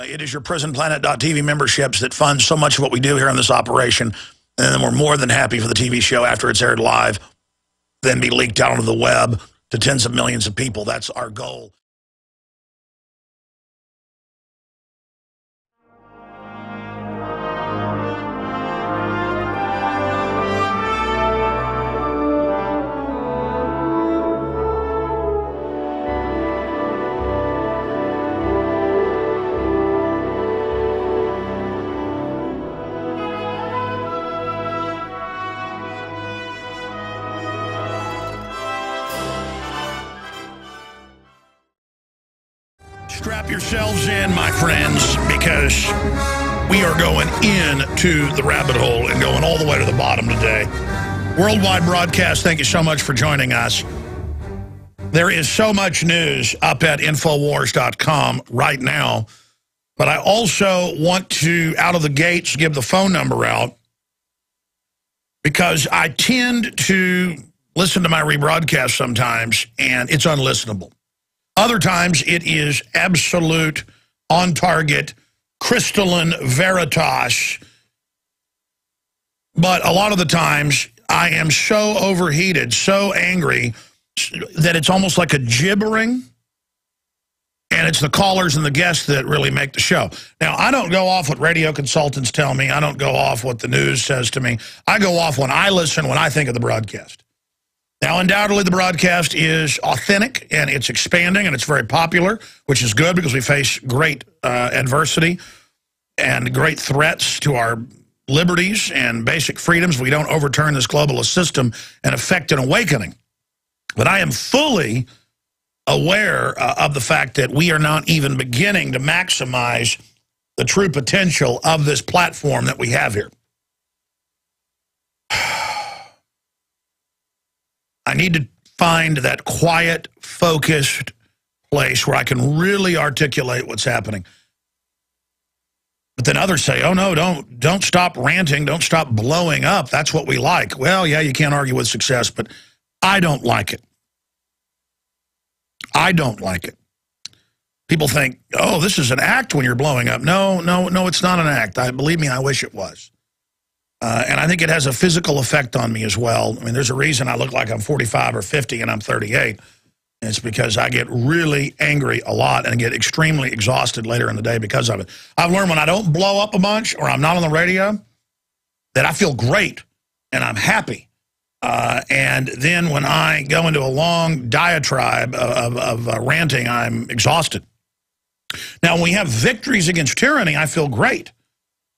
It is your prisonplanet.tv memberships that fund so much of what we do here in this operation. And then we're more than happy for the TV show after it's aired live, then be leaked out onto the web to tens of millions of people. That's our goal. Strap yourselves in, my friends, because we are going into the rabbit hole and going all the way to the bottom today. Worldwide broadcast, thank you so much for joining us. There is so much news up at Infowars.com right now, but I also want to, out of the gates, give the phone number out because I tend to listen to my rebroadcast sometimes, and it's unlistenable. Other times, it is absolute, on-target, crystalline veritas. But a lot of the times, I am so overheated, so angry, that it's almost like a gibbering. And it's the callers and the guests that really make the show. Now, I don't go off what radio consultants tell me. I don't go off what the news says to me. I go off when I listen, when I think of the broadcast. Now, undoubtedly, the broadcast is authentic, and it's expanding, and it's very popular, which is good because we face great adversity and great threats to our liberties and basic freedoms. We don't overturn this globalist system and effect an awakening. But I am fully aware of the fact that we are not even beginning to maximize the true potential of this platform that we have here. I need to find that quiet, focused place where I can really articulate what's happening. But then others say, oh, no, don't stop ranting. Don't stop blowing up. That's what we like. Well, yeah, you can't argue with success, but I don't like it. I don't like it. People think, oh, this is an act when you're blowing up. No, it's not an act. Believe me, I wish it was. And I think it has a physical effect on me as well. I mean, there's a reason I look like I'm 45 or 50 and I'm 38. And it's because I get really angry a lot and get extremely exhausted later in the day because of it. I've learned when I don't blow up a bunch or I'm not on the radio, that I feel great and I'm happy. And then when I go into a long diatribe of ranting, I'm exhausted. Now, when we have victories against tyranny, I feel great.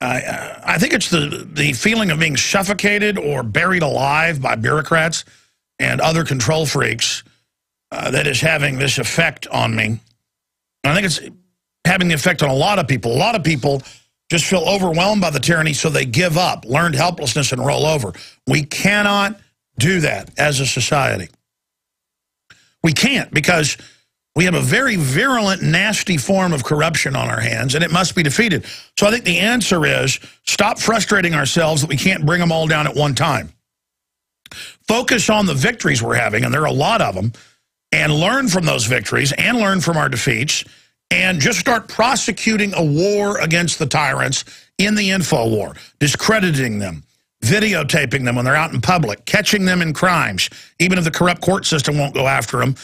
I think it's the feeling of being suffocated or buried alive by bureaucrats and other control freaks that is having this effect on me. And I think it's having the effect on a lot of people. A lot of people just feel overwhelmed by the tyranny, so they give up, learned helplessness, and roll over. We cannot do that as a society. We can't, because we have a very virulent, nasty form of corruption on our hands, and it must be defeated. So I think the answer is stop frustrating ourselves that we can't bring them all down at one time. Focus on the victories we're having, and there are a lot of them, and learn from those victories and learn from our defeats, and just start prosecuting a war against the tyrants in the info war, discrediting them, videotaping them when they're out in public, catching them in crimes. Even if the corrupt court system won't go after them,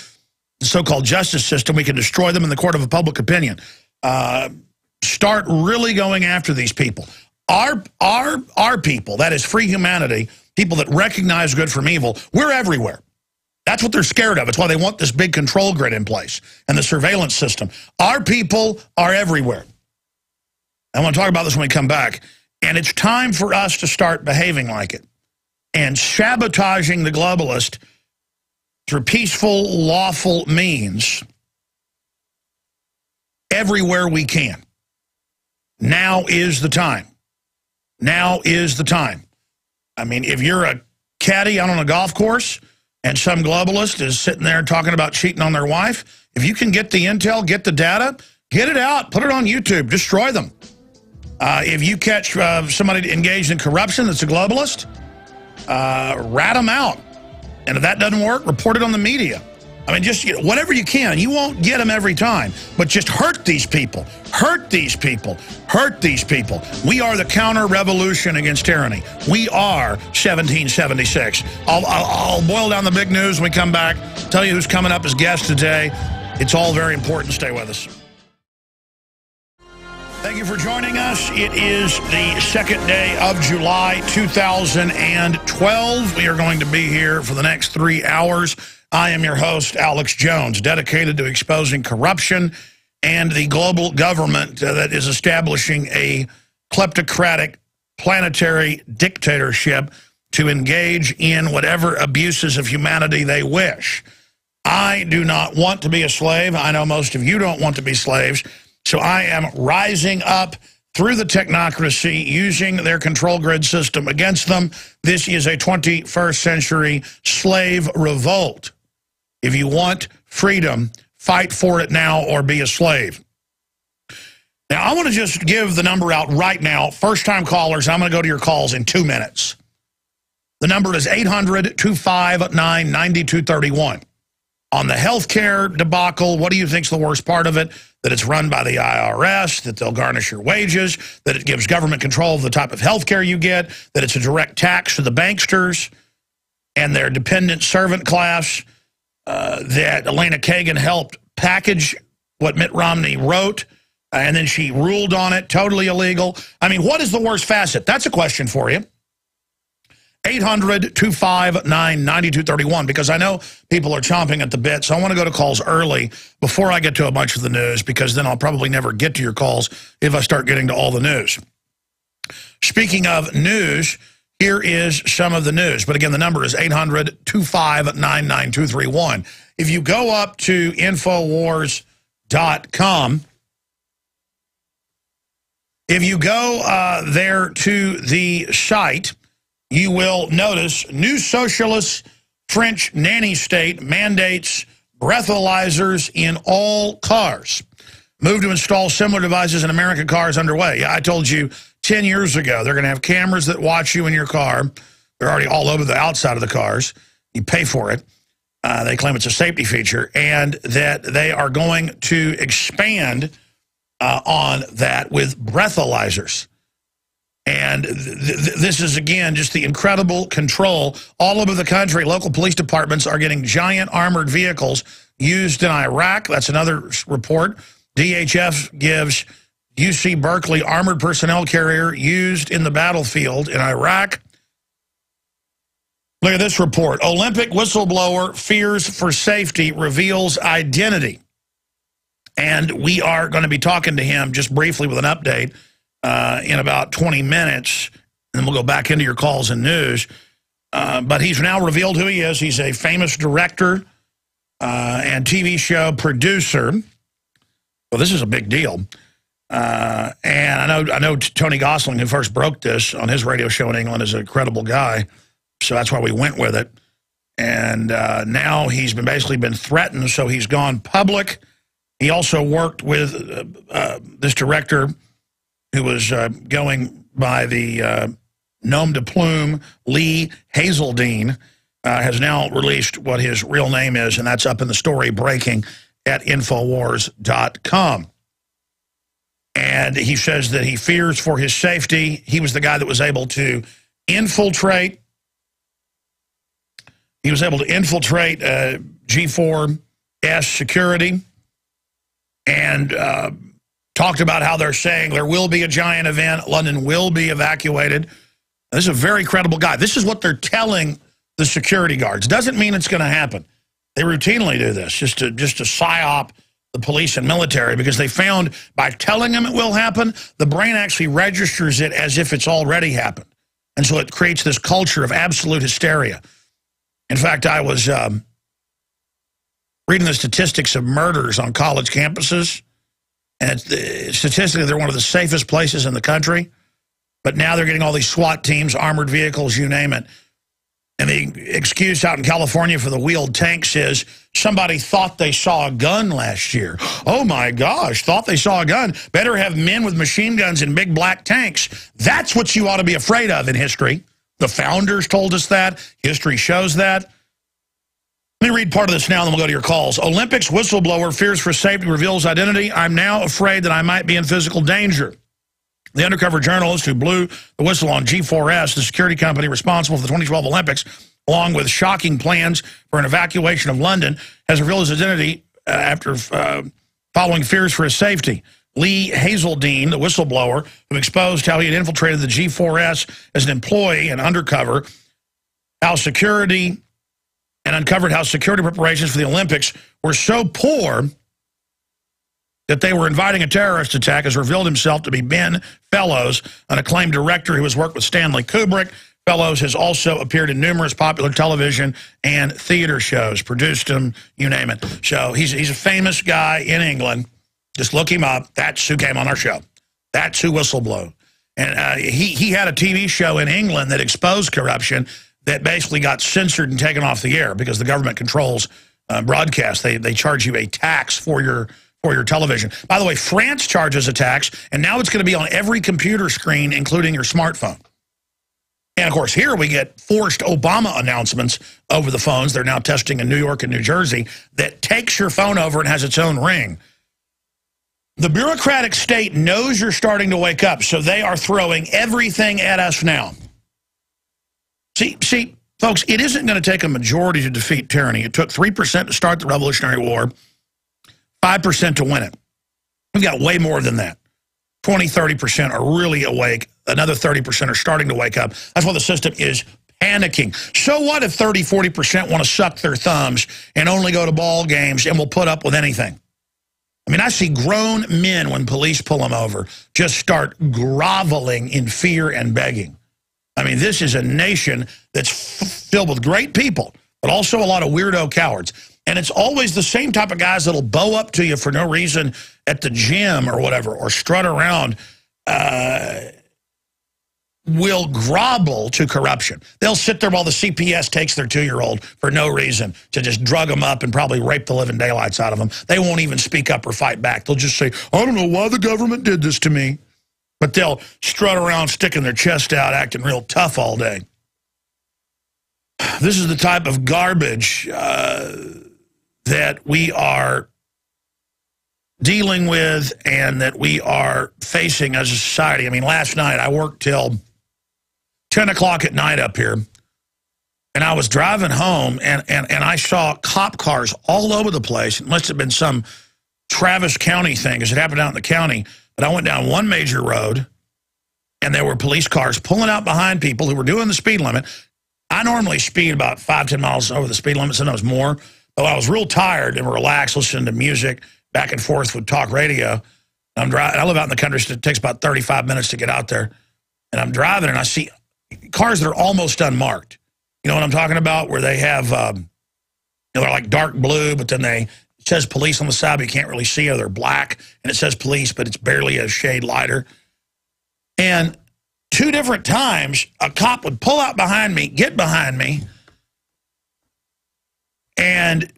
the so-called justice system, we can destroy them in the court of public opinion. Start really going after these people. Our people, that is free humanity, people that recognize good from evil, we're everywhere. That's what they're scared of. It's why they want this big control grid in place and the surveillance system. Our people are everywhere. I want to talk about this when we come back. And it's time for us to start behaving like it and sabotaging the globalist through peaceful, lawful means everywhere we can. Now is the time. Now is the time. I mean, if you're a caddy out on a golf course and some globalist is sitting there talking about cheating on their wife, if you can get the intel, get the data, get it out, put it on YouTube, destroy them. If you catch somebody engaged in corruption that's a globalist, rat them out. And if that doesn't work, report it on the media. I mean, just whatever you can. You won't get them every time, but just hurt these people. Hurt these people. Hurt these people. We are the counter-revolution against tyranny. We are 1776. I'll boil down the big news when we come back, tell you who's coming up as guest today. It's all very important. Stay with us. Thank you for joining us. It is the second day of July 2012. We are going to be here for the next 3 hours. I am your host, Alex Jones, dedicated to exposing corruption and the global government that is establishing a kleptocratic planetary dictatorship to engage in whatever abuses of humanity they wish. I do not want to be a slave. I know most of you don't want to be slaves. So I am rising up through the technocracy, using their control grid system against them. This is a 21st century slave revolt. If you want freedom, fight for it now or be a slave. Now, I want to just give the number out right now. First-time callers, I'm going to go to your calls in 2 minutes. The number is 800-259-9231. On the healthcare debacle, what do you think's the worst part of it? That it's run by the IRS, that they'll garnish your wages, that it gives government control of the type of healthcare you get, that it's a direct tax to the banksters and their dependent servant class, that Elena Kagan helped package what Mitt Romney wrote, and then she ruled on it, totally illegal. I mean, what is the worst facet? That's a question for you. 800-259-9231, because I know people are chomping at the bit, so I want to go to calls early before I get to a bunch of the news, because then I'll probably never get to your calls if I start getting to all the news. Speaking of news, here is some of the news. But again, the number is 800-259-9231. If you go up to Infowars.com, if you go there to the site, you will notice new socialist French nanny state mandates breathalyzers in all cars. Move to install similar devices in American cars underway. Yeah, I told you 10 years ago they're going to have cameras that watch you in your car. They're already all over the outside of the cars. You pay for it. They claim it's a safety feature, and that they are going to expand on that with breathalyzers. And this is, again, just the incredible control. All over the country, local police departments are getting giant armored vehicles used in Iraq. That's another report. DHS gives UC Berkeley armored personnel carrier used in the battlefield in Iraq. Look at this report. Olympic whistleblower fears for safety reveals identity. And we are going to be talking to him just briefly with an update in about 20 minutes, and then we'll go back into your calls and news. But he's now revealed who he is. He's a famous director and TV show producer. Well, this is a big deal. And I know Tony Gosling, who first broke this on his radio show in England, is a credible guy, so that's why we went with it. And now he's basically been threatened, so he's gone public. He also worked with this director who was going by the nom de plume, Lee Hazeldine, has now released what his real name is, and that's up in the story breaking at Infowars.com. And he says that he fears for his safety. He was the guy that was able to infiltrate. He was able to infiltrate G4S security and talked about how they're saying there will be a giant event. London will be evacuated. This is a very credible guy. This is what they're telling the security guards. Doesn't mean it's going to happen. They routinely do this just to psyop the police and military, because they found by telling them it will happen, the brain actually registers it as if it's already happened. And so it creates this culture of absolute hysteria. In fact, I was reading the statistics of murders on college campuses, and statistically, they're one of the safest places in the country. But now they're getting all these SWAT teams, armored vehicles, you name it. And the excuse out in California for the wheeled tanks is somebody thought they saw a gun last year. Oh, my gosh, thought they saw a gun. Better have men with machine guns and big black tanks. That's what you ought to be afraid of in history. The founders told us that. History shows that. Let me read part of this now, and then we'll go to your calls. Olympics whistleblower fears for safety, reveals identity. I'm now afraid that I might be in physical danger. The undercover journalist who blew the whistle on G4S, the security company responsible for the 2012 Olympics, along with shocking plans for an evacuation of London, has revealed his identity after following fears for his safety. Lee Hazeldine, the whistleblower, who exposed how he had infiltrated the G4S as an employee and undercover, uncovered how security preparations for the Olympics were so poor that they were inviting a terrorist attack, has revealed himself to be Ben Fellows, an acclaimed director who has worked with Stanley Kubrick. Fellows has also appeared in numerous popular television and theater shows, produced them, you name it. So he's a famous guy in England. Just look him up. That's who came on our show. That's who whistleblew. And he had a TV show in England that exposed corruption that basically got censored and taken off the air because the government controls broadcast. They charge you a tax for your television. By the way, France charges a tax, and now it's going to be on every computer screen, including your smartphone. And, of course, here we get forced Obama announcements over the phones. They're now testing in New York and New Jersey that takes your phone over and has its own ring. The bureaucratic state knows you're starting to wake up, so they are throwing everything at us now. See, folks, it isn't going to take a majority to defeat tyranny. It took 3% to start the Revolutionary War, 5% to win it. We've got way more than that. 20, 30% are really awake. Another 30% are starting to wake up. That's why the system is panicking. So what if 30, 40% want to suck their thumbs and only go to ball games and will put up with anything? I mean, I see grown men, when police pull them over, just start groveling in fear and begging. I mean, this is a nation that's filled with great people, but also a lot of weirdo cowards. And it's always the same type of guys that'll bow up to you for no reason at the gym or whatever, or strut around, will grovel to corruption. They'll sit there while the CPS takes their 2-year-old for no reason to just drug them up and probably rape the living daylights out of them. They won't even speak up or fight back. They'll just say, I don't know why the government did this to me. But they'll strut around sticking their chest out, acting real tough all day. This is the type of garbage that we are dealing with and that we are facing as a society. I mean, last night I worked till 10 o'clock at night up here, and I was driving home, and I saw cop cars all over the place. It must have been some Travis County thing, because it happened out in the county. But I went down one major road, and there were police cars pulling out behind people who were doing the speed limit. I normally speed about 5-10 miles over the speed limit, sometimes more. But I was real tired and relaxed, listening to music back and forth with talk radio. I'm driving. I live out in the country, so it takes about 35 minutes to get out there. And I'm driving, and I see cars that are almost unmarked. You know what I'm talking about? Where they have, they're like dark blue, but then it says police on the side, but you can't really see it. They're black, and it says police, but it's barely a shade lighter. And 2 different times, a cop would pull out behind me, get behind me, and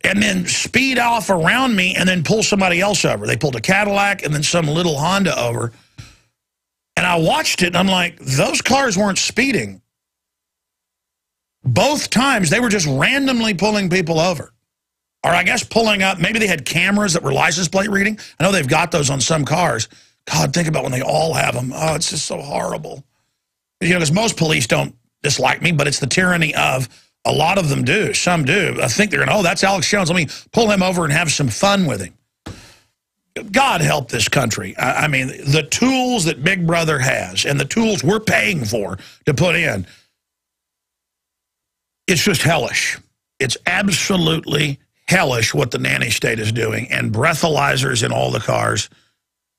then speed off around me and then pull somebody else over. They pulled a Cadillac and then some little Honda over. And I watched it, and I'm like, those cars weren't speeding. Both times, they were just randomly pulling people over. Or I guess pulling up, maybe they had cameras that were license plate reading. I know they've got those on some cars. God, think about when they all have them. Oh, it's just so horrible. You know, because most police don't dislike me, but it's the tyranny of a lot of them do. Some do. I think they're going, oh, that's Alex Jones. Let me pull him over and have some fun with him. God help this country. I mean, the tools that Big Brother has and the tools we're paying for to put in, it's just hellish. It's absolutely hellish what the nanny state is doing, and breathalyzers in all the cars.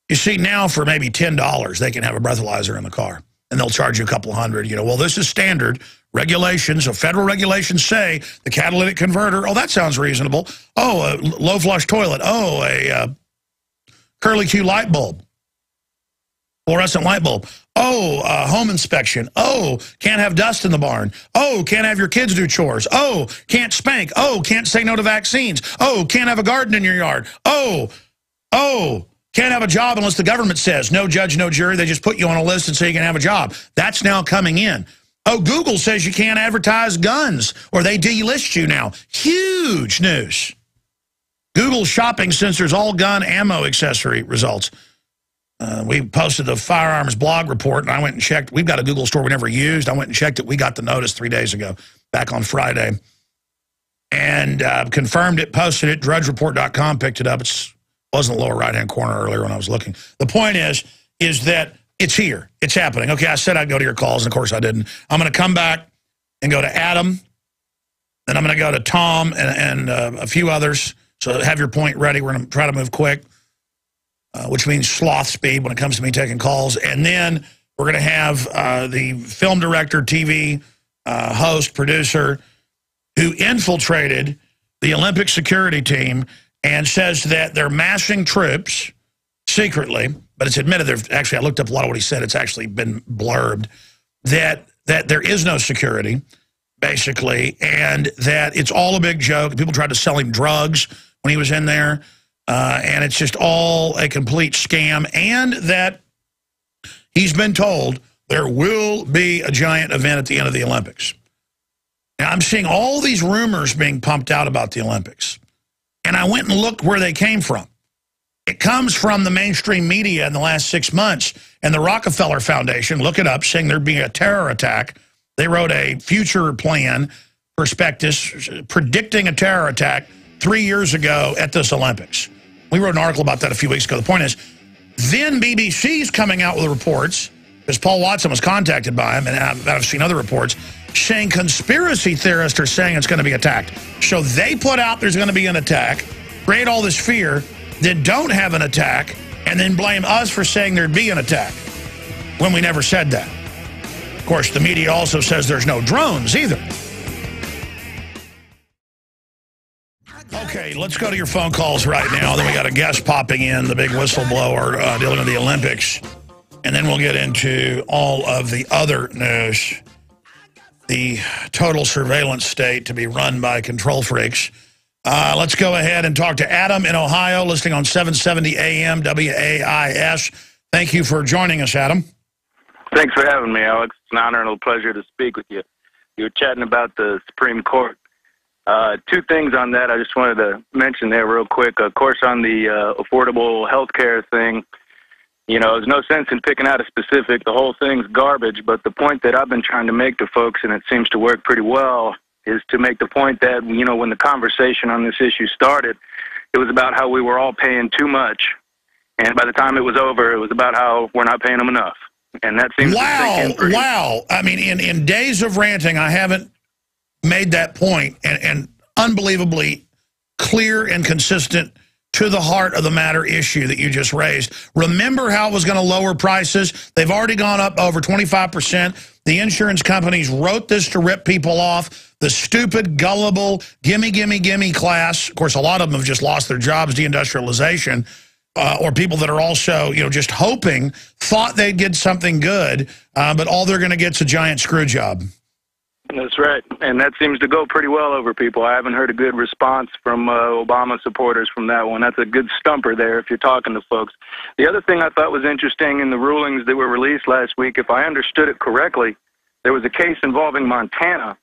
You see, now for maybe $10, they can have a breathalyzer in the car, and they'll charge you a couple $100. You know, well, this is standard regulations. So federal regulations say the catalytic converter. Oh, that sounds reasonable. Oh, a low flush toilet. Oh, a curly Q light bulb, fluorescent light bulb. Oh, home inspection. Oh, can't have dust in the barn. Oh, can't have your kids do chores. Oh, can't spank. Oh, can't say no to vaccines. Oh, can't have a garden in your yard. Oh, can't have a job unless the government says. No judge, no jury. They just put you on a list and say you can have a job. That's now coming in. Oh, Google says you can't advertise guns, or they delist you now. Huge news. Google shopping censors all gun ammo accessory results. We posted the firearms blog report, and I went and checked. We've got a Google store we never used. I went and checked it. We got the notice 3 days ago, back on Friday. And confirmed it, posted it. DrudgeReport.com picked it up. It wasn't the lower right-hand corner earlier when I was looking. The point is that it's here. It's happening. Okay, I said I'd go to your calls, and of course I didn't. I'm going to come back and go to Adam, then I'm going to go to Tom and a few others. So have your point ready. We're going to try to move quick, which means sloth speed when it comes to me taking calls. And then we're going to have the film director, TV host, producer, who infiltrated the Olympic security team and says that they're massing troops secretly, but it's admitted actually, I looked up a lot of what he said. It's actually been blurbed that there is no security, basically, and that it's all a big joke. People tried to sell him drugs when he was in there, and it's just all a complete scam, and that he's been told there will be a giant event at the end of the Olympics. Now, I'm seeing all these rumors being pumped out about the Olympics, and I went and looked where they came from. It comes from the mainstream media in the last 6 months, and the Rockefeller Foundation, look it up, saying there'd be a terror attack. They wrote a future plan prospectus predicting a terror attack 3 years ago at this Olympics. We wrote an article about that a few weeks ago. The point is, then BBC's coming out with reports, because Paul Watson was contacted by him, and I've seen other reports, saying conspiracy theorists are saying it's going to be attacked. So they put out there's going to be an attack, create all this fear, then don't have an attack, and then blame us for saying there'd be an attack, when we never said that. Of course, the media also says there's no drones either. Okay, let's go to your phone calls right now. Then we got a guest popping in, the big whistleblower dealing with the Olympics. And then we'll get into all of the other news. The total surveillance state to be run by control freaks. Let's go ahead and talk to Adam in Ohio, listening on 770 AM WAIS. Thank you for joining us, Adam. Thanks for having me, Alex. It's an honor and a pleasure to speak with you. You were chatting about the Supreme Court. Two things on that I just wanted to mention there real quick. Of course, on the affordable health care thing, you know, there's no sense in picking out a specific. The whole thing's garbage. But the point that I've been trying to make to folks, and it seems to work pretty well, is to make the point that, you know, when the conversation on this issue started, it was about how we were all paying too much. And by the time it was over, it was about how we're not paying them enough. And that seems to sink in. Wow. I mean, in days of ranting, I haven't made that point, and unbelievably clear and consistent to the heart of the matter issue that you just raised. Remember how it was going to lower prices? They've already gone up over 25%. The insurance companies wrote this to rip people off. The stupid, gullible, gimme, gimme, gimme class. Of course, a lot of them have just lost their jobs, deindustrialization, or people that are also, you know, just hoping, thought they'd get something good, but all they're going to get is a giant screw job. That's right, and that seems to go pretty well over people. I haven't heard a good response from Obama supporters from that one. That's a good stumper there if you're talking to folks. The other thing I thought was interesting in the rulings that were released last week, if I understood it correctly, there was a case involving Montana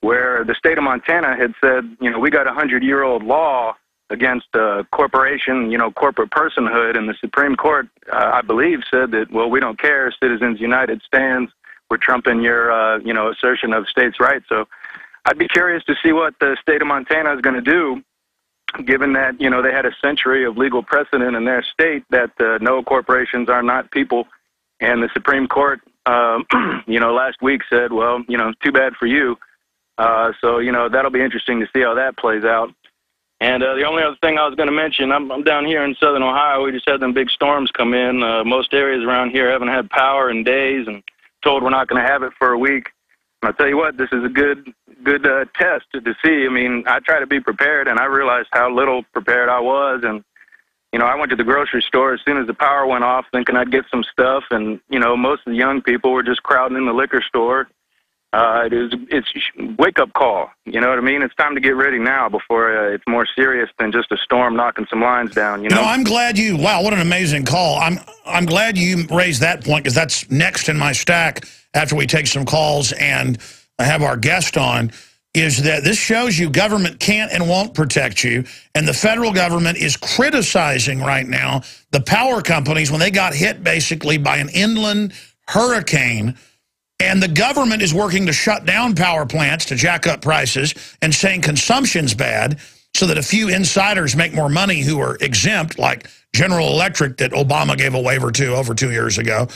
where the state of Montana had said, you know, we got a 100-year-old law against corporation, you know, corporate personhood, and the Supreme Court, I believe, said that, well, we don't care, Citizens United stands. We're trumping your, you know, assertion of states' rights. So I'd be curious to see what the state of Montana is going to do, given that, you know, they had a century of legal precedent in their state that no, corporations are not people. And the Supreme Court, you know, last week said, well, you know, too bad for you. So, you know, that'll be interesting to see how that plays out. And the only other thing I was going to mention, I'm down here in southern Ohio. We just had them big storms come in. Most areas around here haven't had power in days, and told we're not going to have it for a week. And I'll tell you what, this is a good test to see. I mean, I try to be prepared, and I realized how little prepared I was. And, you know, I went to the grocery store as soon as the power went off thinking I'd get some stuff. And, you know, most of the young people were just crowding in the liquor store. It's a wake-up call. You know what I mean? It's time to get ready now before it's more serious than just a storm knocking some lines down. You know, I'm glad wow, what an amazing call. I'm glad you raised that point, because that's next in my stack after we take some calls and have our guest on, is that this shows you government can't and won't protect you, and the federal government is criticizing right now the power companies when they got hit basically by an inland hurricane, and the government is working to shut down power plants to jack up prices and saying consumption's bad so that a few insiders make more money who are exempt, like General Electric that Obama gave a waiver to over 2 years ago.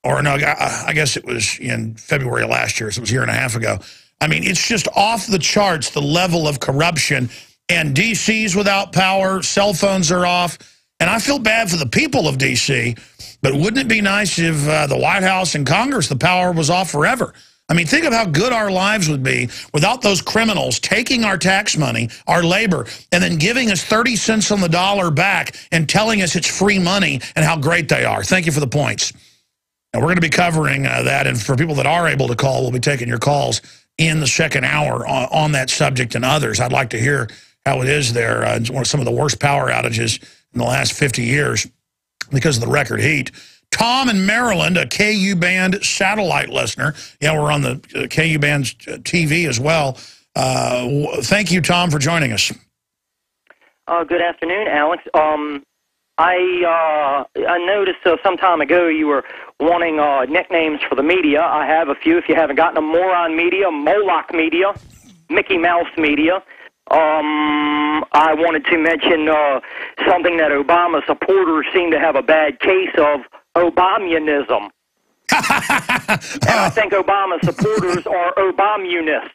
Or no, I guess it was in February of last year, so it was a year and a half ago. I mean, it's just off the charts, the level of corruption. And D.C.'s without power, cell phones are off. And I feel bad for the people of D.C., but wouldn't it be nice if the White House and Congress, the power was off forever? I mean, think of how good our lives would be without those criminals taking our tax money, our labor, and then giving us 30 cents on the dollar back and telling us it's free money and how great they are. Thank you for the points. And we're going to be covering that, and for people that are able to call, we'll be taking your calls in the second hour on that subject and others. I'd like to hear how it is there. It's some of the worst power outages in the last 50 years because of the record heat. Tom in Maryland, a KU band satellite listener. Yeah, we're on the KU band TV as well. Thank you, Tom, for joining us. Good afternoon, Alex. I noticed some time ago you were wanting nicknames for the media. I have a few. If you haven't gotten them, Moron Media, Moloch Media, Mickey Mouse Media. I wanted to mention something that Obama supporters seem to have a bad case of, Obamunists. And I think Obama supporters are Obamunists.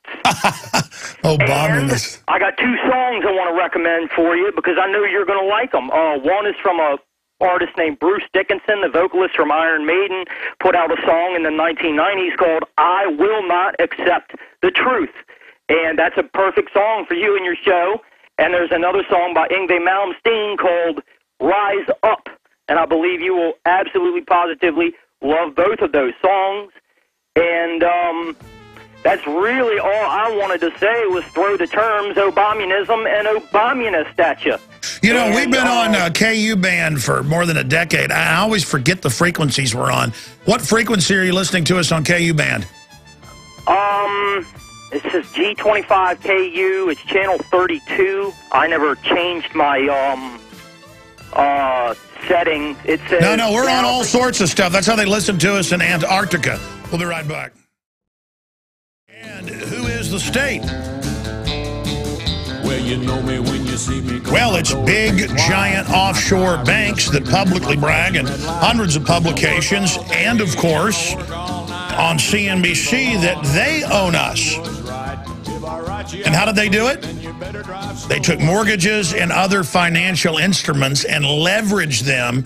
Obamunists. I got two songs I want to recommend for you because I know you're going to like them. One is from a artist named Bruce Dickinson, the vocalist from Iron Maiden, put out a song in the 1990s called I Will Not Accept the Truth. And that's a perfect song for you and your show. And there's another song by Yngwie Malmsteen called Rise Up. And I believe you will absolutely, positively love both of those songs. And that's really all I wanted to say was throw the terms Obamunism and Obamunist at you. You know, we've been on KU band for more than a decade. I always forget the frequencies we're on. What frequency are you listening to us on KU band? It says G25KU. It's channel 32. I never changed my setting. It says No, we're on all sorts of stuff. That's how they listen to us in Antarctica. We'll be right back. And who is the state? Well, you know me when you see me. Well, it's big, giant offshore banks that publicly brag in hundreds of publications and, of course, on CNBC that they own us. And how did they do it? They took mortgages and other financial instruments and leveraged them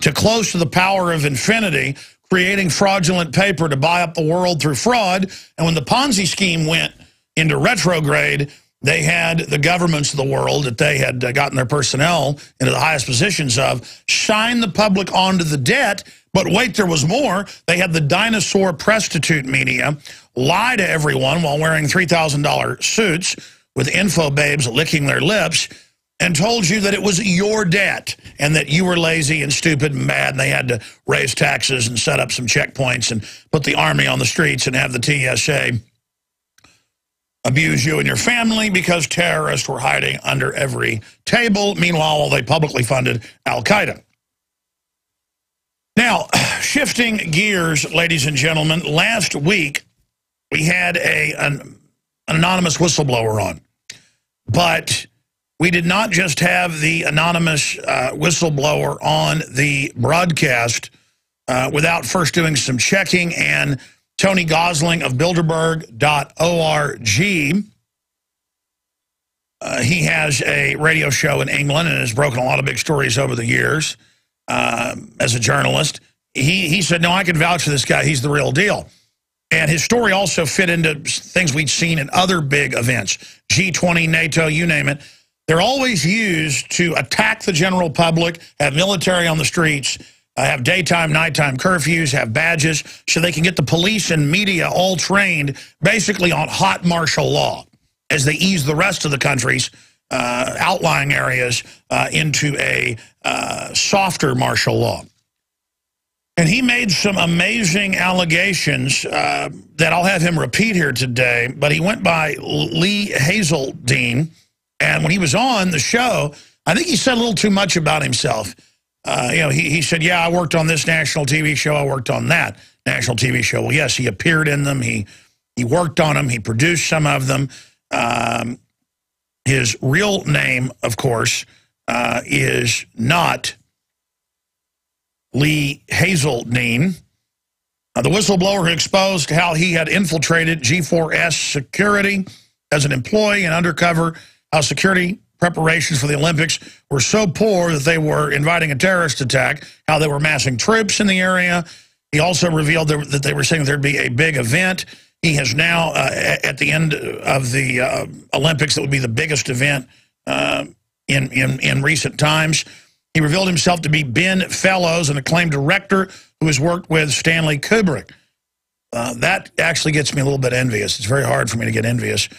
to close to the power of infinity, creating fraudulent paper to buy up the world through fraud. And when the Ponzi scheme went into retrograde, they had the governments of the world that they had gotten their personnel into the highest positions of shine the public onto the debt. But wait, there was more. They had the dinosaur prostitute media lie to everyone while wearing $3,000 suits with info babes licking their lips and told you that it was your debt and that you were lazy and stupid and bad and they had to raise taxes and set up some checkpoints and put the army on the streets and have the TSA abuse you and your family because terrorists were hiding under every table. Meanwhile, they publicly funded Al-Qaeda. Now, shifting gears, ladies and gentlemen, last week we had an anonymous whistleblower on. But we did not just have the anonymous whistleblower on the broadcast without first doing some checking, and Tony Gosling of Bilderberg.org, he has a radio show in England and has broken a lot of big stories over the years as a journalist. He said, no, I can vouch for this guy. He's the real deal. And his story also fit into things we'd seen in other big events, G20, NATO, you name it. They're always used to attack the general public, have military on the streets, have daytime, nighttime curfews, have badges, so they can get the police and media all trained basically on hot martial law as they ease the rest of the country's outlying areas into a softer martial law. And he made some amazing allegations that I'll have him repeat here today, but he went by Lee Hazeldine, and when he was on the show, I think he said a little too much about himself. He said, yeah, I worked on this national TV show, I worked on that national TV show. Well, yes, he appeared in them, he worked on them, he produced some of them. His real name, of course, is not Lee Hazeldine, the whistleblower who exposed how he had infiltrated G4S security as an employee and undercover, how security preparations for the Olympics were so poor that they were inviting a terrorist attack, how they were massing troops in the area. He also revealed that they were saying there'd be a big event. He has now, at the end of the Olympics, that would be the biggest event in recent times. He revealed himself to be Ben Fellows, an acclaimed director who has worked with Stanley Kubrick. That actually gets me a little bit envious. It's very hard for me to get envious.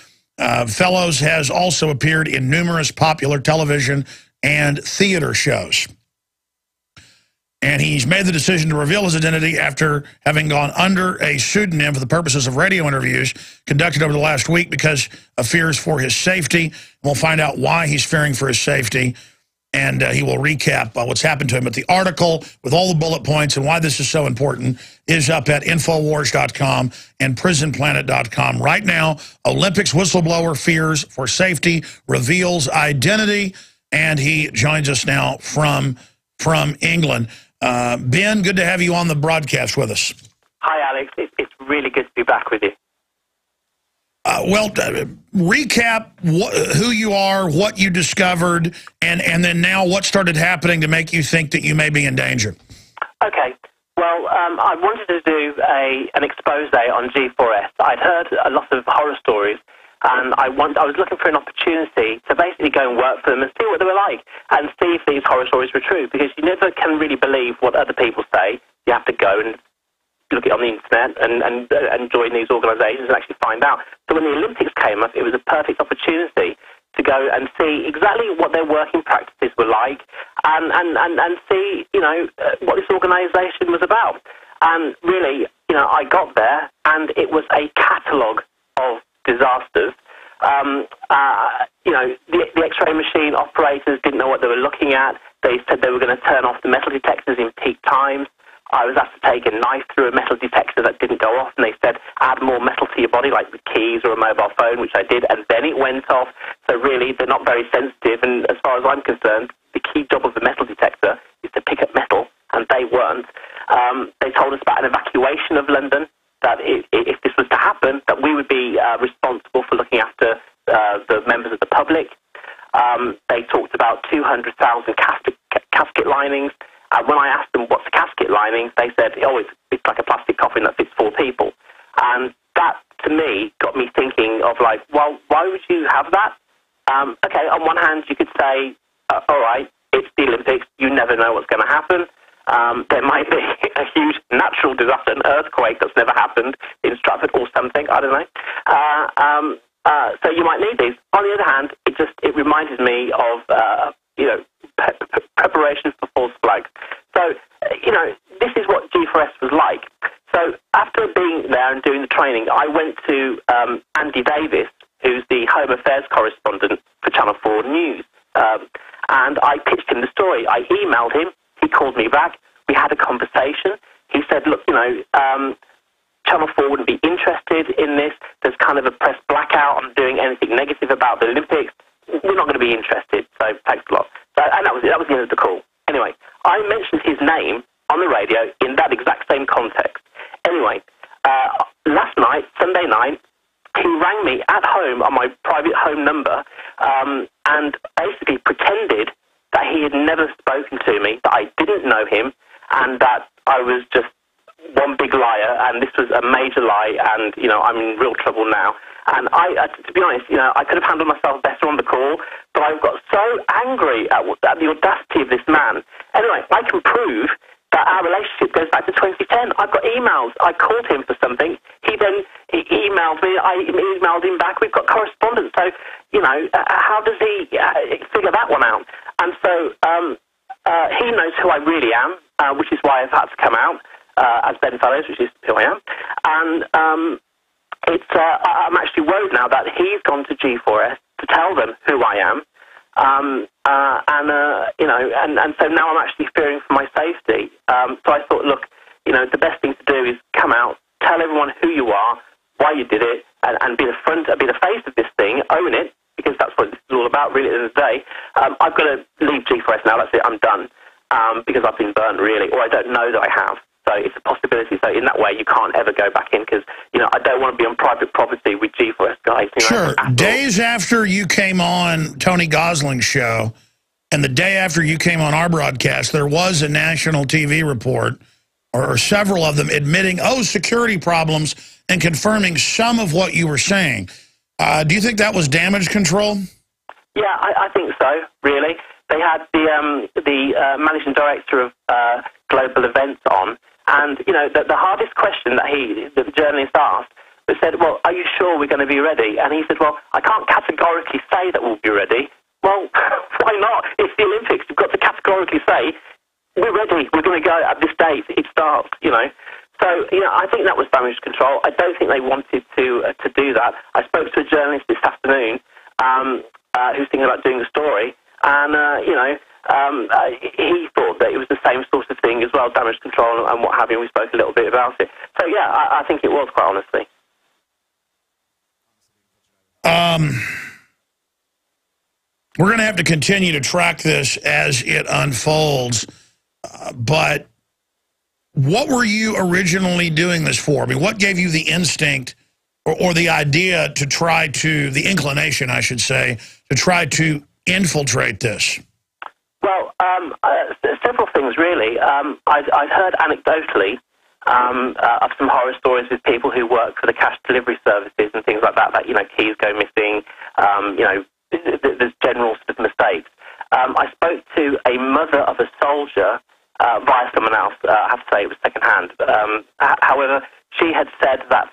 Fellows has also appeared in numerous popular television and theater shows. And he's made the decision to reveal his identity after having gone under a pseudonym for the purposes of radio interviews conducted over the last week because of fears for his safety. We'll find out why he's fearing for his safety. And he will recap what's happened to him. But the article with all the bullet points and why this is so important is up at Infowars.com and PrisonPlanet.com. Right now, Olympics whistleblower fears for safety, reveals identity, and he joins us now from England. Ben, good to have you on the broadcast with us. Hi, Alex. It's really good to be back with you. Recap who you are, what you discovered, and then now what started happening to make you think that you may be in danger. Okay. Well, I wanted to do an expose on G4S. I'd heard a lot of horror stories, and I was looking for an opportunity to basically go and work for them and see what they were like, and see if these horror stories were true, because you never can really believe what other people say. You have to go and look it on the internet and join these organisations and actually find out. So when the Olympics came up, it was a perfect opportunity to go and see exactly what their working practices were like and see, what this organisation was about. And really, I got there and it was a catalogue of disasters. The X-ray machine operators didn't know what they were looking at. They said they were going to turn off the metal detectors in peak times. I was asked to take a knife through a metal detector that didn't go off, and they said, add more metal to your body, like the keys or a mobile phone, which I did, and then it went off. So really, they're not very sensitive, and as far as I'm concerned, the key job of the metal detector is to pick up metal, and they weren't. They told us about an evacuation of London, that if this was to happen, that we would be responsible for looking after the members of the public. They talked about 200,000 casket linings. When I asked them what's a casket lining, they said, it's like a plastic coffin that fits 4 people. And that, to me, got me thinking of well, why would you have that? Okay, on one hand, you could say, all right, it's the Olympics, you never know what's going to happen. There might be a huge natural disaster, an earthquake that's never happened in Stratford or something, I don't know. So you might need these. On the other hand, it reminded me of, preparation for false flags. So, this is what G4S was like. So after being there and doing the training, I went to Andy Davis, who's the Home Affairs correspondent for Channel 4 News, and I pitched him the story. I emailed him. He called me back. We had a conversation. He said, look, Channel 4 wouldn't be interested in this. There's kind of a press blackout on doing anything negative about the Olympics. We're not going to be interested, so thanks a lot. And that was the end of the call. Anyway, I mentioned his name on the radio in that exact same context. Anyway, last night, Sunday night, he rang me at home on my private home number and basically pretended that he had never spoken to me, that I didn't know him, and that I was just one big liar, and this was a major lie, and, I'm in real trouble now. And to be honest, I could have handled myself better on the call, but I got so angry at the audacity of this man. Anyway, I can prove that our relationship goes back to 2010. I've got emails. I called him for something. He emailed me. I emailed him back. We've got correspondence. So, how does he figure that one out? And so he knows who I really am. which is why I've had to come out as Ben Fellows, which is who I am. And I'm actually worried now that he's gone to G4S to tell them who I am. And so now I'm actually fearing for my safety. So I thought, look, the best thing to do is come out, tell everyone who you are, why you did it, and be the face of this thing, own it, because that's what this is all about, really, at the end of the day. I've got to leave G4S now. That's it. I'm done, because I've been burnt, really, or I don't know that I have. So it's a possibility. So in that way, you can't ever go back in because, I don't want to be on private property with G4S guys. Sure. Days after you came on Tony Gosling's show and the day after you came on our broadcast, there was a national TV report or several of them admitting, security problems and confirming some of what you were saying. Do you think that was damage control? Yeah, I think so, really. They had the managing director of global events on. And, the hardest question that the journalist asked was said, well, are you sure we're going to be ready? And he said, well, I can't categorically say that we'll be ready. Well, why not? It's the Olympics. You've got to categorically say, we're ready. We're going to go at this date. It starts, So, I think that was damage control. I don't think they wanted to do that. I spoke to a journalist this afternoon who's thinking about doing the story. And, he thought that it was the same sort of thing as well, damage control and what have you. We spoke a little bit about it. So, yeah, I think it was, quite honestly. We're going to have to continue to track this as it unfolds. But what were you originally doing this for? I mean, what gave you the instinct or the idea to try to, the inclination, I should say, to try to infiltrate this? Well, several things, really. I'd heard anecdotally of some horror stories with people who work for the cash delivery services and things like that, keys go missing, there's general sort of mistakes. I spoke to a mother of a soldier via someone else. I have to say it was secondhand. However, she had said that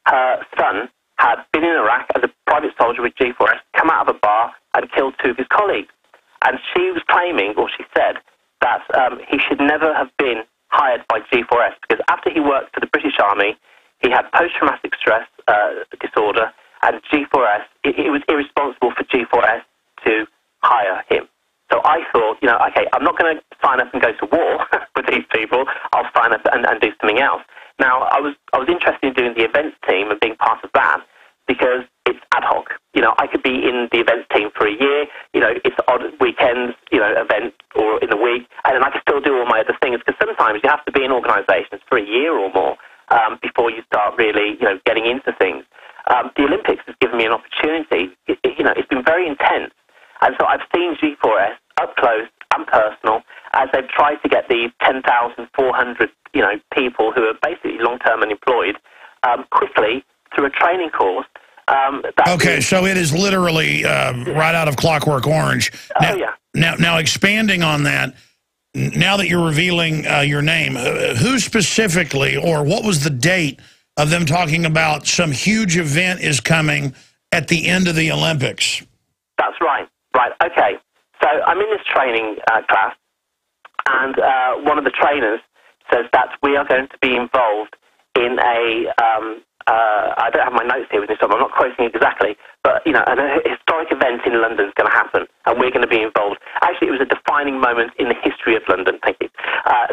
her son had been in Iraq as a private soldier with G4S, come out of a bar and killed two of his colleagues. And she was claiming, or she said, that he should never have been hired by G4S because after he worked for the British Army, he had post-traumatic stress disorder, and G4S, it was irresponsible for G4S to hire him. So I thought, okay, I'm not going to sign up and go to war with these people. I'll sign up and do something else. Now, I was interested in doing the events team and being part of that because it's ad hoc. I could be in the events team for a year. It's odd weekends, events or in the week, and then I can still do all my other things because sometimes you have to be in organisations for a year or more before you start really, getting into things. The Olympics has given me an opportunity. It's been very intense. And so I've seen G4S up close and personal as they've tried to get these 10,400, people who are basically long-term unemployed quickly through a training course. Okay, so it is literally right out of Clockwork Orange. Now, expanding on that, now that you're revealing your name, who specifically, or what was the date of them talking about some huge event is coming at the end of the Olympics? That's right. Right, okay. So I'm in this training class, and one of the trainers says that we are going to be involved in a, I don't have my notes here with me, so I'm not quoting exactly, but, a historic event in London is going to happen, and we're going to be involved. Actually, it was a defining moment in the history of London, thank you.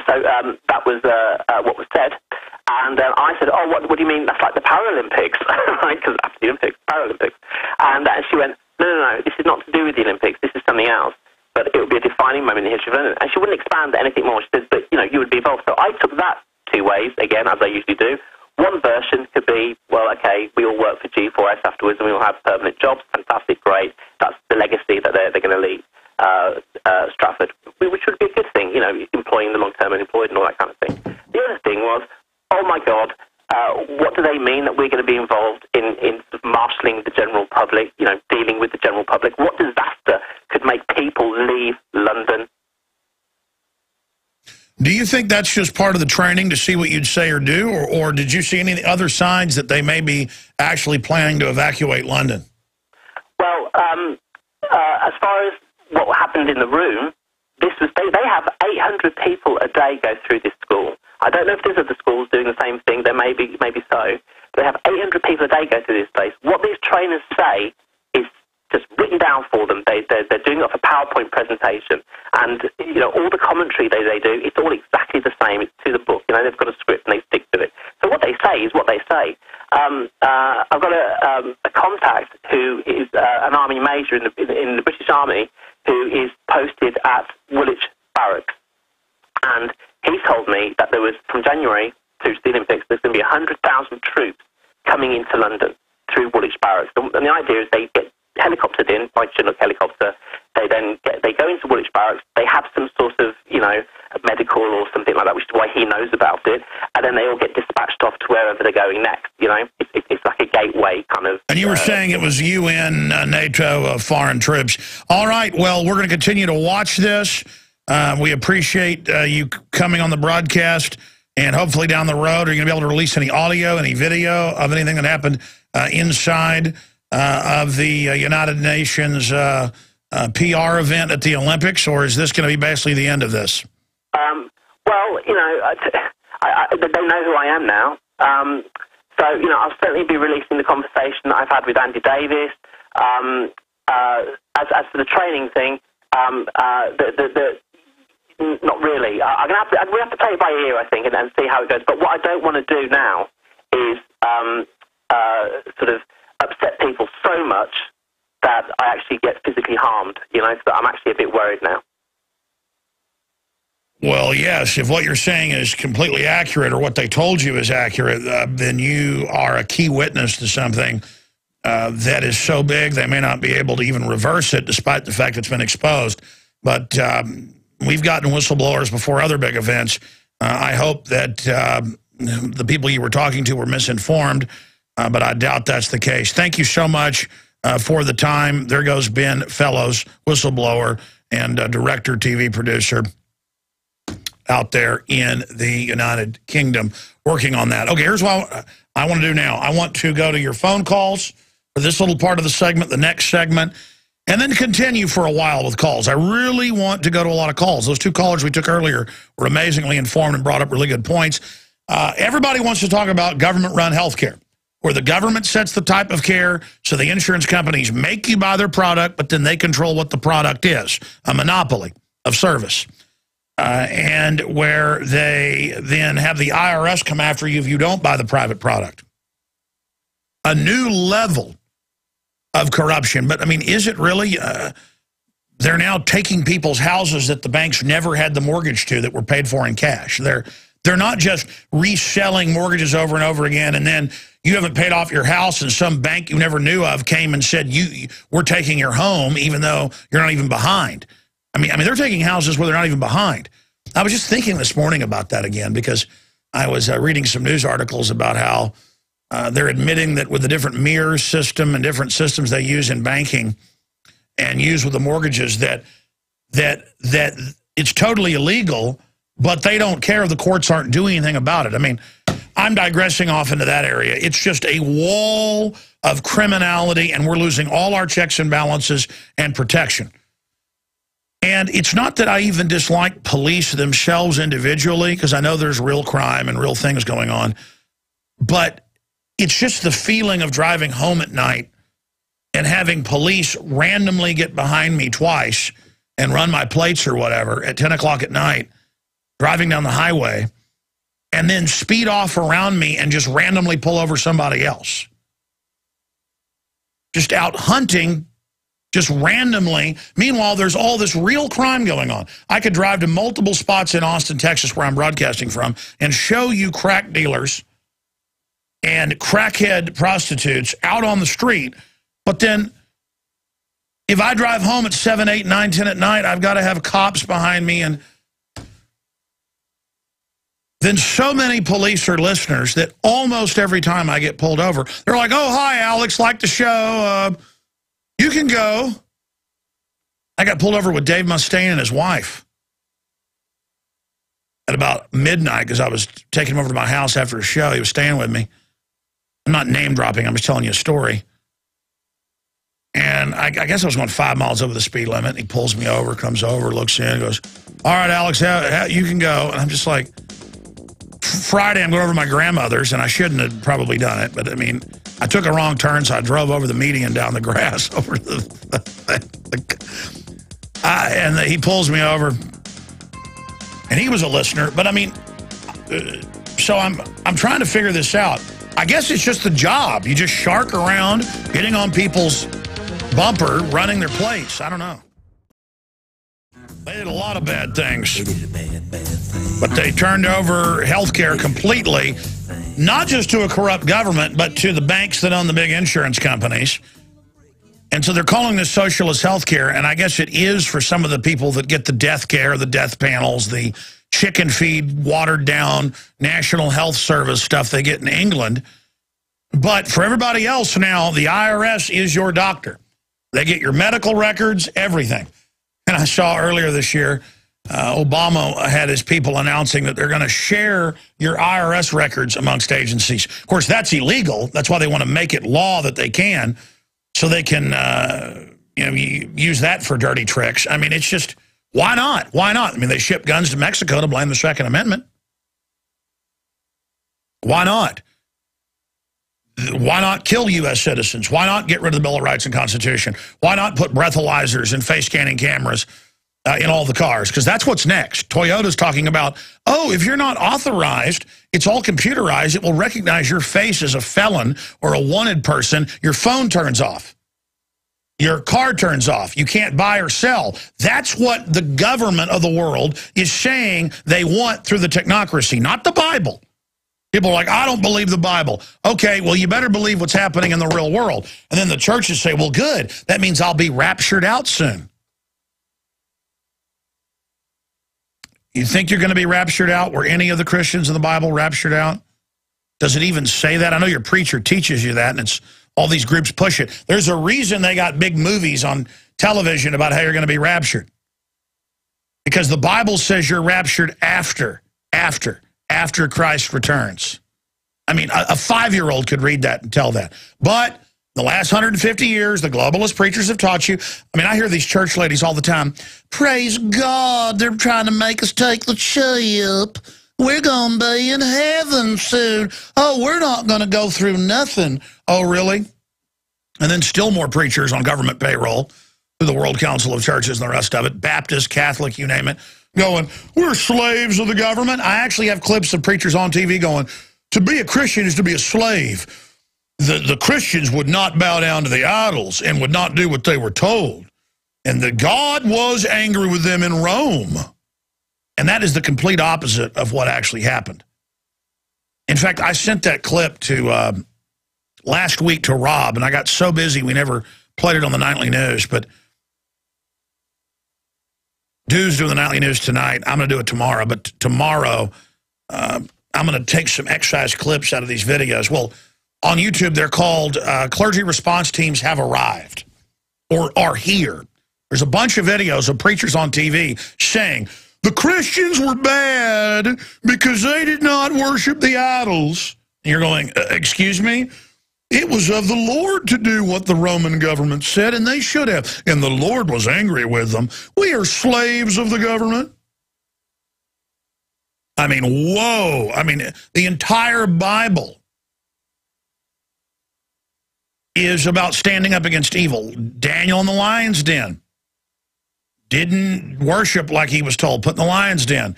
So that was what was said. And I said, oh, what do you mean? That's like the Paralympics, right? Because after the Olympics, Paralympics. And she went, no, this is not to do with the Olympics. This is something else. But it would be a defining moment in the history of London. And she wouldn't expand anything more. She said, but, you would be involved. So I took that two ways, again, as I usually do. One version could be, well, okay, we all work for G4S afterwards and we all have permanent jobs. Fantastic, great. That's the legacy that they're going to leave Stratford, which would be a good thing, employing the long-term unemployed and all that kind of thing. The other thing was, oh, my God, what do they mean that we're going to be involved in sort of marshalling the general public, dealing with the general public? What disaster could make people leave London? Do you think that's just part of the training to see what you'd say or do, or did you see any other signs that they may be actually planning to evacuate London? Well, as far as what happened in the room, they have 800 people a day go through this school. I don't know if there's other schools doing the same thing. There may be so. They have 800 people a day go through this place. What these trainers say is just written down for them. They're doing it off a PowerPoint presentation, and all the commentary they do, it's all exactly the same. It's to the book. They've got a script and they stick to it. So what they say is what they say. I've got a contact who is an army major in the British Army who is posted at Woolwich Barracks, and he told me that there was, from January to the Olympics, there's going to be 100,000 troops coming into London through Woolwich Barracks. And the idea is they get helicoptered in by Chinook helicopter. They go into Woolwich Barracks. They have some sort of medical or something like that, which is why he knows about it. And then they all get dispatched off to wherever they're going next. It's like a gateway kind of. And you were saying it was UN, NATO, foreign troops. All right. Well, we're going to continue to watch this. We appreciate you coming on the broadcast, and hopefully down the road, are you going to be able to release any audio, any video of anything that happened inside of the United Nations PR event at the Olympics, or is this going to be basically the end of this? Well, they know who I am now. So, I'll certainly be releasing the conversation that I've had with Andy Davis. As for the training thing, not really. We have to play it by ear, I think, and see how it goes. But what I don't want to do now is sort of upset people so much that I actually get physically harmed, so that I'm actually a bit worried now. Well, yes, if what you're saying is completely accurate, or what they told you is accurate, then you are a key witness to something that is so big they may not be able to even reverse it, despite the fact it's been exposed. But we've gotten whistleblowers before other big events. I hope that the people you were talking to were misinformed, but I doubt that's the case. Thank you so much for the time. There goes Ben Fellows, whistleblower and director, TV producer out there in the United Kingdom working on that. Okay, here's what I want to do now. I want to go to your phone calls for this little part of the segment, the next segment, and then continue for a while with calls. I really want to go to a lot of calls. Those two callers we took earlier were amazingly informed and brought up really good points. Everybody wants to talk about government-run health care, where the government sets the type of care, so the insurance companies make you buy their product, but then they control what the product is, a monopoly of service. And where they then have the IRS come after you if you don't buy the private product. A new level of corruption. But, I mean, is it really? They're now taking people's houses that the banks never had the mortgage to that were paid for in cash. They're not just reselling mortgages over and over again, and then you haven't paid off your house and some bank you never knew of came and said, we're taking your home even though you're not even behind. I mean, they're taking houses where they're not even behind. I was just thinking this morning about that again because I was reading some news articles about how they're admitting that with the different mirror system and different systems they use in banking and use with the mortgages that it's totally illegal, but they don't care if the courts aren't doing anything about it. I mean, I'm digressing off into that area. It's just a wall of criminality, and we're losing all our checks and balances and protection. And it's not that I even dislike police themselves individually, because I know there's real crime and real things going on. But it's just the feeling of driving home at night and having police randomly get behind me twice and run my plates or whatever at 10 o'clock at night, driving down the highway, and then speed off around me and just randomly pull over somebody else. Just out hunting, just randomly. Meanwhile, there's all this real crime going on. I could drive to multiple spots in Austin, Texas, where I'm broadcasting from, and show you crack dealers and crackhead prostitutes out on the street. But then if I drive home at 7, 8, 9, 10 at night, I've got to have cops behind me. And then so many police are listeners that almost every time I get pulled over, they're like, oh, hi, Alex, like the show. You can go. I got pulled over with Dave Mustaine and his wife at about midnight because I was taking him over to my house after a show. He was staying with me. I'm not name dropping. I'm just telling you a story. And I guess I was going 5 miles over the speed limit. And he pulls me over, comes over, looks in, goes, all right, Alex, how you can go. And I'm just like, Friday I'm going over to my grandmother's, and I shouldn't have probably done it. But, I mean, I took a wrong turn, so I drove over the median down the grass over and he pulls me over. And he was a listener. But, I mean, so I'm trying to figure this out. I guess it's just the job. You just shark around, getting on people's bumper, running their plates. I don't know. They did a lot of bad things. But they turned over health care completely, not just to a corrupt government, but to the banks that own the big insurance companies. And so they're calling this socialist health care, and I guess it is for some of the people that get the death care, the death panels, the chicken feed, watered-down National Health Service stuff they get in England. But for everybody else now, the IRS is your doctor. They get your medical records, everything. And I saw earlier this year, Obama had his people announcing that they're going to share your IRS records amongst agencies. Of course, that's illegal. That's why they want to make it law that they can, so they can use that for dirty tricks. I mean, it's just, why not? Why not? I mean, they ship guns to Mexico to blame the Second Amendment. Why not? Why not kill U.S. citizens? Why not get rid of the Bill of Rights and Constitution? Why not put breathalyzers and face scanning cameras in all the cars? Because that's what's next. Toyota's talking about, oh, if you're not authorized, it's all computerized. It will recognize your face as a felon or a wanted person. Your phone turns off. Your car turns off. You can't buy or sell. That's what the government of the world is saying they want through the technocracy, not the Bible. People are like, I don't believe the Bible. Okay, well, you better believe what's happening in the real world. And then the churches say, well, good. That means I'll be raptured out soon. You think you're going to be raptured out? Were any of the Christians in the Bible raptured out? Does it even say that? I know your preacher teaches you that, and it's all these groups push it. There's a reason they got big movies on television about how you're going to be raptured. Because the Bible says you're raptured after Christ returns. I mean, a 5-year-old could read that and tell that. But the last 150 years, the globalist preachers have taught you. I mean, I hear these church ladies all the time, praise God, they're trying to make us take the chip. We're going to be in heaven soon. Oh, we're not going to go through nothing. Oh, really? And then still more preachers on government payroll through the World Council of Churches and the rest of it, Baptist, Catholic, you name it, going, we're slaves of the government. I actually have clips of preachers on TV going, to be a Christian is to be a slave. The Christians would not bow down to the idols and would not do what they were told. And that God was angry with them in Rome. And that is the complete opposite of what actually happened. In fact, I sent that clip to last week to Rob, and I got so busy we never played it on the nightly news. But Dude's doing the nightly news tonight. I'm going to do it tomorrow. But tomorrow, I'm going to take some excise clips out of these videos. Well, on YouTube, they're called Clergy Response Teams Have Arrived or Are Here. There's a bunch of videos of preachers on TV saying, the Christians were bad because they did not worship the idols. And you're going, excuse me? It was of the Lord to do what the Roman government said, and they should have. And the Lord was angry with them. We are slaves of the government. I mean, whoa. I mean, the entire Bible is about standing up against evil. Daniel in the lion's den didn't worship like he was told, put in the lion's den.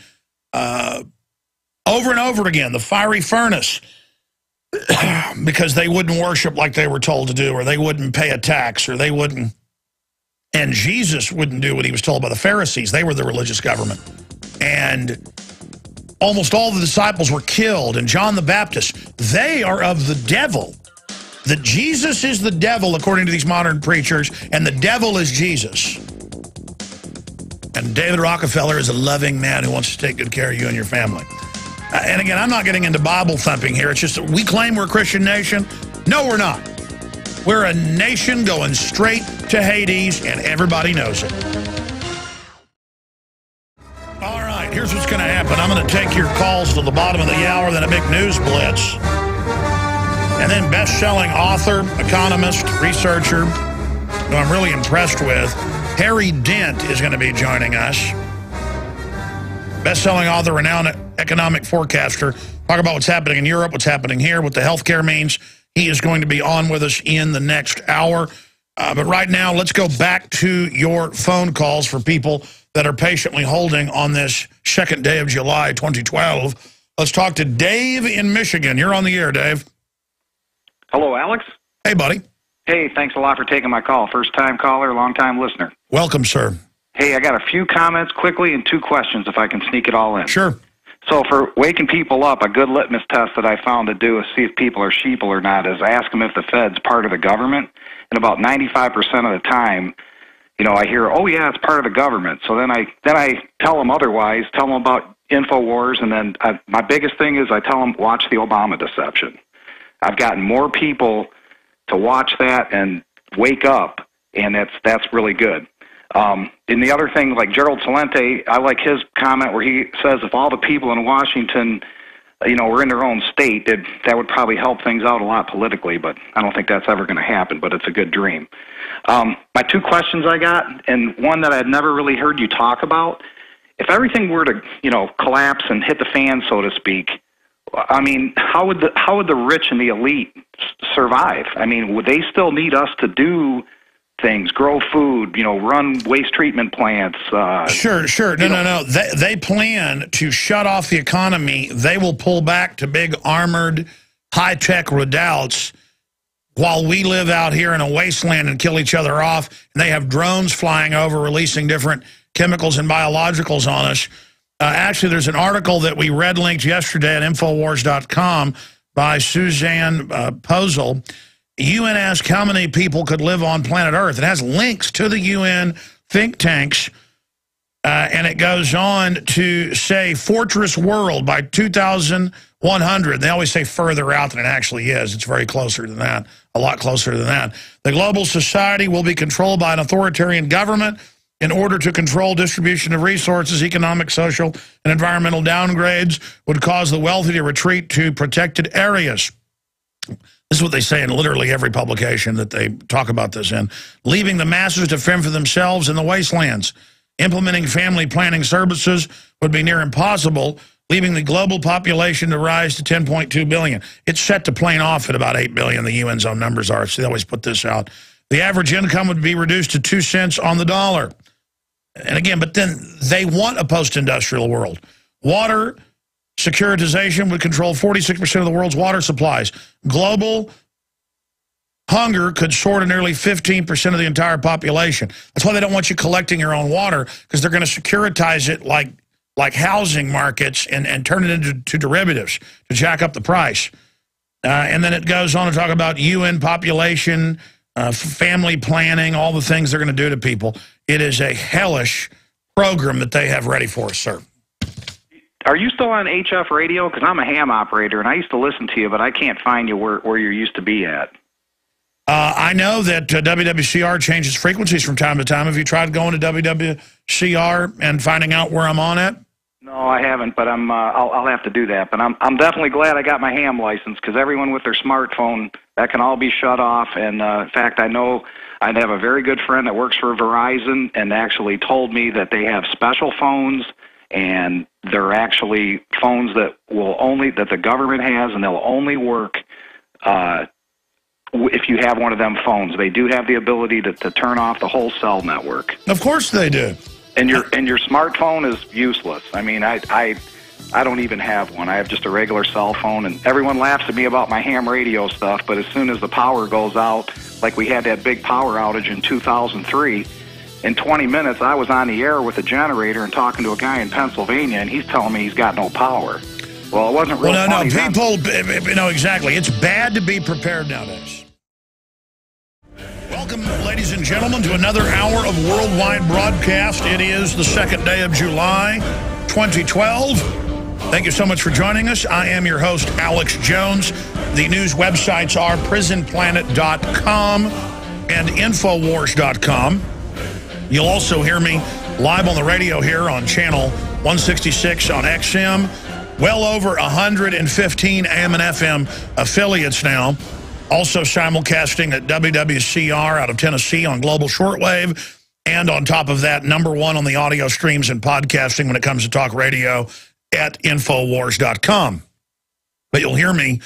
Over and over again, the fiery furnace, because they wouldn't worship like they were told to do, or they wouldn't pay a tax, or they wouldn't. And Jesus wouldn't do what he was told by the Pharisees. They were the religious government. And almost all the disciples were killed. And John the Baptist, they are of the devil. That Jesus is the devil, according to these modern preachers, and the devil is Jesus. And David Rockefeller is a loving man who wants to take good care of you and your family. And again, I'm not getting into Bible thumping here. It's just that we claim we're a Christian nation. No, we're not. We're a nation going straight to Hades, and everybody knows it. All right, here's what's going to happen. I'm going to take your calls to the bottom of the hour, then a big news blitz. And then best-selling author, economist, researcher, who I'm really impressed with. Harry Dent is going to be joining us. Best-selling author, renowned economic forecaster. Talk about what's happening in Europe, what's happening here, what the healthcare means. He is going to be on with us in the next hour. But right now, let's go back to your phone calls for people that are patiently holding on this second day of July 2012. Let's talk to Dave in Michigan. You're on the air, Dave. Hello, Alex. Hey, buddy. Hey, thanks a lot for taking my call. First-time caller, long-time listener. Welcome, sir. Hey, I got a few comments quickly and 2 questions if I can sneak it all in. Sure. So for waking people up, a good litmus test that I found to do is see if people are sheeple or not is ask them if the Fed's part of the government. And about 95% of the time, you know, I hear, oh, yeah, it's part of the government. So then I tell them otherwise, tell them about InfoWars, and then my biggest thing is I tell them, watch the Obama deception. I've gotten more people to watch that and wake up, and that's really good. And the other thing, like Gerald Celente, I like his comment where he says if all the people in Washington, you know, were in their own state, that would probably help things out a lot politically, but I don't think that's ever going to happen, but it's a good dream. My 2 questions I got, and one that I'd never really heard you talk about, if everything were to, you know, collapse and hit the fan, so to speak, I mean, how would the rich and the elite survive? I mean, would they still need us to do things, grow food, you know, run waste treatment plants? Sure. No. They plan to shut off the economy. They will pull back to big armored, high-tech redoubts while we live out here in a wasteland and kill each other off. And they have drones flying over, releasing different chemicals and biologicals on us. Actually, there's an article that we red-linked yesterday at Infowars.com by Suzanne Posel. UN asked how many people could live on planet Earth. It has links to the UN think tanks, and it goes on to say Fortress World by 2100. They always say further out than it actually is. It's very closer than that, a lot closer than that. The global society will be controlled by an authoritarian government in order to control distribution of resources. Economic, social, and environmental downgrades would cause the wealthy to retreat to protected areas. This is what they say in literally every publication that they talk about this in. Leaving the masses to fend for themselves in the wastelands. Implementing family planning services would be near impossible, leaving the global population to rise to 10.2 billion. It's set to plane off at about 8 billion, the UN's own numbers are, so they always put this out. The average income would be reduced to 2 cents on the dollar. And again, but then they want a post-industrial world. Water securitization would control 46% of the world's water supplies. Global hunger could soar to nearly 15% of the entire population. That's why they don't want you collecting your own water, because they're going to securitize it like housing markets and turn it into derivatives to jack up the price. And then it goes on to talk about UN population, family planning, all the things they're going to do to people. It is a hellish program that they have ready for us, sir. Are you still on HF radio? Because I'm a ham operator, and I used to listen to you, but I can't find you where you used to be at. I know that WWCR changes frequencies from time to time. Have you tried going to WWCR and finding out where I'm on at? No, I haven't, but I'll have to do that. But I'm definitely glad I got my ham license, because everyone with their smartphone, that can all be shut off. And in fact, I know I have a very good friend that works for Verizon, and actually told me that they have special phones, and they're actually phones that the government has, and they'll only work if you have one of them phones. They do have the ability to turn off the whole cell network. Of course they do. And your smartphone is useless. I mean, I don't even have one. I have just a regular cell phone, and everyone laughs at me about my ham radio stuff, but as soon as the power goes out, like we had that big power outage in 2003, in 20 minutes I was on the air with a generator and talking to a guy in Pennsylvania, and he's telling me he's got no power. Well, it wasn't real funny. No, people, no, exactly. It's bad to be prepared nowadays. Welcome, ladies and gentlemen, to another hour of worldwide broadcast. It is the second day of July, 2012. Thank you so much for joining us. I am your host, Alex Jones. The news websites are prisonplanet.com and Infowars.com. You'll also hear me live on the radio here on channel 166 on XM. Well over 115 AM and FM affiliates now. Also simulcasting at WWCR out of Tennessee on global shortwave. And on top of that, #1 on the audio streams and podcasting when it comes to talk radio at Infowars.com. But you'll hear me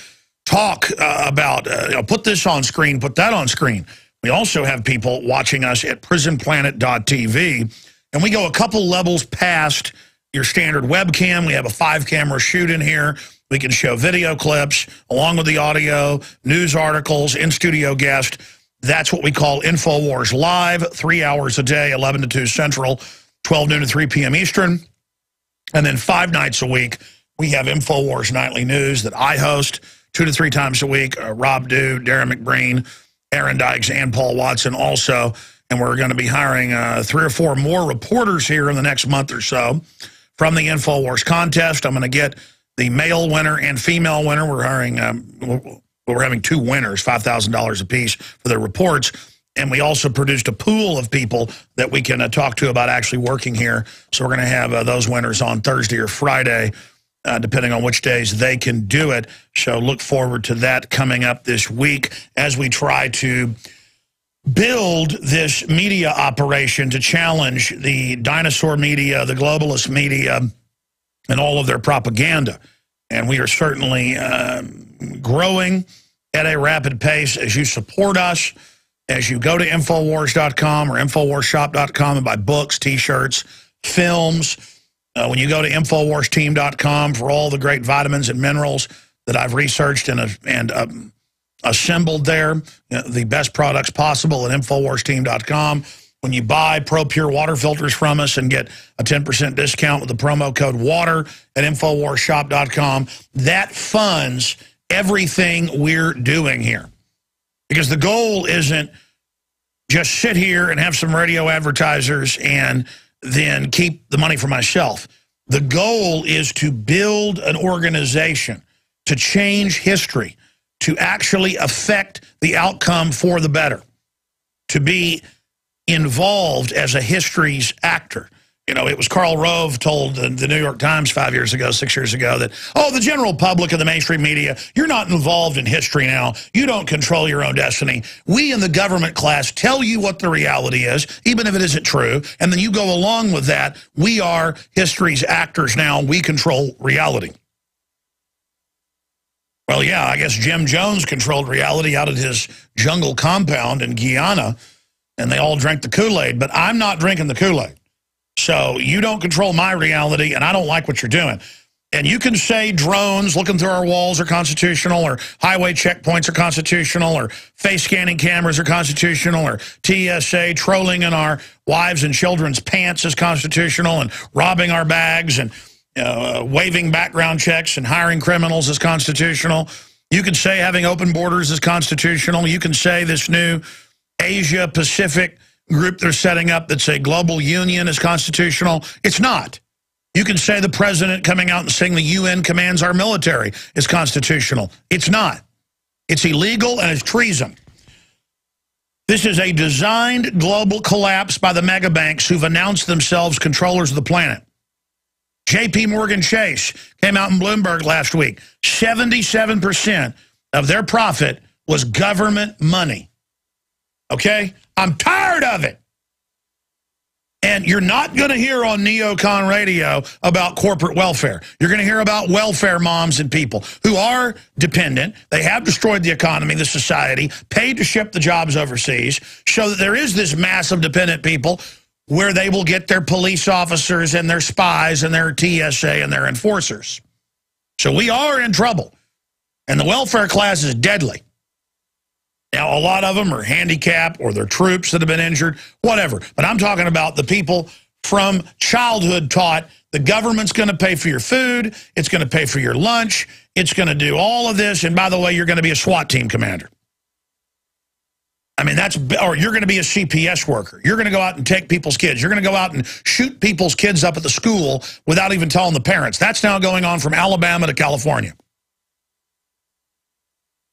talk about, put this on screen, put that on screen. We also have people watching us at prisonplanet.tv. And we go a couple levels past your standard webcam. We have a 5-camera shoot in here. We can show video clips along with the audio, news articles, in-studio guests. That's what we call InfoWars Live, 3 hours a day, 11 to 2 Central, 12 noon to 3 p.m. Eastern. And then 5 nights a week, we have InfoWars Nightly News that I host 2 to 3 times a week. Rob Dew, Darren McBreen, Aaron Dykes, and Paul Watson also. And we're going to be hiring 3 or 4 more reporters here in the next month or so from the InfoWars contest. I'm going to get the male winner and female winner. We're hiring, we're having 2 winners, $5,000 apiece for their reports. And we also produced a pool of people that we can talk to about actually working here. So we're going to have those winners on Thursday or Friday, depending on which days they can do it. So look forward to that coming up this week as we try to build this media operation to challenge the dinosaur media, the globalist media, and all of their propaganda. And we are certainly growing at a rapid pace as you support us, as you go to Infowars.com or InfoWarsShop.com and buy books, T-shirts, films. When you go to InfoWarsTeam.com for all the great vitamins and minerals that I've researched and assembled there, the best products possible at InfoWarsTeam.com. When you buy Pro Pure water filters from us and get a 10% discount with the promo code WATER at InfoWarsShop.com, that funds everything we're doing here. Because the goal isn't just sit here and have some radio advertisers and then keep the money for myself. The goal is to build an organization, to change history, to actually affect the outcome for the better, to be involved as a history's actor. You know, it was Karl Rove told the New York Times 5 years ago, 6 years ago that, oh, the general public and the mainstream media, you're not involved in history now. You don't control your own destiny. We in the government class tell you what the reality is, even if it isn't true, and then you go along with that. We are history's actors now. We control reality. Well, yeah, I guess Jim Jones controlled reality out at his jungle compound in Guyana, and they all drank the Kool-Aid, but I'm not drinking the Kool-Aid. So you don't control my reality, and I don't like what you're doing. And you can say drones looking through our walls are constitutional, or highway checkpoints are constitutional, or face scanning cameras are constitutional, or TSA trolling in our wives' and children's pants is constitutional, and robbing our bags, and waiving background checks and hiring criminals is constitutional. You can say having open borders is constitutional. You can say this new Asia-Pacific group they're setting up that's a global union is constitutional. It's not. You can say the president coming out and saying the UN commands our military is constitutional. It's not. It's illegal and it's treason. This is a designed global collapse by the mega banks who've announced themselves controllers of the planet. JP Morgan Chase came out in Bloomberg last week. 77% of their profit was government money. Okay? I'm tired of it. And you're not going to hear on Neocon Radio about corporate welfare. You're going to hear about welfare moms and people who are dependent. They have destroyed the economy, the society, paid to ship the jobs overseas, so that there is this mass of dependent people where they will get their police officers and their spies and their TSA and their enforcers. So we are in trouble. And the welfare class is deadly. Now, a lot of them are handicapped or they're troops that have been injured, whatever. But I'm talking about the people from childhood taught the government's going to pay for your food, it's going to pay for your lunch, it's going to do all of this, and by the way, you're going to be a SWAT team commander. I mean, or you're going to be a CPS worker. You're going to go out and take people's kids. You're going to go out and shoot people's kids up at the school without even telling the parents. That's now going on from Alabama to California.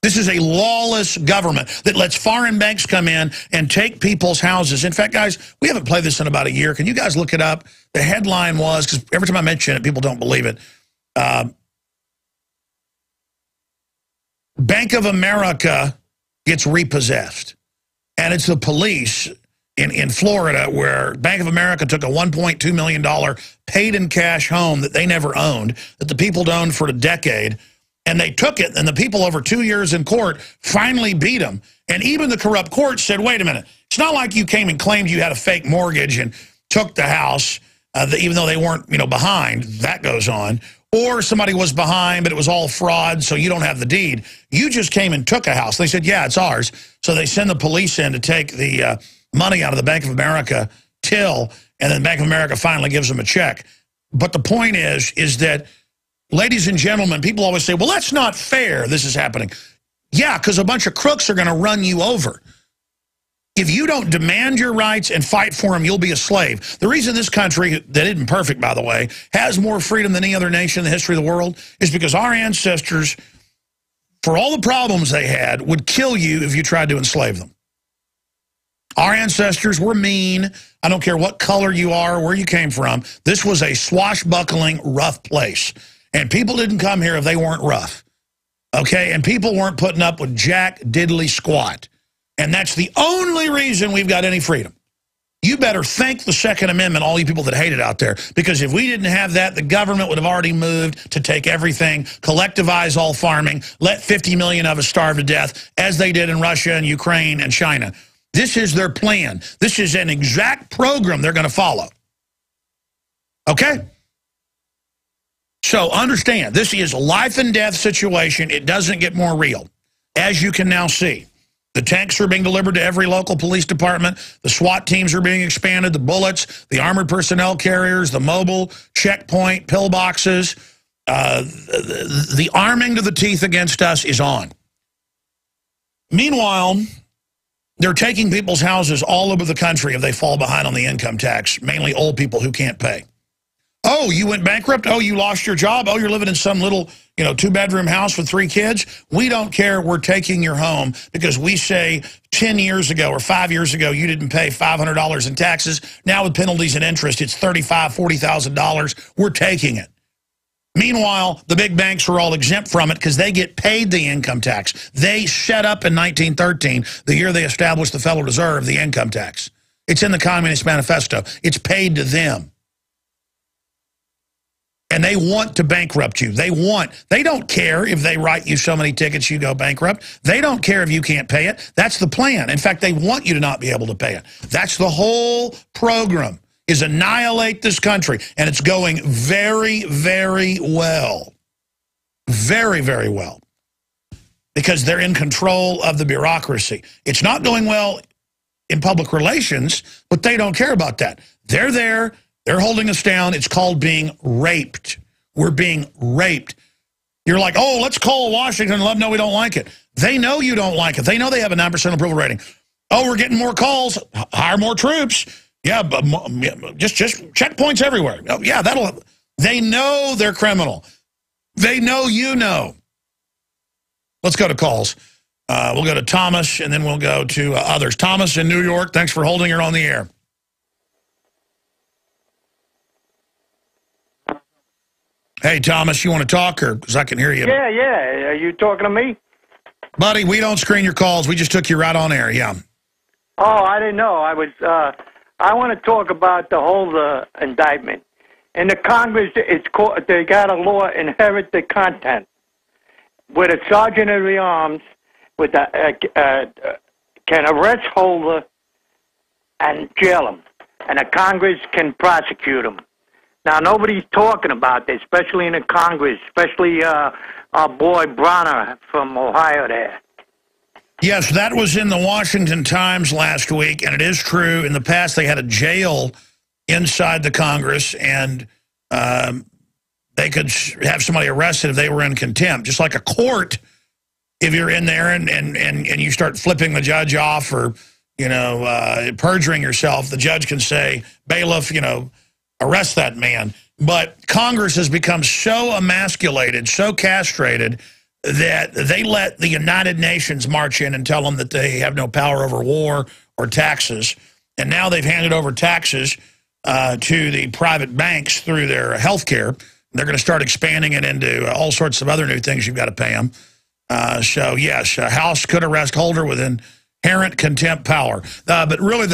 This is a lawless government that lets foreign banks come in and take people's houses. In fact, guys, we haven't played this in about a year. Can you guys look it up? The headline was, because every time I mention it, people don't believe it. Bank of America gets repossessed. And it's the police in Florida where Bank of America took a $1.2 million paid-in-cash home that they never owned, that the people had owned for a decade, and they took it, and the people over 2 years in court finally beat them. And even the corrupt court said, wait a minute, it's not like you came and claimed you had a fake mortgage and took the house, even though they weren't, behind. That goes on. Or somebody was behind, but it was all fraud, so you don't have the deed. You just came and took a house. They said, yeah, it's ours. So they send the police in to take the money out of the Bank of America till, and then Bank of America finally gives them a check. But the point is that, ladies and gentlemen, people always say, well, that's not fair, this is happening. Yeah, because a bunch of crooks are going to run you over. If you don't demand your rights and fight for them, you'll be a slave. The reason this country, that isn't perfect, by the way, has more freedom than any other nation in the history of the world is because our ancestors, for all the problems they had, would kill you if you tried to enslave them. Our ancestors were mean. I don't care what color you are, where you came from. This was a swashbuckling, rough place. And people didn't come here if they weren't rough. Okay? And people weren't putting up with jack diddly squat. And that's the only reason we've got any freedom. You better thank the Second Amendment, all you people that hate it out there, because if we didn't have that, the government would have already moved to take everything, collectivize all farming, let 50 million of us starve to death, as they did in Russia and Ukraine and China. This is their plan. This is an exact program they're going to follow. Okay? So understand, this is a life and death situation. It doesn't get more real, as you can now see. The tanks are being delivered to every local police department. The SWAT teams are being expanded. The bullets, the armored personnel carriers, the mobile checkpoint, pillboxes. The arming to the teeth against us is on. Meanwhile, they're taking people's houses all over the country if they fall behind on the income tax, mainly old people who can't pay. Oh, you went bankrupt? Oh, you lost your job? Oh, you're living in some little, two-bedroom house with 3 kids? We don't care. We're taking your home because we say 10 years ago or 5 years ago you didn't pay $500 in taxes. Now with penalties and interest, it's $35,000, $40,000. We're taking it. Meanwhile, the big banks are all exempt from it because they get paid the income tax. They set up in 1913, the year they established the Federal Reserve, the income tax. It's in the Communist Manifesto. It's paid to them. And they want to bankrupt you. They don't care if they write you so many tickets you go bankrupt. They don't care if you can't pay it. That's the plan. In fact, they want you to not be able to pay it. That's the whole program, is annihilate this country. And it's going very, very well. Very, very well. Because they're in control of the bureaucracy. It's not going well in public relations, but they don't care about that. They're there. They're holding us down. It's called being raped. We're being raped. You're like, oh, let's call Washington and let them know we don't like it. They know you don't like it. They know they have a 9% approval rating. Oh, we're getting more calls. Hire more troops. Yeah, but just checkpoints everywhere. Oh, yeah, they know they're criminal. They know you know. Let's go to calls. We'll go to Thomas, and then we'll go to others. Thomas in New York, thanks for holding her on the air. Hey, Thomas, you want to talk, or because I can hear you? Yeah. Are you talking to me? Buddy, we don't screen your calls. We just took you right on air, yeah. Oh, I didn't know. I want to talk about the whole indictment. In the Congress, they got a law, inherit the content, where the sergeant of the arms can arrest holder and jail him, and the Congress can prosecute him. Now, nobody's talking about this, especially in the Congress, especially our boy Bronner from Ohio there. Yes, that was in the Washington Times last week, and it is true. In the past, they had a jail inside the Congress, and they could have somebody arrested if they were in contempt. Just like a court, if you're in there and you start flipping the judge off or, perjuring yourself, the judge can say, bailiff, arrest that man. But Congress has become so emasculated, so castrated, that they let the United Nations march in and tell them that they have no power over war or taxes. And now they've handed over taxes to the private banks through their health care. They're going to start expanding it into all sorts of other new things you've got to pay them. So, yes, House could arrest Holder with inherent contempt power. But really,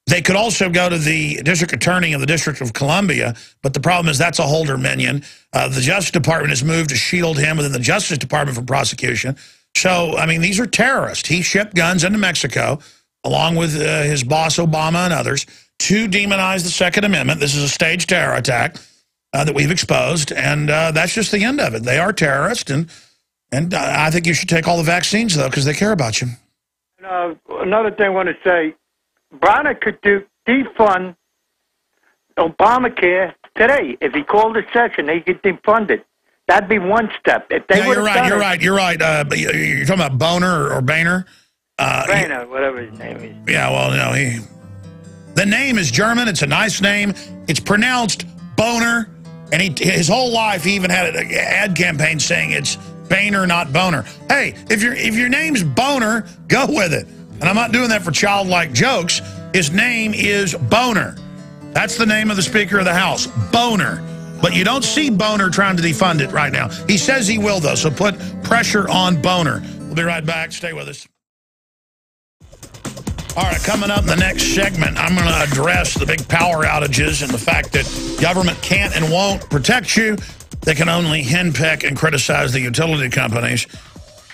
they could also go to the district attorney of the District of Columbia, but the problem is that's a Holder minion. The Justice Department has moved to shield him within the Justice Department from prosecution. So, I mean, these are terrorists. He shipped guns into Mexico, along with his boss Obama and others, to demonize the Second Amendment. This is a staged terror attack that we've exposed, and that's just the end of it. They are terrorists, and I think you should take all the vaccines, though, because they care about you. Another thing I want to say, Bronner could defund Obamacare today. If he called a session, he could defund it. That'd be one step. If they you're right. You're talking about Boner or Boehner? Boehner, whatever his name is. Yeah, well, no, the name is German. It's a nice name. It's pronounced Boner, and his whole life he even had an ad campaign saying it's Boehner, not Boner. Hey, if your name's Boner, go with it. And I'm not doing that for childlike jokes. His name is Boner. That's the name of the Speaker of the House, Boner. But you don't see Boner trying to defund it right now. He says he will, though, so put pressure on Boner. We'll be right back. Stay with us. All right, coming up in the next segment, I'm going to address the big power outages and the fact that government can't and won't protect you. They can only henpeck and criticize the utility companies.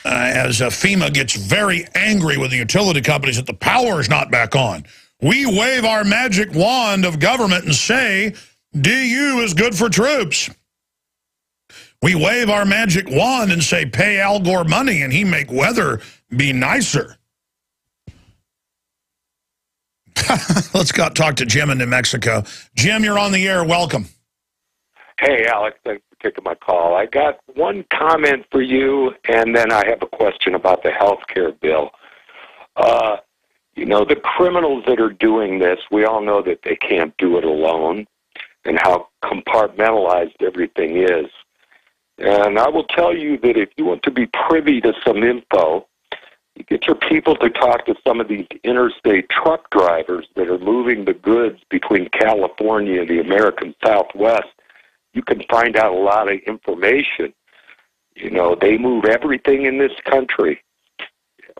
As FEMA gets very angry with the utility companies that the power is not back on. We wave our magic wand of government and say, DU is good for troops. We wave our magic wand and say, pay Al Gore money and he make weather be nicer. Let's go talk to Jim in New Mexico. Jim, you're on the air. Welcome. Hey, Alex. Thanks for taking my call. I got one comment for you, and then I have a question about the health care bill. You know, the criminals that are doing this, we all know that they can't do it alone and how compartmentalized everything is. And I will tell you that if you want to be privy to some info, you get your people to talk to some of these interstate truck drivers that are moving the goods between California and the American Southwest. You can find out a lot of information. You know, they move everything in this country,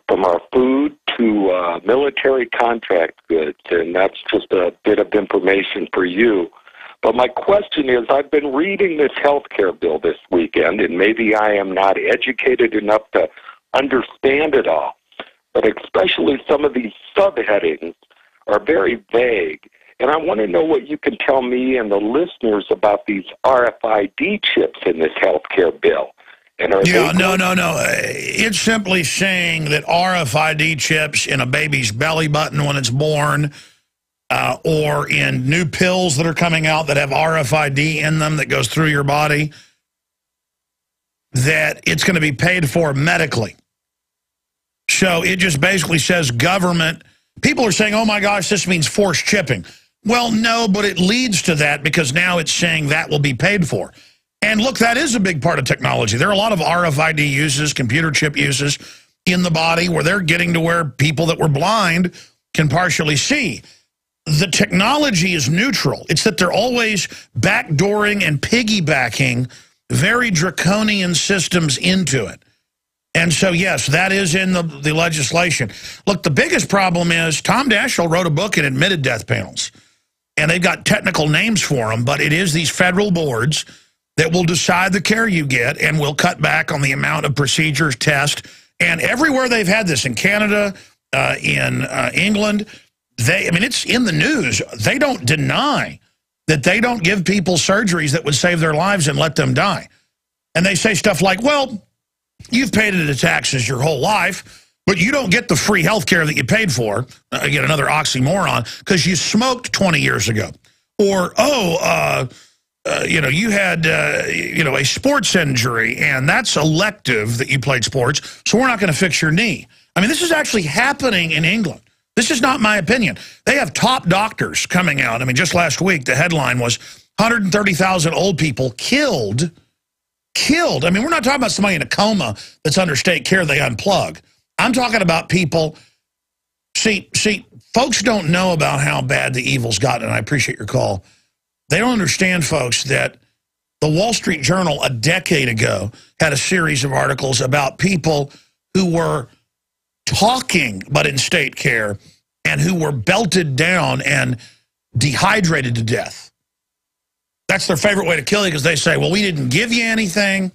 from our food to military contract goods, and that's just a bit of information for you. But my question is, I've been reading this health care bill this weekend, and maybe I am not educated enough to understand it all, but especially some of these subheadings are very vague. And I want to know what you can tell me and the listeners about these RFID chips in this health care bill. And no. It's simply saying that RFID chips in a baby's belly button when it's born, or in new pills that are coming out that have RFID in them that goes through your body, that it's going to be paid for medically. So it just basically says government. People are saying, oh my gosh, this means forced chipping. Well, no, but it leads to that because now it's saying that will be paid for. And look, that is a big part of technology. There are a lot of RFID uses, computer chip uses in the body where they're getting to where people that were blind can partially see. The technology is neutral. It's that they're always backdooring and piggybacking very draconian systems into it. And so, yes, that is in the legislation. Look, the biggest problem is Tom Daschle wrote a book and admitted death panels. And they've got technical names for them, but it is these federal boards that will decide the care you get and will cut back on the amount of procedures, tests. And everywhere they've had this, in Canada, in England, it's in the news. They don't deny that they don't give people surgeries that would save their lives and let them die. And they say stuff like, well, you've paid into taxes your whole life, but you don't get the free health care that you paid for. Again, another oxymoron, because you smoked 20 years ago. Or, you had, a sports injury, and that's elective that you played sports, so we're not going to fix your knee. I mean, this is actually happening in England. This is not my opinion. They have top doctors coming out. I mean, just last week, the headline was 130,000 old people killed. I mean, we're not talking about somebody in a coma that's under state care they unplug. I'm talking about people. See, folks don't know about how bad the evil's gotten, and I appreciate your call. They don't understand, folks, that The Wall Street Journal a decade ago had a series of articles about people who were talking but in state care and who were belted down and dehydrated to death. That's their favorite way to kill you because they say, well, we didn't give you anything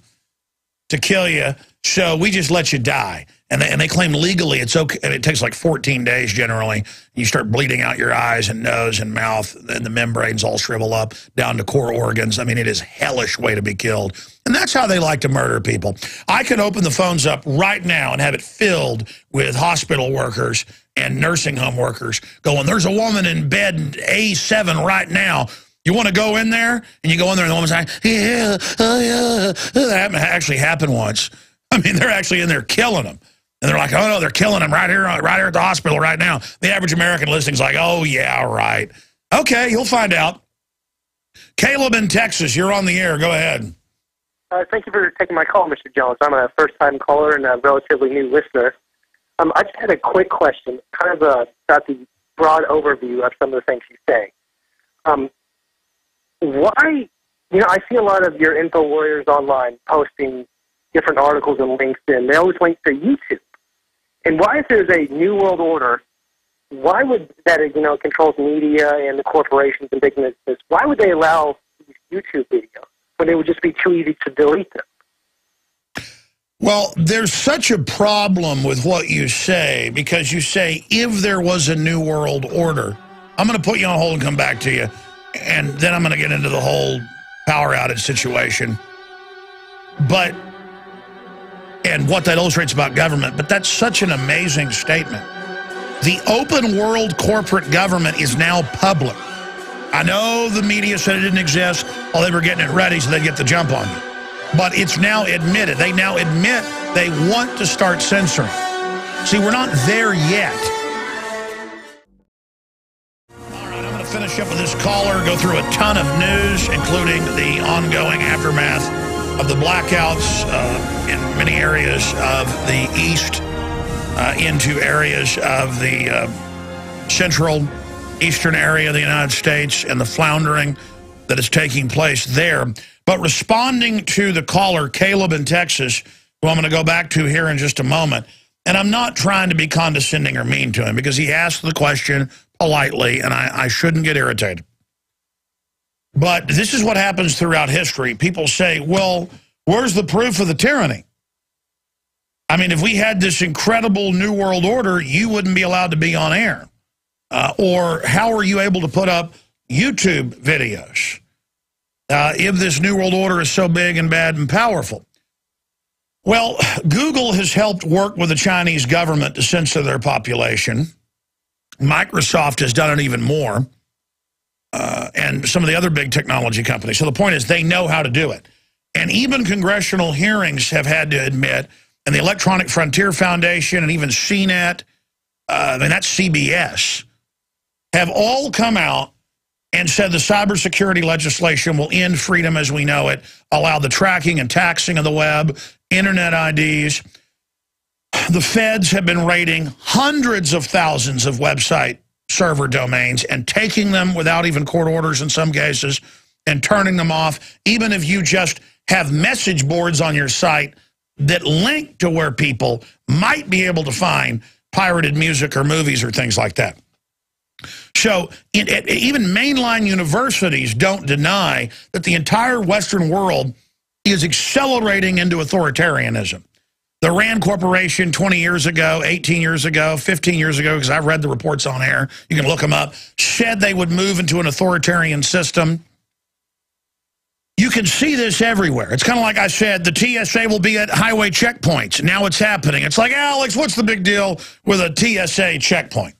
to kill you, so we just let you die. And they claim legally it's okay. And it takes like 14 days generally. You start bleeding out your eyes and nose and mouth, and the membranes all shrivel up down to core organs. I mean, it is a hellish way to be killed. And that's how they like to murder people. I could open the phones up right now and have it filled with hospital workers and nursing home workers going, there's a woman in bed A7 right now. You want to go in there? And you go in there and the woman's like, yeah, oh yeah. That actually happened once. I mean, they're actually in there killing them. And they're like, oh, no, they're killing them right here at the hospital right now. The average American listening's like, oh, yeah, right. Okay, you'll find out. Caleb in Texas, you're on the air. Go ahead. Thank you for taking my call, Mr. Jones. I'm a first-time caller and a relatively new listener. I just had a quick question, kind of about the broad overview of some of the things you say. Why, I see a lot of your info warriors online posting different articles and links in. They always link to YouTube. And why, if there's a new world order, why would that, controls media and the corporations and big business, why would they allow these YouTube videos when it would just be too easy to delete them? Well, there's such a problem with what you say, because you say, if there was a new world order, I'm going to put you on hold and come back to you, and then I'm going to get into the whole power outage situation. And what that illustrates about government, but that's such an amazing statement. The open world corporate government is now public. I know the media said it didn't exist while they were getting it ready so they'd get the jump on you. But it's now admitted. They now admit they want to start censoring. See, we're not there yet. All right, I'm going to finish up with this caller, go through a ton of news, including the ongoing aftermath of the blackouts in many areas of the east into areas of the central eastern area of the United States and the floundering that is taking place there. But responding to the caller, Caleb in Texas, who I'm going to go back to here in just a moment, and I'm not trying to be condescending or mean to him because he asked the question politely, and I shouldn't get irritated. But this is what happens throughout history. People say, well, where's the proof of the tyranny? I mean, if we had this incredible new world order, you wouldn't be allowed to be on air. Or how are you able to put up YouTube videos if this new world order is so big and bad and powerful? Well, Google has helped work with the Chinese government to censor their population. Microsoft has done it even more. And some of the other big technology companies. So the point is they know how to do it. And even congressional hearings have had to admit, and the Electronic Frontier Foundation and even CNET, that's CBS, have all come out and said the cybersecurity legislation will end freedom as we know it, allow the tracking and taxing of the web, internet IDs. The feds have been raiding hundreds of thousands of website server domains and taking them without even court orders in some cases and turning them off, even if you just have message boards on your site that link to where people might be able to find pirated music or movies or things like that. So even mainline universities don't deny that the entire Western world is accelerating into authoritarianism. The Rand Corporation 20 years ago, 18 years ago, 15 years ago, because I've read the reports on air, you can look them up, said they would move into an authoritarian system. You can see this everywhere. It's kind of like I said, the TSA will be at highway checkpoints. Now it's happening. It's like, Alex, what's the big deal with a TSA checkpoint?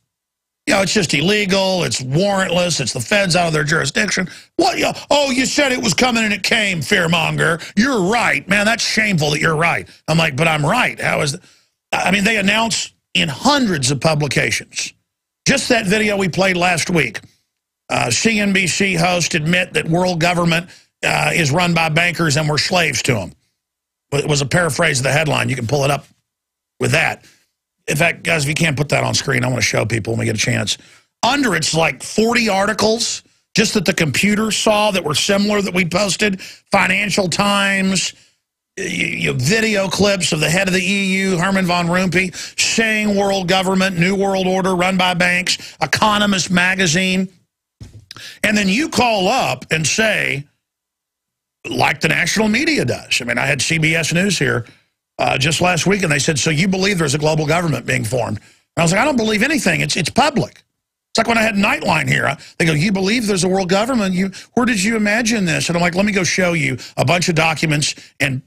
It's just illegal. It's warrantless. It's the feds out of their jurisdiction. What? Oh, you said it was coming and it came, fearmonger. You're right. Man, that's shameful that you're right. I'm like, but I'm right. How is that? I mean, they announce in hundreds of publications. Just that video we played last week. CNBC host admit that world government is run by bankers and we're slaves to them. It was a paraphrase of the headline. You can pull it up with that. In fact, guys, if you can't put that on screen, I want to show people when we get a chance. Under it's like 40 articles just that the computer saw that were similar that we posted, Financial Times, video clips of the head of the EU, Herman von Rompuy, saying world government, new world order run by banks, Economist magazine. And then you call up and say, like the national media does. I mean, I had CBS News here just last week, and they said, so you believe there's a global government being formed? And I was like, I don't believe anything. It's public. It's like when I had Nightline here. They go, you believe there's a world government? Where did you imagine this? And I'm like, let me go show you a bunch of documents and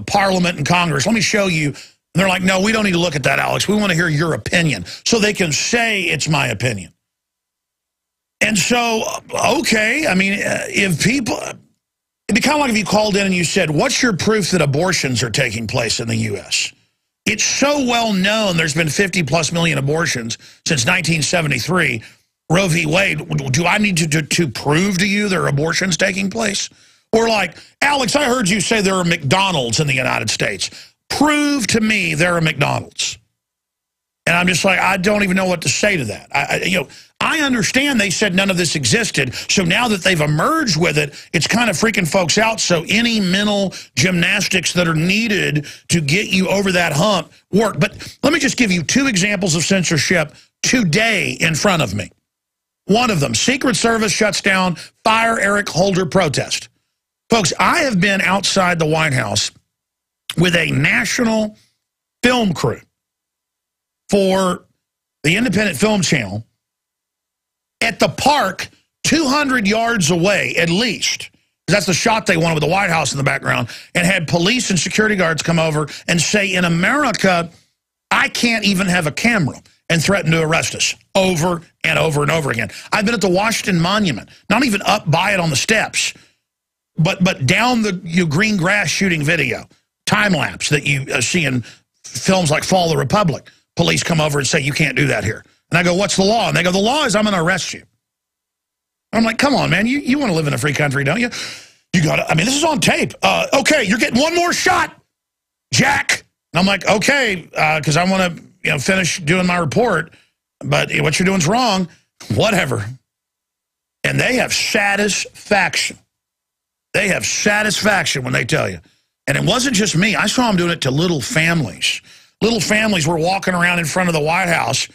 Parliament and Congress. Let me show you. And they're like, no, we don't need to look at that, Alex. We want to hear your opinion. So they can say it's my opinion. And so, okay, I mean, if people... It'd be kind of like if you called in and you said, what's your proof that abortions are taking place in the U.S.? It's so well known there's been 50+ million abortions since 1973. Roe v. Wade, do I need to prove to you there are abortions taking place? Or like, Alex, I heard you say there are McDonald's in the United States. Prove to me there are McDonald's. And I'm just like, I don't even know what to say to that. I understand they said none of this existed, so now that they've emerged with it, it's kind of freaking folks out, so any mental gymnastics that are needed to get you over that hump work. But let me just give you 2 examples of censorship today in front of me. One of them, Secret Service shuts down Fire Eric Holder protest. Folks, I have been outside the White House with a national film crew for the Independent Film Channel at the park 200 yards away, at least. That's the shot they wanted with the White House in the background, and had police and security guards come over and say, in America, I can't even have a camera, and threaten to arrest us over and over and over again. I've been at the Washington Monument, not even up by it on the steps, but down the green grass shooting video, time-lapse that you see in films like Fall of the Republic. Police come over and say, you can't do that here. And I go, what's the law? And they go, the law is I'm going to arrest you. I'm like, come on, man. You want to live in a free country, don't you? You got to, I mean, this is on tape. Okay, you're getting one more shot, Jack. And I'm like, okay, because I want to finish doing my report. But what you're doing is wrong. Whatever. And they have satisfaction. They have satisfaction when they tell you. And it wasn't just me. I saw them doing it to little families. Little families were walking around in front of the White House,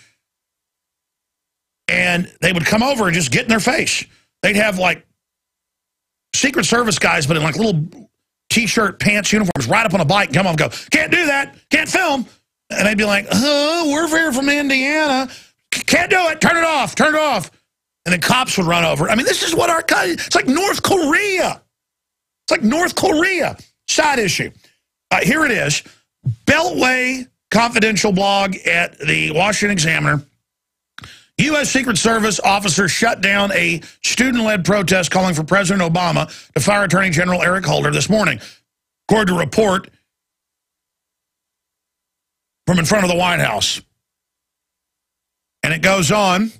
and they would come over and just get in their face. They'd have, like, Secret Service guys, but in, like, little T-shirt, pants, uniforms, ride up on a bike and come over and go, can't do that, can't film. And they'd be like, we're here from Indiana. Can't do it, turn it off, turn it off. And then cops would run over. I mean, this is what our country, it's like North Korea. It's like North Korea. Side issue. Here it is. Beltway confidential blog at the Washington Examiner. U.S. Secret Service officers shut down a student-led protest calling for President Obama to fire Attorney General Eric Holder this morning, according to a report from in front of the White House. And it goes on,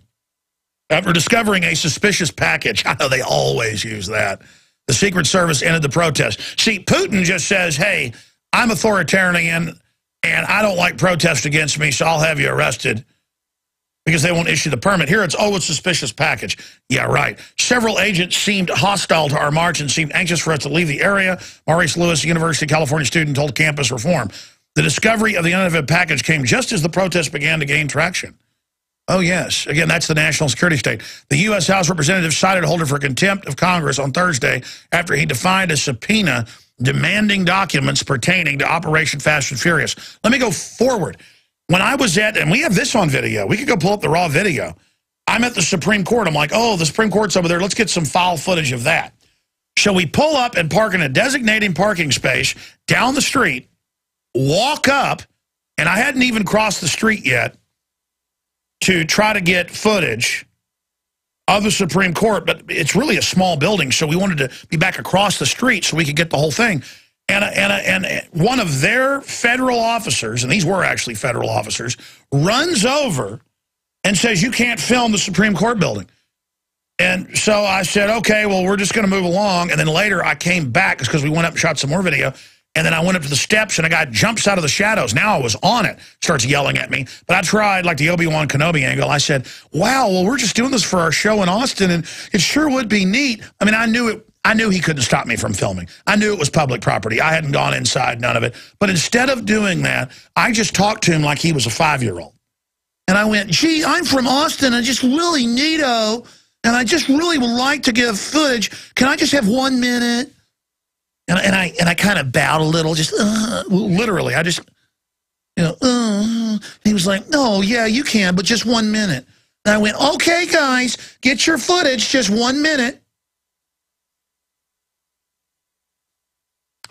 after discovering a suspicious package, I know they always use that, the Secret Service ended the protest. See, Putin just says, hey, I'm authoritarian, and I don't like protest against me, so I'll have you arrested because they won't issue the permit. Here it's, a suspicious package. Yeah, right. Several agents seemed hostile to our march and seemed anxious for us to leave the area. Maurice Lewis, University of California student, told Campus Reform. The discovery of the unidentified package came just as the protests began to gain traction. Oh, yes. Again, that's the national security state. The U.S. House Representative cited Holder for contempt of Congress on Thursday after he defied a subpoena demanding documents pertaining to Operation Fast and Furious. Let me go forward. When I was at, and we have this on video. We could go pull up the raw video. I'm at the Supreme Court. I'm like, oh, the Supreme Court's over there. Let's get some file footage of that. So we pull up and park in a designated parking space down the street, walk up, and I hadn't even crossed the street yet to try to get footage of the Supreme Court, but it's really a small building, so we wanted to be back across the street so we could get the whole thing. And one of their federal officers, and these were actually federal officers, runs over and says, you can't film the Supreme Court building. And so I said, okay, well, we're just going to move along. And then later I came back because we went up and shot some more video. And then I went up to the steps, and a guy jumps out of the shadows. Now I was on it, starts yelling at me. But I tried, like the Obi-Wan Kenobi angle. I said, wow, well, we're just doing this for our show in Austin, and it sure would be neat. I mean, I knew he couldn't stop me from filming. I knew it was public property. I hadn't gone inside, none of it. But instead of doing that, I just talked to him like he was a 5-year-old. And I went, gee, I'm from Austin, and just really neato, and I just really would like to give footage. Can I just have 1 minute? And I kind of bowed a little, just literally. I just, he was like, no, yeah, you can, but just 1 minute. And I went, okay, guys, get your footage, just 1 minute.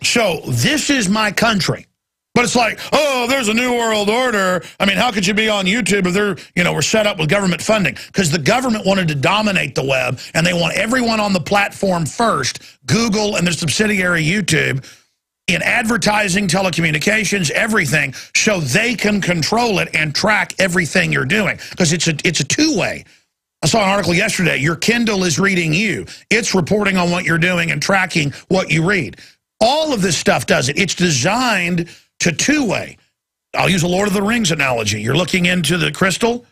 So this is my country. But it's like, oh, there's a new world order. I mean, how could you be on YouTube if they're, we're set up with government funding? Because the government wanted to dominate the web, and they want everyone on the platform first, Google and their subsidiary YouTube, in advertising, telecommunications, everything, so they can control it and track everything you're doing. Because it's a two-way. I saw an article yesterday. Your Kindle is reading you. It's reporting on what you're doing and tracking what you read. All of this stuff does it. It's designed to two-way. I'll use a Lord of the Rings analogy. You're looking into the crystal.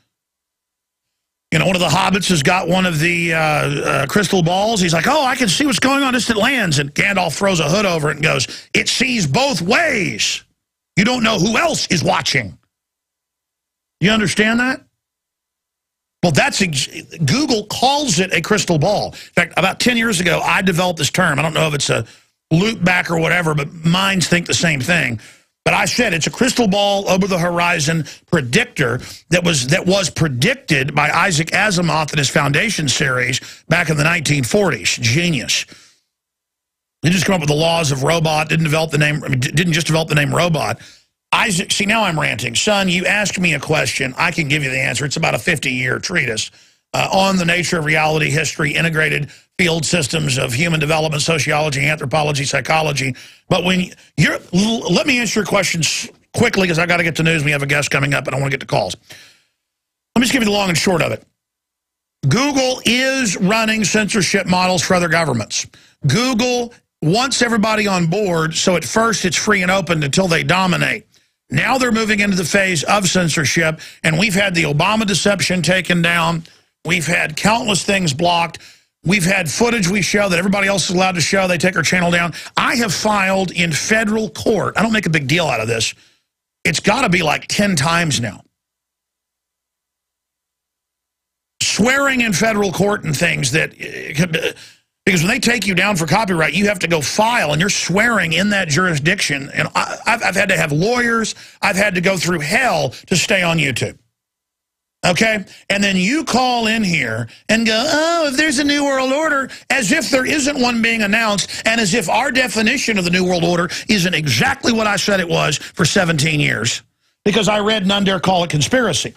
One of the hobbits has got one of the crystal balls. He's like, oh, I can see what's going on as it lands. And Gandalf throws a hood over it and goes, it sees both ways. You don't know who else is watching. You understand that? Well, Google calls it a crystal ball. In fact, about 10 years ago, I developed this term. I don't know if it's a loop back or whatever, but minds think the same thing. But I said it's a crystal ball over the horizon predictor that was predicted by Isaac Asimov in his Foundation series back in the 1940s. Genius. He just came up with the laws of robot, didn't just develop the name robot. Isaac, see, now I'm ranting. Son, you asked me a question. I can give you the answer. It's about a 50-year treatise on the nature of reality, history, integrated field systems of human development, sociology, anthropology, psychology. But let me answer your questions quickly because I got to get to news. We have a guest coming up and I want to get to calls. Let me just give you the long and short of it. Google is running censorship models for other governments. Google wants everybody on board, so at first it's free and open until they dominate. Now they're moving into the phase of censorship, and we've had the Obama deception taken down. We've had countless things blocked. We've had footage we show that everybody else is allowed to show. They take our channel down. I have filed in federal court. I don't make a big deal out of this. It's got to be like 10 times now. Swearing in federal court and things that... Because when they take you down for copyright, you have to go file, and you're swearing in that jurisdiction. And I've had to have lawyers. I've had to go through hell to stay on YouTube. Okay? And then you call in here and go, oh, if there's a new world order, as if there isn't one being announced, and as if our definition of the new world order isn't exactly what I said it was for 17 years. Because I read None Dare Call It Conspiracy.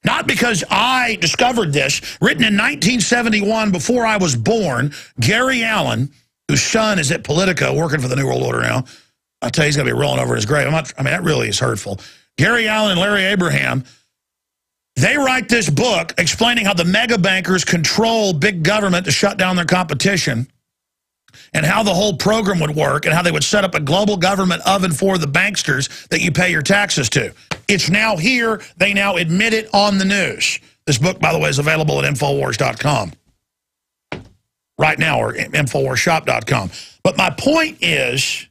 Not because I discovered this. Written in 1971, before I was born, Gary Allen, whose son is at Politico, working for the New World Order now. I'll tell you, he's going to be rolling over in his grave. That really is hurtful. Gary Allen and Larry Abraham, they write this book explaining how the mega bankers control big government to shut down their competition, and how the whole program would work, and how they would set up a global government of and for the banksters that you pay your taxes to. It's now here. They now admit it on the news. This book, by the way, is available at Infowars.com right now, or InfoWarsShop.com. But my point is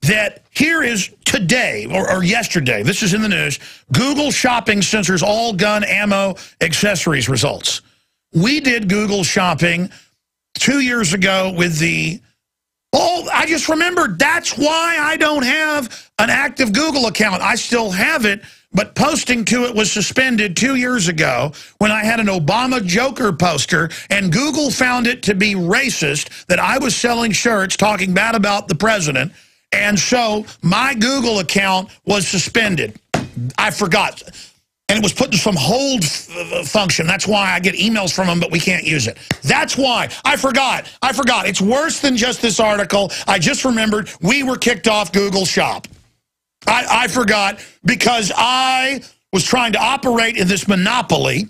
that here is today, or yesterday, this is in the news, Google Shopping censors all gun, ammo, accessories results. We did Google Shopping 2 years ago with the... Oh, I just remembered, that's why I don't have an active Google account. I still have it, but posting to it was suspended 2 years ago when I had an Obama Joker poster, and Google found it to be racist that I was selling shirts talking bad about the president, and so my Google account was suspended. I forgot. And it was put in some hold function. That's why I get emails from them, but we can't use it. That's why. I forgot. It's worse than just this article. I just remembered we were kicked off Google Shop. I forgot because I was trying to operate in this monopoly,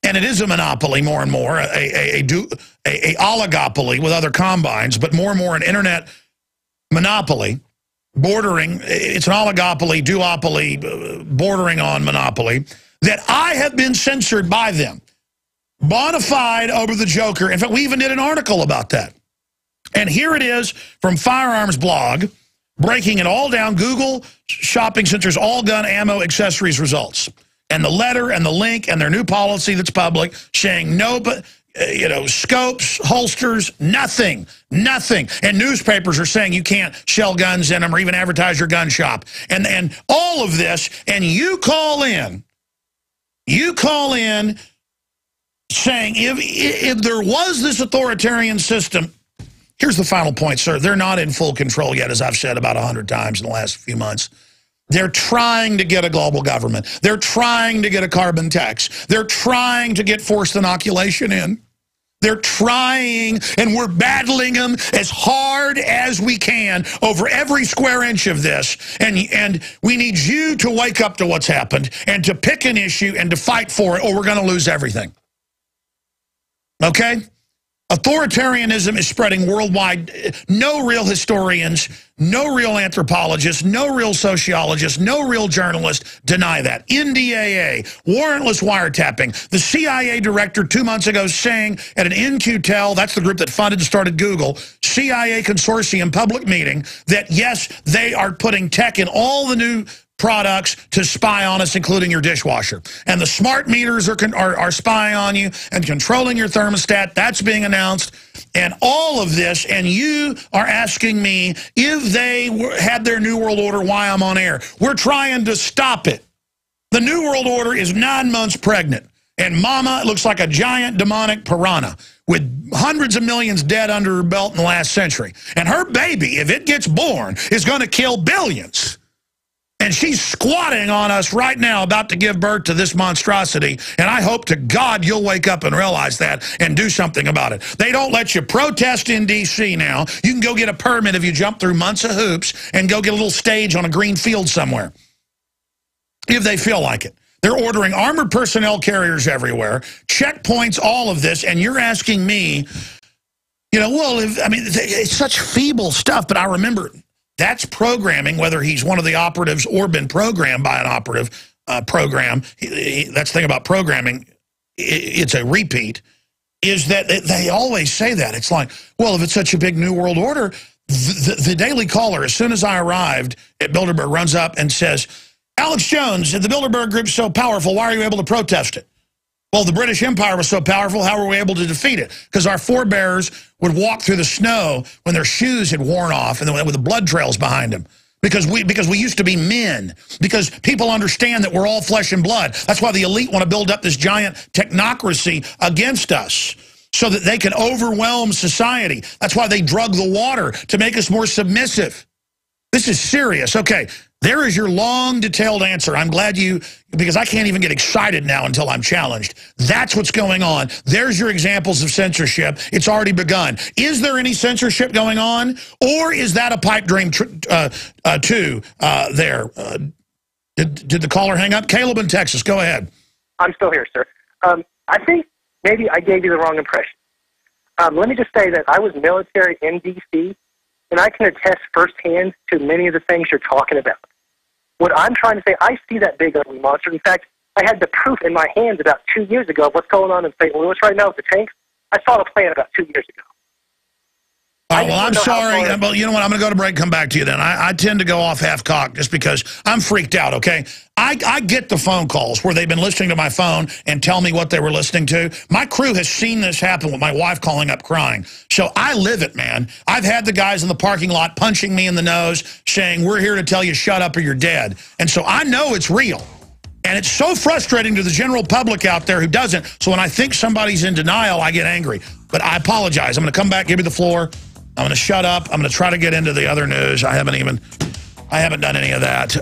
and it is a monopoly more and more, a oligopoly with other combines, but more and more an internet monopoly, bordering, it's an oligopoly, duopoly, bordering on monopoly, that I have been censored by them. Bona fide over the Joker. In fact, we even did an article about that. And here it is from Firearms Blog, breaking it all down. Google shopping censors all gun ammo accessories results. And the letter and the link and their new policy that's public saying no, but scopes, holsters, nothing. And newspapers are saying you can't sell guns in them or even advertise your gun shop. And all of this, and you call in saying if there was this authoritarian system, here's the final point, sir. They're not in full control yet, as I've said about 100 times in the last few months. They're trying to get a global government. They're trying to get a carbon tax. They're trying to get forced inoculation in. They're trying, and we're battling them as hard as we can over every square inch of this. And we need you to wake up to what's happened and to pick an issue and to fight for it, or we're going to lose everything. Okay? Authoritarianism is spreading worldwide. No real historians, no real anthropologists, no real sociologists, no real journalists deny that. NDAA, warrantless wiretapping. The CIA director 2 months ago saying at an In-Q-Tel, that's the group that funded and started Google, CIA consortium public meeting, that yes, they are putting tech in all the new products to spy on us, including your dishwasher. And the smart meters are spying on you and controlling your thermostat. That's being announced. And all of this, and you are asking me if they had their New World Order, why I'm on air. We're trying to stop it. The New World Order is 9 months pregnant. And Mama looks like a giant demonic piranha with hundreds of millions dead under her belt in the last century. And her baby, if it gets born, is going to kill billions. And she's squatting on us right now, about to give birth to this monstrosity. And I hope to God you'll wake up and realize that and do something about it. They don't let you protest in D.C. now. You can go get a permit if you jump through months of hoops and go get a little stage on a green field somewhere, if they feel like it. They're ordering armored personnel carriers everywhere, checkpoints, all of this. And you're asking me, it's such feeble stuff, but I remember that's programming, whether he's one of the operatives or been programmed by an operative program. That's the thing about programming. It's a repeat, is that they always say that. It's like, well, if it's such a big New World Order, the Daily Caller, as soon as I arrived at Bilderberg, runs up and says, Alex Jones, the Bilderberg Group's so powerful, why are you able to protest it? Well, the British Empire was so powerful, how were we able to defeat it? Because our forebears would walk through the snow when their shoes had worn off and with the blood trails behind them. Because we used to be men. Because people understand that we're all flesh and blood. That's why the elite want to build up this giant technocracy against us, so that they can overwhelm society. That's why they drug the water, to make us more submissive. This is serious. Okay, there is your long, detailed answer. I'm glad because I can't even get excited now until I'm challenged. That's what's going on. There's your examples of censorship. It's already begun. Is there any censorship going on? Or is that a pipe dream there? Did the caller hang up? Caleb in Texas, go ahead. I'm still here, sir. I think maybe I gave you the wrong impression. Let me just say that I was military in D.C., and I can attest firsthand to many of the things you're talking about. What I'm trying to say, I see that big ugly monster. In fact, I had the proof in my hands about 2 years ago of what's going on in St. Louis right now with the tanks. I saw the plan about 2 years ago. Well, I'm sorry. But you know what? I'm going to go to break and come back to you then. I tend to go off half-cocked just because I'm freaked out, okay? I get the phone calls where they've been listening to my phone and tell me what they were listening to. My crew has seen this happen with my wife calling up crying. So I live it, man. I've had the guys in the parking lot punching me in the nose saying, we're here to tell you shut up or you're dead. And so I know it's real. And it's so frustrating to the general public out there who doesn't. So when I think somebody's in denial, I get angry. But I apologize. I'm going to come back, give you the floor. I'm going to shut up. I'm going to try to get into the other news. I haven't done any of that.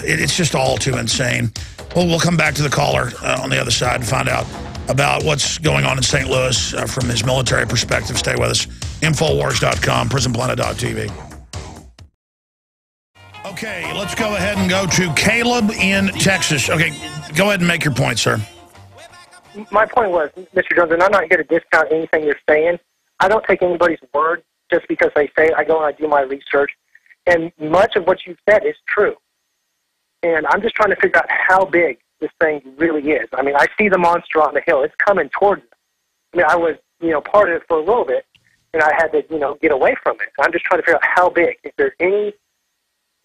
It's just all too insane. Well, we'll come back to the caller on the other side and find out about what's going on in St. Louis from his military perspective. Stay with us. Infowars.com, prisonplanet.tv. Okay, let's go ahead and go to Caleb in Texas. Okay, go ahead and make your point, sir. My point was, Mr. Jones, and I'm not here to discount anything you're saying. I don't take anybody's word just because they say. I go and I do my research, and much of what you've said is true. And I'm just trying to figure out how big this thing really is. I mean, I see the monster on the hill. It's coming towards us. I mean, I was, part of it for a little bit, and I had to, get away from it. I'm just trying to figure out how big. Is there any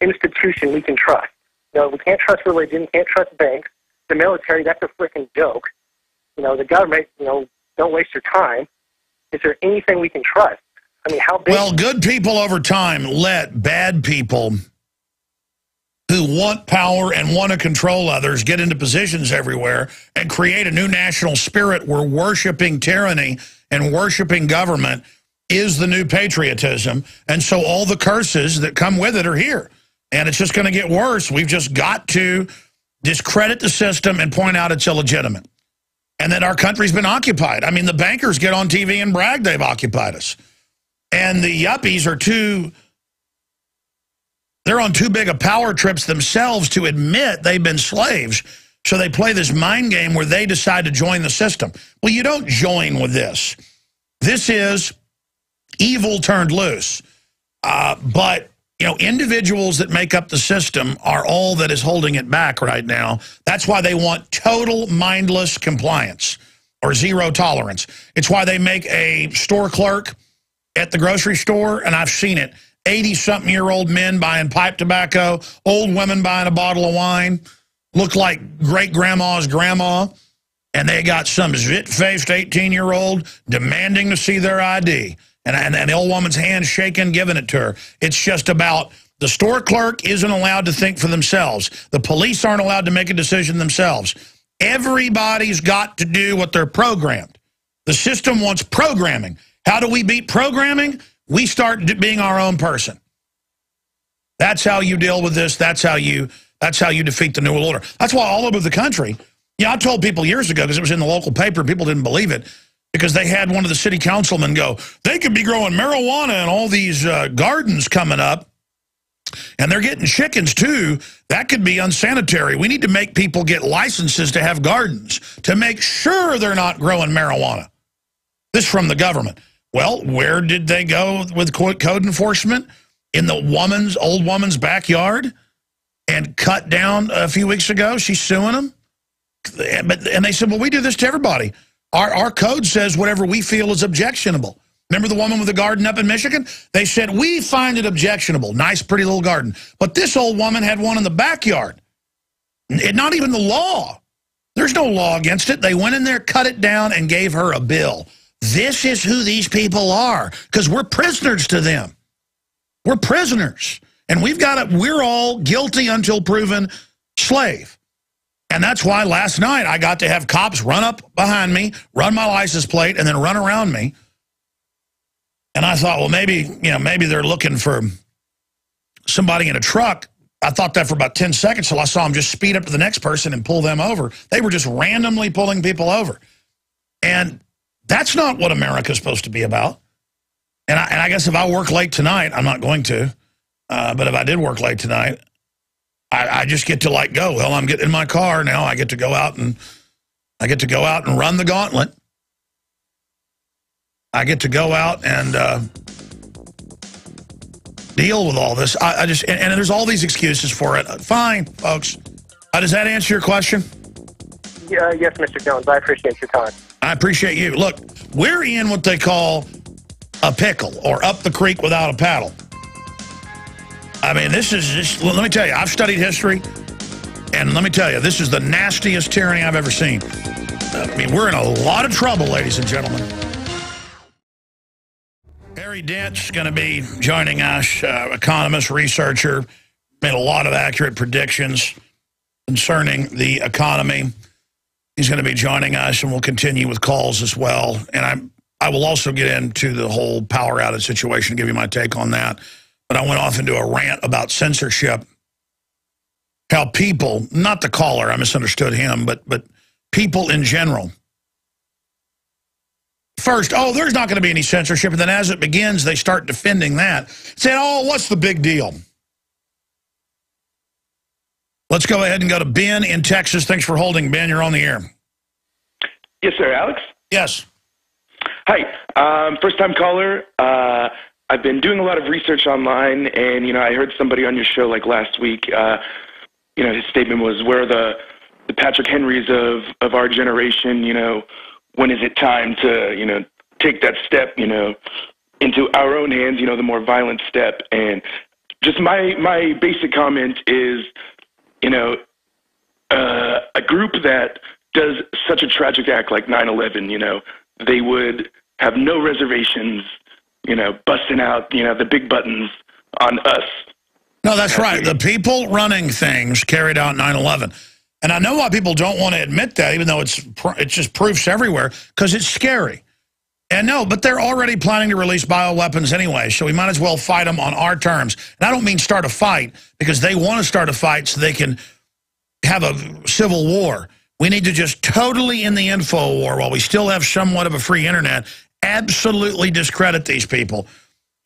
institution we can trust? We can't trust religion, can't trust banks. The military, that's a freaking joke. The government, don't waste your time. Is there anything we can trust? I mean, how big? Well, good people over time let bad people who want power and want to control others get into positions everywhere and create a new national spirit where worshiping tyranny and worshiping government is the new patriotism. And so all the curses that come with it are here. And it's just going to get worse. We've just got to discredit the system and point out it's illegitimate. And that our country's been occupied. I mean, the bankers get on TV and brag they've occupied us. And the yuppies are they're on too big of power trips themselves to admit they've been slaves. So they play this mind game where they decide to join the system. Well, you don't join with this. This is evil turned loose. But individuals that make up the system are all that is holding it back right now. That's why they want total mindless compliance or zero tolerance. It's why they make a store clerk at the grocery store, and I've seen it, 80-something-year-old men buying pipe tobacco, old women buying a bottle of wine, look like great-grandma's grandma, and they got some zit-faced 18-year-old demanding to see their ID. And the old woman's hand shaking, giving it to her. It's just about the store clerk isn't allowed to think for themselves. The police aren't allowed to make a decision themselves. Everybody's got to do what they're programmed. The system wants programming. How do we beat programming? We start being our own person. That's how you deal with this. That's how you defeat the New World Order. That's why all over the country, I told people years ago, because it was in the local paper, people didn't believe it, because they had one of the city councilmen go, they could be growing marijuana in all these gardens coming up, and they're getting chickens too. That could be unsanitary. We need to make people get licenses to have gardens to make sure they're not growing marijuana. This from the government. Well, where did they go with code enforcement? In the old woman's backyard and cut down a few weeks ago. She's suing them. And they said, well, we do this to everybody. Our code says whatever we feel is objectionable. Remember the woman with the garden up in Michigan? They said, we find it objectionable. Nice, pretty little garden. But this old woman had one in the backyard. Not even the law. There's no law against it. They went in there, cut it down, and gave her a bill. This is who these people are, because we're prisoners to them. We're prisoners. And we're all guilty until proven slave. And that's why last night I got to have cops run up behind me, run my license plate, and then run around me. And I thought, well, maybe they're looking for somebody in a truck. I thought that for about 10 seconds till I saw them just speed up to the next person and pull them over. They were just randomly pulling people over. And that's not what America's supposed to be about. And I guess if I work late tonight, I'm not going to, but if I did work late tonight, I just get to go. Well, I'm getting in my car now. I get to go out and run the gauntlet. I get to go out and deal with all this. And there's all these excuses for it. Fine, folks. Does that answer your question? Yes, Mr. Jones. I appreciate your time. I appreciate you. Look, we're in what they call a pickle, or up the creek without a paddle. I mean, this is just, let me tell you, I've studied history, and let me tell you, this is the nastiest tyranny I've ever seen. I mean, we're in a lot of trouble, ladies and gentlemen. Harry Dent's going to be joining us, economist, researcher, made a lot of accurate predictions concerning the economy. He's going to be joining us, and we'll continue with calls as well. And I will also get into the whole power outage situation, give you my take on that. But I went off into a rant about censorship, how people, not the caller, I misunderstood him, but people in general. First, there's not going to be any censorship, and then as it begins, they start defending that. Saying, what's the big deal? Let's go ahead and go to Ben in Texas. Thanks for holding, Ben. You're on the air. Yes, sir. Alex? Yes. Hi. First-time caller. I I've been doing a lot of research online, and, I heard somebody on your show like last week, his statement was, we're the Patrick Henrys of our generation, when is it time to, take that step, into our own hands, the more violent step. And just my basic comment is, a group that does such a tragic act like 9/11, they would have no reservations, busting out, the big buttons on us. No, that's right. The people running things carried out 9/11. And I know why people don't want to admit that, even though it's just proofs everywhere, because it's scary. And no, but they're already planning to release bioweapons anyway, so we might as well fight them on our terms. And I don't mean start a fight, because they want to start a fight so they can have a civil war. We need to just totally end the info war while we still have somewhat of a free internet, absolutely discredit these people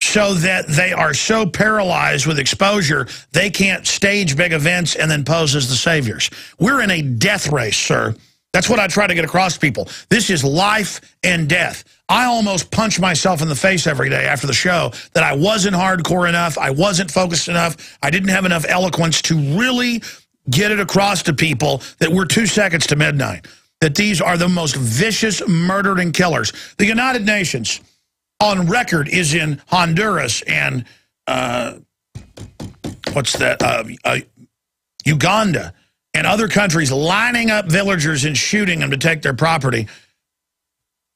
so that they are so paralyzed with exposure they can't stage big events and then pose as the saviors. We're in a death race, sir. That's what I try to get across to people. This is life and death. I almost punch myself in the face every day after the show that I wasn't hardcore enough, I wasn't focused enough, I didn't have enough eloquence to really get it across to people that we're 2 seconds to midnight, that these are the most vicious murdering killers. The United Nations, on record, is in Honduras and, Uganda and other countries lining up villagers and shooting them to take their property.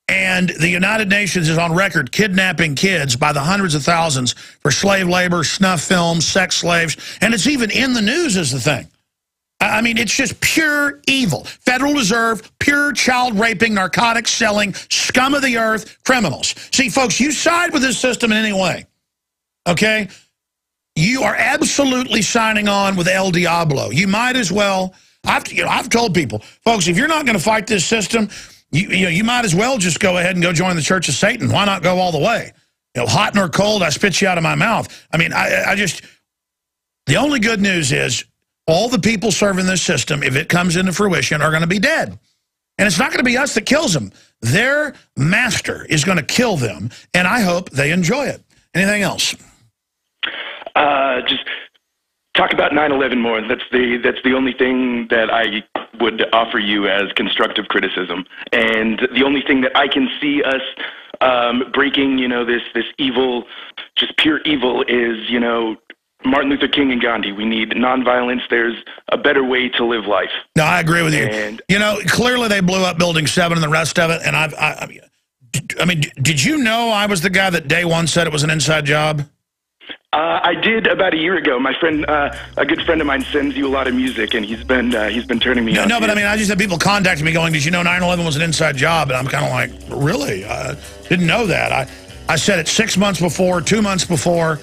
And the United Nations is on record kidnapping kids by the hundreds of thousands for slave labor, snuff films, sex slaves, and it's even in the news as the thing. I mean, it's just pure evil. Federal Reserve, pure child-raping, narcotics-selling, scum of the earth criminals. See, folks, you side with this system in any way, okay? You are absolutely signing on with El Diablo. You might as well. I've told people, folks, if you're not going to fight this system, you might as well just go ahead and go join the Church of Satan. Why not go all the way? Hot nor cold, I spit you out of my mouth. I mean, the only good news is all the people serving this system, if it comes into fruition, are going to be dead. And it's not going to be us that kills them. Their master is going to kill them, and I hope they enjoy it. Anything else? Just talk about 9/11 more. That's the only thing that I would offer you as constructive criticism. And the only thing that I can see us breaking, this evil, just pure evil is, Martin Luther King and Gandhi. We need nonviolence. There's a better way to live life. No, I agree with you. And, clearly they blew up Building 7 and the rest of it. And I mean, did you know I was the guy that day one said it was an inside job? I did about a year ago. My friend, a good friend of mine, sends you a lot of music, and he's been turning me on. No, but I mean, I just had people contacting me going, "Did you know 9/11 was an inside job?" And I'm kind of like, "Really? Didn't know that." I said it 6 months before, 2 months before.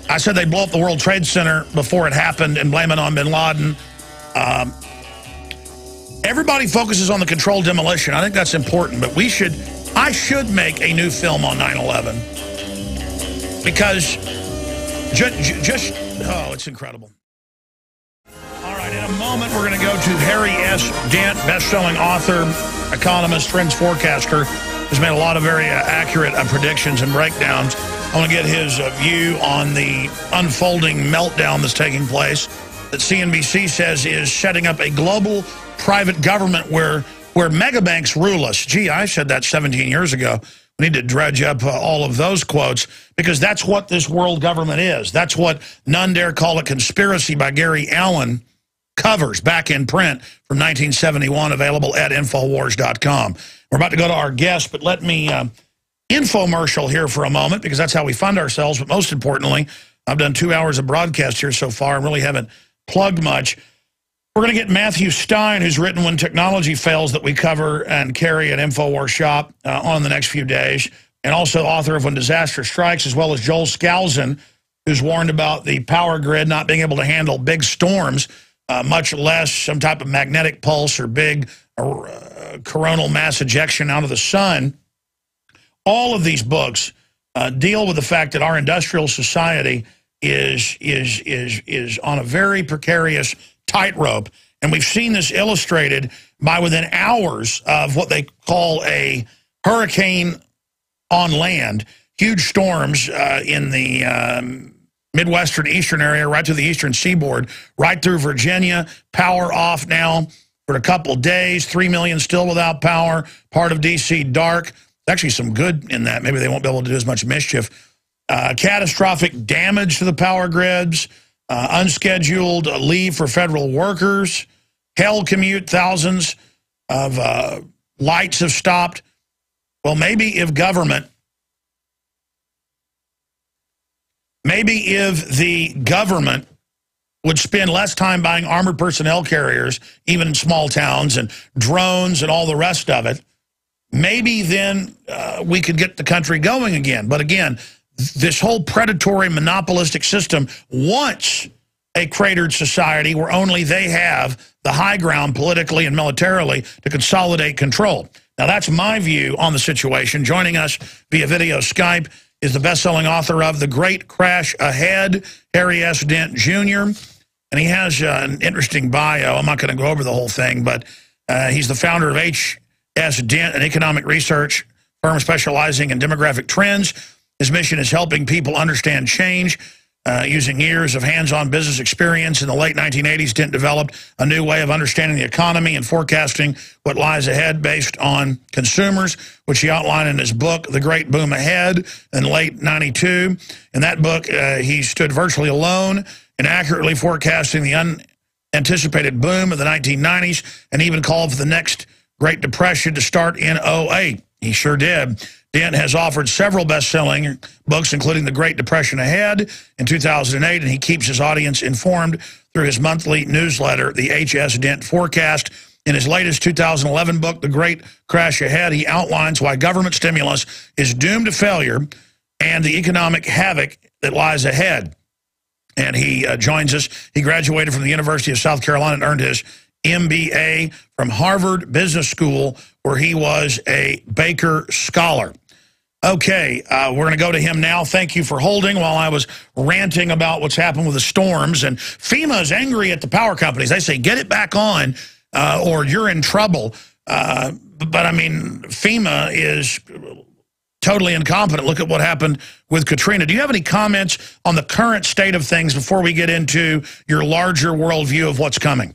I said they'd blow up the World Trade Center before it happened and blame it on bin Laden. Everybody focuses on the controlled demolition. I think that's important, but I should make a new film on 9/11 because it's incredible. All right, in a moment, we're going to go to Harry S. Dent, best-selling author, economist, trends forecaster, has made a lot of very accurate predictions and breakdowns. I want to get his view on the unfolding meltdown that's taking place that CNBC says is setting up a global private government where megabanks rule us. Gee, I said that 17 years ago. We need to dredge up all of those quotes because that's what this world government is. That's what None Dare Call It Conspiracy by Gary Allen covers back in print from 1971, available at Infowars.com. We're about to go to our guest, but let me infomercial here for a moment because that's how we fund ourselves. But most importantly, I've done 2 hours of broadcast here so far and really haven't plugged much. We're going to get Matthew Stein, who's written When Technology Fails, that we cover and carry at InfoWars Shop on the next few days, and also author of When Disaster Strikes, as well as Joel Skousen, who's warned about the power grid not being able to handle big storms, much less some type of magnetic pulse or big coronal mass ejection out of the sun. All of these books deal with the fact that our industrial society is on a very precarious tightrope, and we've seen this illustrated by within hours of what they call a hurricane on land, huge storms in the Midwestern, Eastern area, right to the Eastern seaboard, right through Virginia. Power off now for a couple days. 3 million still without power. Part of D.C. dark. Actually some good in that. Maybe they won't be able to do as much mischief. Catastrophic damage to the power grids. Unscheduled leave for federal workers. Hell commute, thousands of lights have stopped. Well, maybe if the government would spend less time buying armored personnel carriers, even in small towns, and drones and all the rest of it, maybe then we could get the country going again. But again, this whole predatory monopolistic system wants a cratered society where only they have the high ground politically and militarily to consolidate control. Now, that's my view on the situation. Joining us via video Skype is the best-selling author of The Great Crash Ahead, Harry S. Dent, Jr., and he has an interesting bio. I'm not going to go over the whole thing, but he's the founder of HS Dent, an economic research firm specializing in demographic trends. His mission is helping people understand change. Using years of hands-on business experience in the late 1980s, Dent developed a new way of understanding the economy and forecasting what lies ahead based on consumers, which he outlined in his book, The Great Boom Ahead, in late 92. In that book, he stood virtually alone in accurately forecasting the unanticipated boom of the 1990s and even called for the next Great Depression to start in 08. He sure did. Dent has offered several best-selling books, including The Great Depression Ahead in 2008, and he keeps his audience informed through his monthly newsletter, the HS Dent Forecast. In his latest 2011 book, The Great Crash Ahead, he outlines why government stimulus is doomed to failure and the economic havoc that lies ahead. And he joins us. He graduated from the University of South Carolina and earned his MBA from Harvard Business School, where he was a Baker Scholar. Okay, we're going to go to him now. Thank you for holding while I was ranting about what's happened with the storms. And FEMA is angry at the power companies. They say, get it back on or you're in trouble. But I mean, FEMA is totally incompetent. Look at what happened with Katrina. Do you have any comments on the current state of things before we get into your larger worldview of what's coming?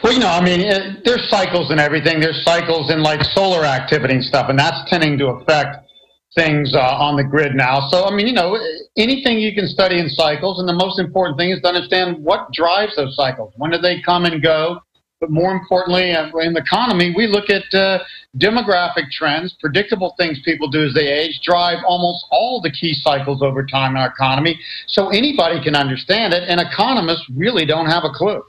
Well, you know, I mean, there's cycles in everything. There's cycles in, like, solar activity and stuff, and that's tending to affect things on the grid now. So, I mean, you know, anything you can study in cycles, and the most important thing is to understand what drives those cycles. When do they come and go? But more importantly, in the economy, we look at demographic trends, predictable things people do as they age, drive almost all the key cycles over time in our economy. So anybody can understand it, and economists really don't have a clue.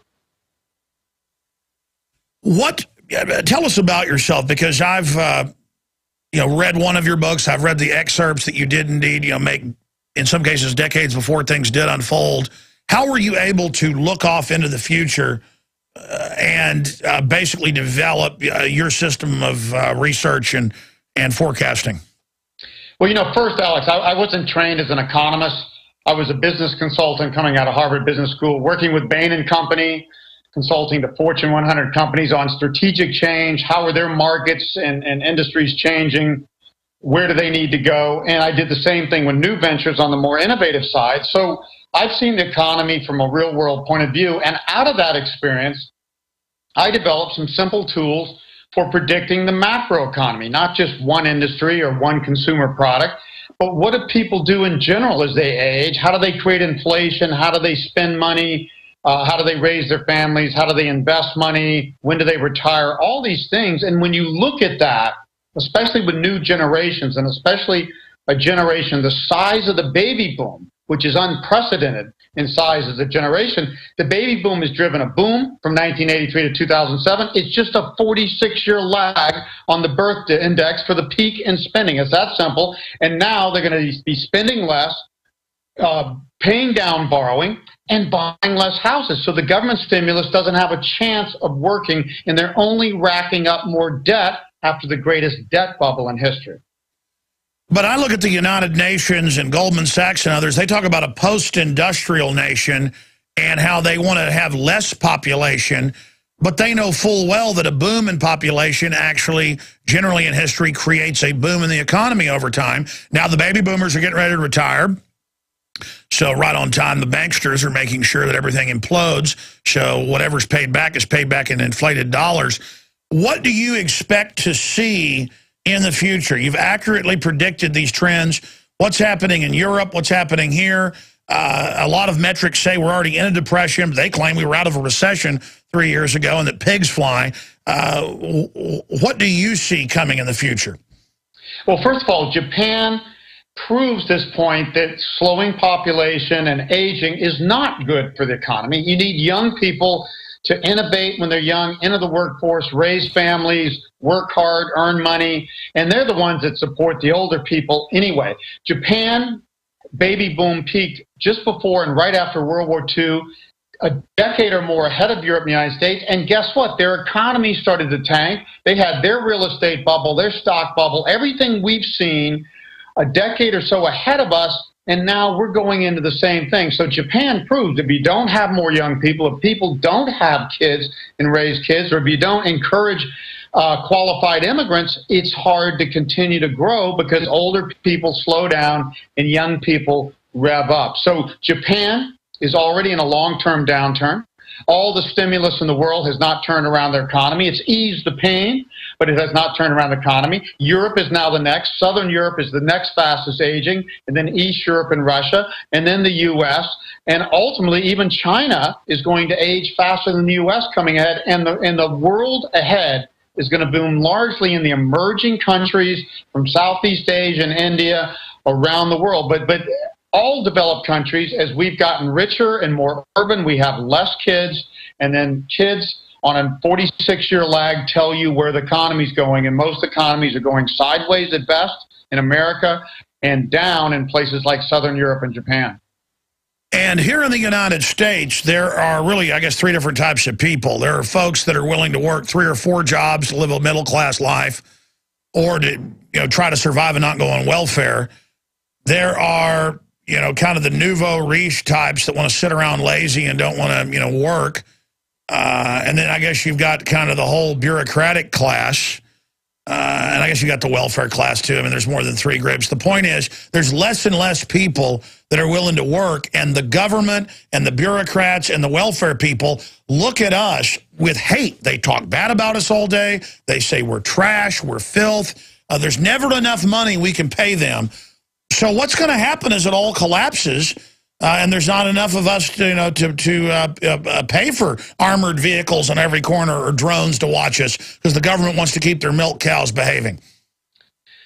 Tell us about yourself, because I've read one of your books. I've read the excerpts that you did indeed make, in some cases, decades before things did unfold. How were you able to look off into the future and basically develop your system of research and forecasting? Well, you know, first, Alex, I wasn't trained as an economist. I was a business consultant coming out of Harvard Business School, working with Bain & Company, consulting to Fortune 100 companies on strategic change. How are their markets and industries changing? Where do they need to go? And I did the same thing with new ventures on the more innovative side. So I've seen the economy from a real world point of view. And out of that experience, I developed some simple tools for predicting the macro economy, not just one industry or one consumer product, but what do people do in general as they age? How do they create inflation? How do they spend money? How do they raise their families? How do they invest money? When do they retire? All these things. And when you look at that, especially with new generations, and especially a generation the size of the baby boom, which is unprecedented in size as a generation, the baby boom has driven a boom from 1983 to 2007. It's just a 46-year lag on the birth index for the peak in spending. It's that simple. And now they're going to be spending less, paying down borrowing, and buying less houses. So the government stimulus doesn't have a chance of working, and they're only racking up more debt after the greatest debt bubble in history. But I look at the United Nations and Goldman Sachs and others. They talk about a post-industrial nation and how they want to have less population. But they know full well that a boom in population actually, generally in history, creates a boom in the economy over time. Now the baby boomers are getting ready to retire. So right on time, the banksters are making sure that everything implodes. So whatever's paid back is paid back in inflated dollars. What do you expect to see in the future? You've accurately predicted these trends. What's happening in Europe? What's happening here? A lot of metrics say we're already in a depression. They claim we were out of a recession 3 years ago and that pigs fly. What do you see coming in the future? Well, first of all, Japan proves this point that slowing population and aging is not good for the economy. You need young people to innovate when they're young, enter the workforce, raise families, work hard, earn money, and they're the ones that support the older people anyway. Japan baby boom peaked just before and right after World War II, a decade or more ahead of Europe and the United States, and guess what? Their economy started to tank. They had their real estate bubble, their stock bubble, everything we've seen a decade or so ahead of us, and now we're going into the same thing. So Japan proves if you don't have more young people, if people don't have kids and raise kids, or if you don't encourage qualified immigrants, it's hard to continue to grow because older people slow down and young people rev up. So Japan is already in a long-term downturn. All the stimulus in the world has not turned around their economy. It's eased the pain, but it has not turned around the economy. Europe is now the next. Southern Europe is the next fastest aging, and then East Europe and Russia, and then the U.S., and ultimately even China is going to age faster than the U.S. coming ahead, and the world ahead is going to boom largely in the emerging countries from Southeast Asia and India around the world. But all developed countries, as we've gotten richer and more urban, we have less kids, and then kids on a 46-year lag tell you where the economy's going, and most economies are going sideways at best in America and down in places like Southern Europe and Japan. And here in the United States, there are really, I guess, three different types of people. There are folks that are willing to work 3 or 4 jobs to live a middle-class life or to try to survive and not go on welfare. There are kind of the nouveau riche types that want to sit around lazy and don't want to, work. And then I guess you've got kind of the whole bureaucratic class. And I guess you got the welfare class, too. I mean, there's more than 3 groups. The point is, there's less and less people that are willing to work, and the government and the bureaucrats and the welfare people look at us with hate. They talk bad about us all day. They say we're trash, we're filth. There's never enough money we can pay them. So what's going to happen is it all collapses, and there's not enough of us to pay for armored vehicles on every corner or drones to watch us because the government wants to keep their milk cows behaving.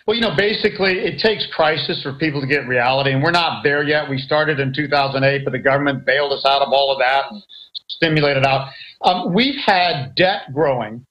Well, basically, it takes crisis for people to get reality, and we're not there yet. We started in 2008, but the government bailed us out of all of that, stimulated out. We've had debt growing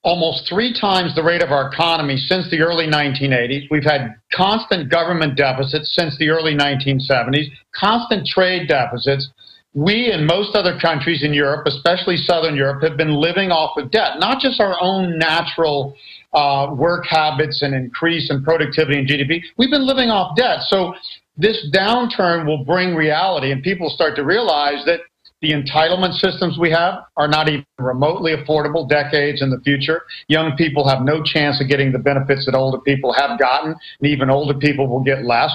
almost 3 times the rate of our economy since the early 1980s. We've had constant government deficits since the early 1970s, constant trade deficits. We and most other countries in Europe, especially Southern Europe, have been living off of debt, not just our own natural work habits and increase in productivity and GDP. We've been living off debt. So this downturn will bring reality, and people start to realize that the entitlement systems we have are not even remotely affordable decades in the future. Young people have no chance of getting the benefits that older people have gotten, and even older people will get less.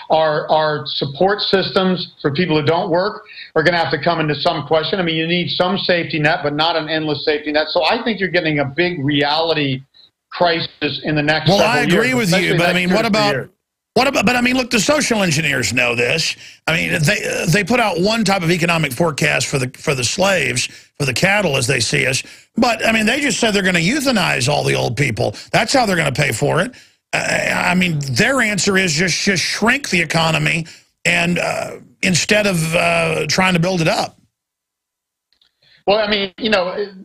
Our support systems for people who don't work are going to have to come into some question. I mean, you need some safety net, but not an endless safety net. So I think you're getting a big reality crisis in the next several years. Well, I agree with you, but I mean, what about... But I mean, look, the social engineers know this. I mean, they put out one type of economic forecast for the slaves, for the cattle as they see us. But I mean, they just said they're going to euthanize all the old people. That's how they're going to pay for it. I mean, their answer is just shrink the economy and instead of trying to build it up. Well, I mean,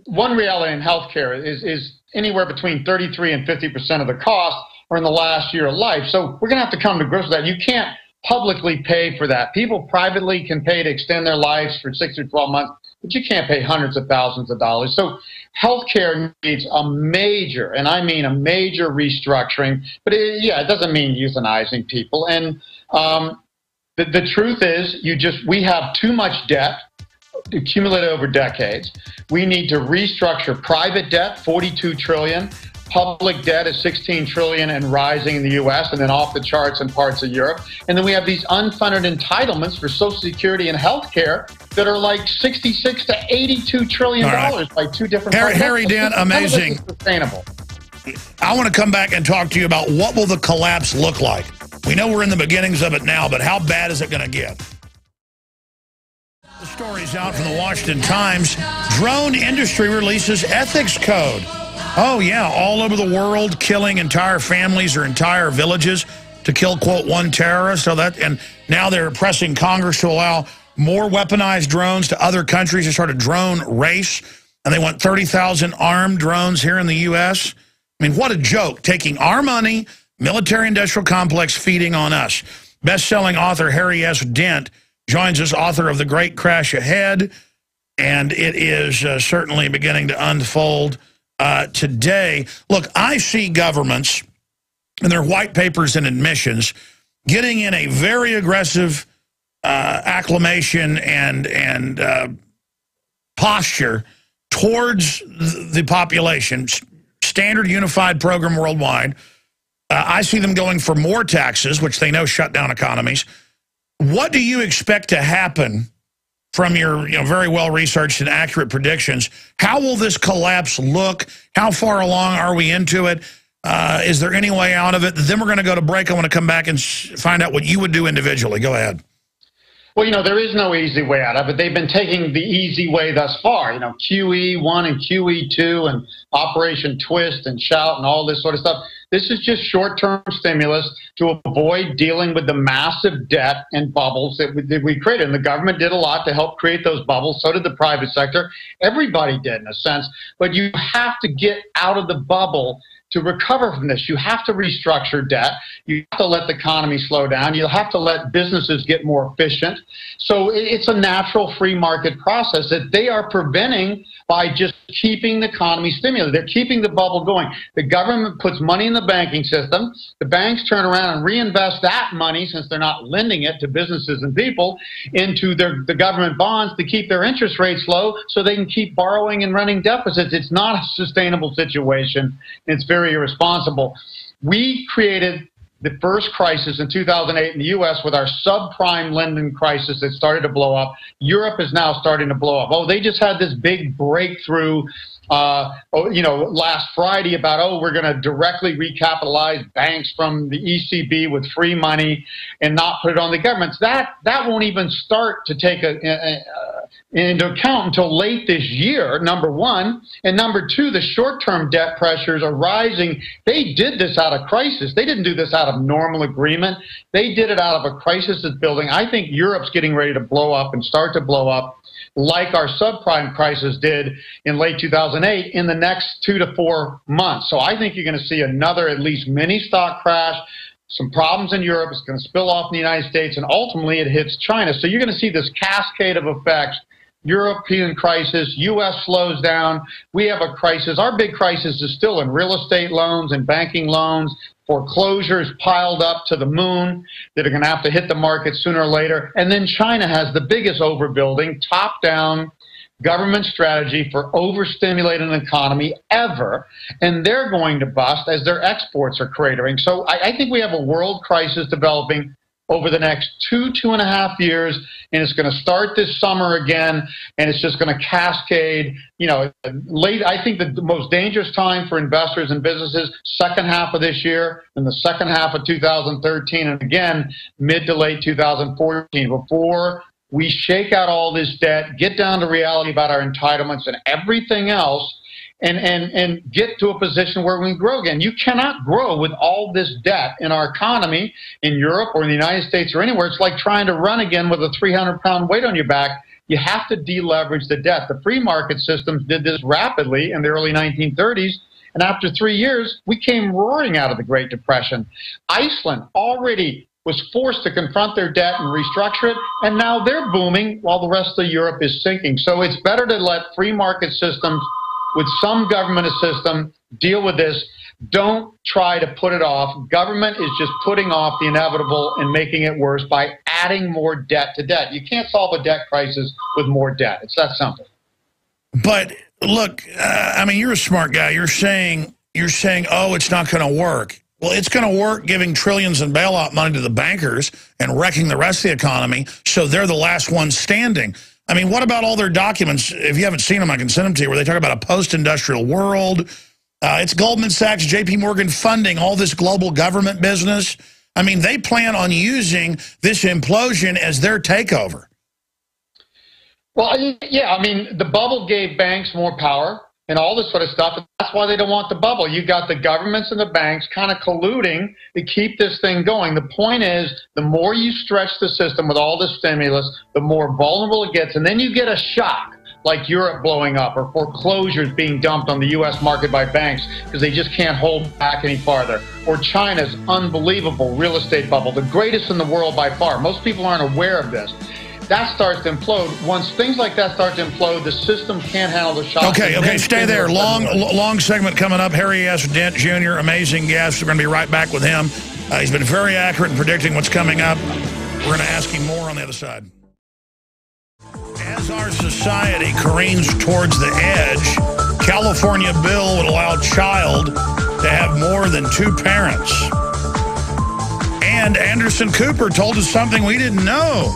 one reality in healthcare is anywhere between 33 and 50% of the cost or in the last year of life. So we're going to have to come to grips with that. You can't publicly pay for that. People privately can pay to extend their lives for 6 or 12 months, but you can't pay hundreds of thousands of dollars. So healthcare needs a major, and I mean a major restructuring, but it doesn't mean euthanizing people. And the truth is we have too much debt. accumulated over decades. We need to restructure private debt, 42 trillion. Public debt is 16 trillion and rising in the U.S. and then off the charts in parts of Europe. And then we have these unfunded entitlements for Social Security and health care that are like 66 to 82 trillion dollars by two different Harry Dent, amazing. Sustainable. I want to come back and talk to you about what will the collapse look like. We know we're in the beginnings of it now, but how bad is it going to get? The story's out from the Washington Times. Drone industry releases ethics code. Oh, yeah, all over the world, killing entire families or entire villages to kill, quote, one terrorist. So and now they're pressing Congress to allow more weaponized drones to other countries to start a drone race. And they want 30,000 armed drones here in the U.S. I mean, what a joke, taking our money, military-industrial complex feeding on us. Best-selling author Harry S. Dent joins us, author of The Great Crash Ahead, and it is certainly beginning to unfold today. Look, I see governments and their white papers and admissions getting in a very aggressive acclamation and posture towards the population, standard unified program worldwide. I see them going for more taxes, which they know shut down economies. What do you expect to happen from your very well-researched and accurate predictions? How will this collapse look? How far along are we into it? Is there any way out of it? Then we're going to go to break. I want to come back and find out what you would do individually. Go ahead. Well, there is no easy way out of it. They've been taking the easy way thus far. QE1 and QE2 and Operation Twist and Shout and all this sort of stuff. This is just short-term stimulus to avoid dealing with the massive debt and bubbles that we created. And the government did a lot to help create those bubbles. So did the private sector. Everybody did, in a sense. But you have to get out of the bubble to recover from this. You have to restructure debt. You have to let the economy slow down. You'll have to let businesses get more efficient. So it's a natural free market process that they are preventing by just keeping the economy stimulated. They're keeping the bubble going. The government puts money in the banking system. The banks turn around and reinvest that money, since they're not lending it to businesses and people, into the government bonds to keep their interest rates low so they can keep borrowing and running deficits. It's not a sustainable situation. It's very irresponsible. We created the first crisis in 2008 in the U.S. with our subprime lending crisis that started to blow up. Europe is now starting to blow up. Oh, they just had this big breakthrough, last Friday about, we're going to directly recapitalize banks from the ECB with free money and not put it on the governments. That won't even start to take into account until late this year, number one. And number two, the short-term debt pressures are rising. They did this out of crisis. They didn't do this out of normal agreement. They did it out of a crisis that's building. I think Europe's getting ready to blow up and start to blow up like our subprime crisis did in late 2008 in the next 2 to 4 months. So I think you're going to see another at least mini stock crash, some problems in Europe. It's going to spill off in the United States, and ultimately it hits China. So you're going to see this cascade of effects. European crisis, U.S. slows down, we have a crisis. Our big crisis is still in real estate loans and banking loans, foreclosures piled up to the moon that are going to have to hit the market sooner or later. And then China has the biggest overbuilding, top-down government strategy for overstimulating an economy ever, and they're going to bust as their exports are cratering. So I think we have a world crisis developing over the next 2.5 years, and it's going to start this summer again, and it's just going to cascade. Late. I think the most dangerous time for investors and businesses, second half of this year, and the second half of 2013, and again, mid to late 2014, before we shake out all this debt, get down to reality about our entitlements and everything else, and get to a position where we can grow again. You cannot grow with all this debt in our economy in Europe or in the United States or anywhere. It's like trying to run again with a 300-pound weight on your back. You have to deleverage the debt. The free market systems did this rapidly in the early 1930s, and after 3 years, we came roaring out of the Great Depression. Iceland already was forced to confront their debt and restructure it, and now they're booming while the rest of Europe is sinking. So it's better to let free market systems with some government assistance deal with this. Don't try to put it off. Government is just putting off the inevitable and making it worse by adding more debt to debt. You can't solve a debt crisis with more debt. It's that simple. But look, I mean, you're a smart guy. You're saying, oh, it's not going to work. Well, it's going to work giving trillions in bailout money to the bankers and wrecking the rest of the economy, so they're the last ones standing. I mean, what about all their documents? If you haven't seen them, I can send them to you, where they talk about a post-industrial world. It's Goldman Sachs, JP Morgan funding all this global government business. I mean, they plan on using this implosion as their takeover. Well, yeah, I mean, the bubble gave banks more power and all this sort of stuff. And that's why they don't want the bubble. You got the governments and the banks kind of colluding to keep this thing going. The point is, the more you stretch the system with all this stimulus, the more vulnerable it gets. And then you get a shock, like Europe blowing up or foreclosures being dumped on the U.S. market by banks because they just can't hold back any farther. Or China's unbelievable real estate bubble, the greatest in the world by far. Most people aren't aware of this. That starts to implode. Once things like that start to implode, the system can't handle the shock. Okay, stay there. Long segment coming up. Harry S. Dent Jr., amazing guest. We're going to be right back with him. He's been very accurate in predicting what's coming up. We're going to ask him more on the other side. As our society careens towards the edge, California bill would allow child to have more than 2 parents. And Anderson Cooper told us something we didn't know,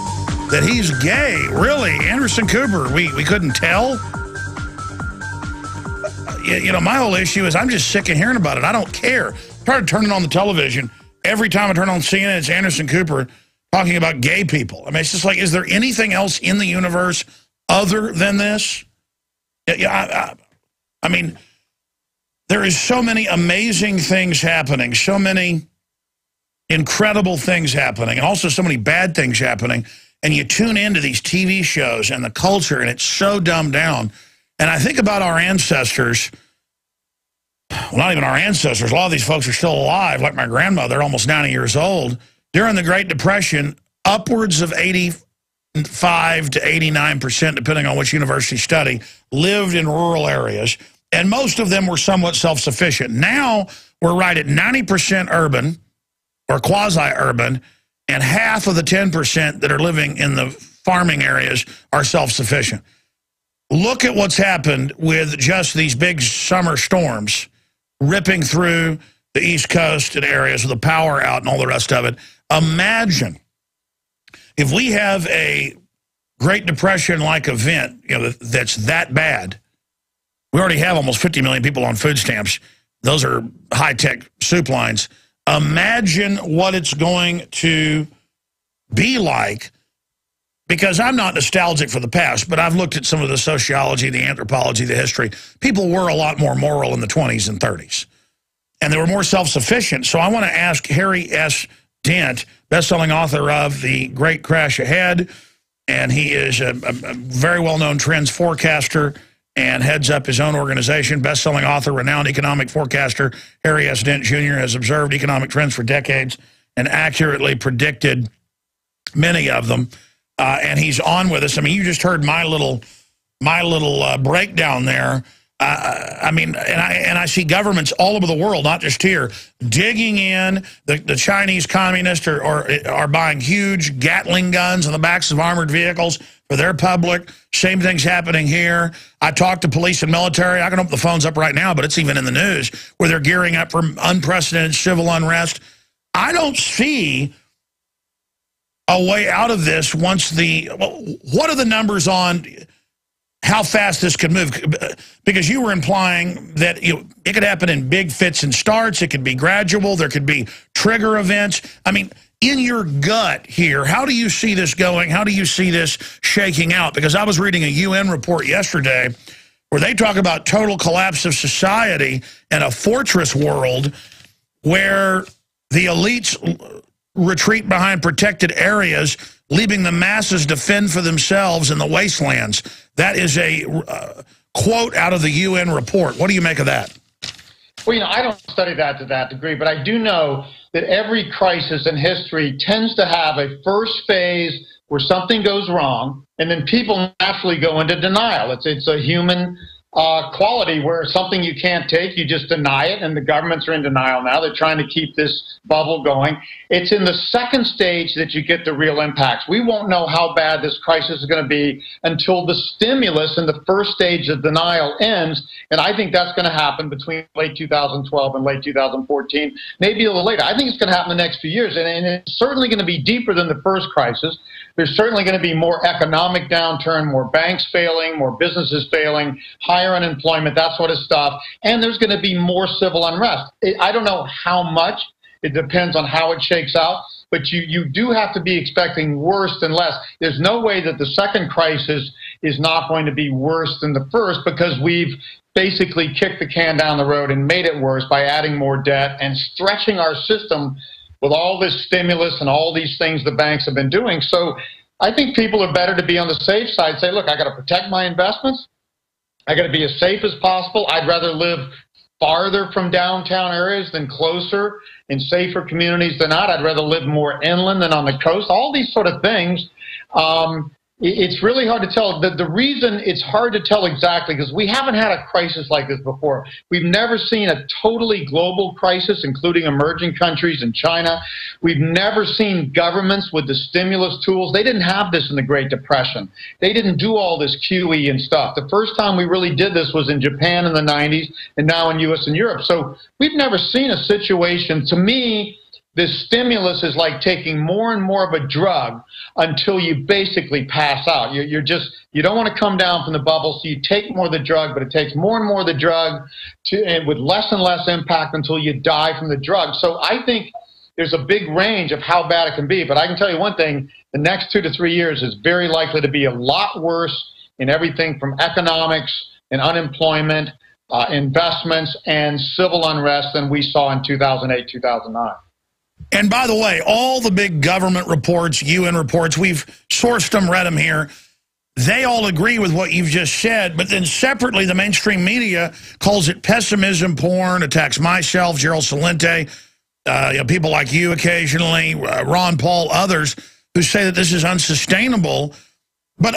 that he's gay. Really? Anderson Cooper, we couldn't tell? You know, my whole issue is I'm just sick of hearing about it. I don't care. I started turning on the television. Every time I turn on CNN, it's Anderson Cooper talking about gay people. I mean, it's just like, is there anything else in the universe other than this? I mean, there is so many amazing things happening, so many incredible things happening, and also so many bad things happening. And you tune into these TV shows and the culture, and it's so dumbed down. And I think about our ancestors. Well, not even our ancestors. A lot of these folks are still alive, like my grandmother, almost 90 years old. During the Great Depression, upwards of 85 to 89%, depending on which university study, lived in rural areas. And most of them were somewhat self-sufficient. Now, we're right at 90% urban or quasi-urban, and half of the 10% that are living in the farming areas are self-sufficient. Look at what's happened with just these big summer storms ripping through the East Coast and areas with the power out and all the rest of it. Imagine if we have a Great Depression-like event, you know, that's that bad. We already have almost 50 million people on food stamps. Those are high-tech soup lines. Imagine what it's going to be like, because I'm not nostalgic for the past, but I've looked at some of the sociology, the anthropology, the history. People were a lot more moral in the 20s and 30s, and they were more self-sufficient. So I want to ask Harry S. Dent, best-selling author of The Great Crash Ahead, and he is a very well-known trends forecaster and heads up his own organization. Best-selling author, renowned economic forecaster, Harry S. Dent Jr. has observed economic trends for decades and accurately predicted many of them. And he's on with us. I mean, you just heard my little breakdown there. I mean, and I see governments all over the world, not just here, digging in. The Chinese communists are buying huge Gatling guns on the backs of armored vehicles for their public. Same thing's happening here. I talked to police and military. I can open the phones up right now, but it's even in the news, where they're gearing up for unprecedented civil unrest. I don't see a way out of this once what are the numbers on how fast this could move? Because you were implying that it could happen in big fits and starts. It could be gradual. There could be trigger events. I mean, in your gut here, how do you see this going? How do you see this shaking out? Because I was reading a UN report yesterday where they talk about total collapse of society and a fortress world where the elites retreat behind protected areas, leaving the masses to fend for themselves in the wastelands. That is a quote out of the UN report. What do you make of that? Well, I don't study that to that degree, but I do know that every crisis in history tends to have a first phase where something goes wrong, and then people naturally go into denial. It's a human quality where something you can't take, you just deny it, and the governments are in denial now. They're trying to keep this bubble going. It's in the second stage that you get the real impacts. We won't know how bad this crisis is going to be until the stimulus in the first stage of denial ends, and I think that's going to happen between late 2012 and late 2014, maybe a little later. I think it's going to happen in the next few years, and it's certainly going to be deeper than the first crisis. There's certainly going to be more economic downturn, more banks failing, more businesses failing, higher unemployment, that sort of stuff. And there's going to be more civil unrest. I don't know how much. It depends on how it shakes out. But you do have to be expecting worse than less. There's no way that the second crisis is not going to be worse than the first, because we've basically kicked the can down the road and made it worse by adding more debt and stretching our system with all this stimulus and all these things the banks have been doing. So I think people are better to be on the safe side, say, look, I got to protect my investments. I got to be as safe as possible. I'd rather live farther from downtown areas than closer, in safer communities than not. I'd rather live more inland than on the coast. All these sort of things. It's really hard to tell. The reason it's hard to tell exactly, because we haven't had a crisis like this before. We've never seen a totally global crisis, including emerging countries and China. We've never seen governments with the stimulus tools. They didn't have this in the Great Depression. They didn't do all this QE and stuff. The first time we really did this was in Japan in the 90s, and now in US and Europe. So we've never seen a situation, to me, this stimulus is like taking more and more of a drug until you basically pass out. You don't want to come down from the bubble, so you take more of the drug, but it takes more and more of the drug and with less and less impact until you die from the drug. So I think there's a big range of how bad it can be. But I can tell you one thing, the next 2 to 3 years is very likely to be a lot worse in everything from economics and unemployment, investments, and civil unrest than we saw in 2008, 2009. And by the way, all the big government reports, UN reports, we've sourced them, read them here. They all agree with what you've just said, but then separately, the mainstream media calls it pessimism porn, attacks myself, Gerald Celente, people like you occasionally, Ron Paul, others, who say that this is unsustainable. But,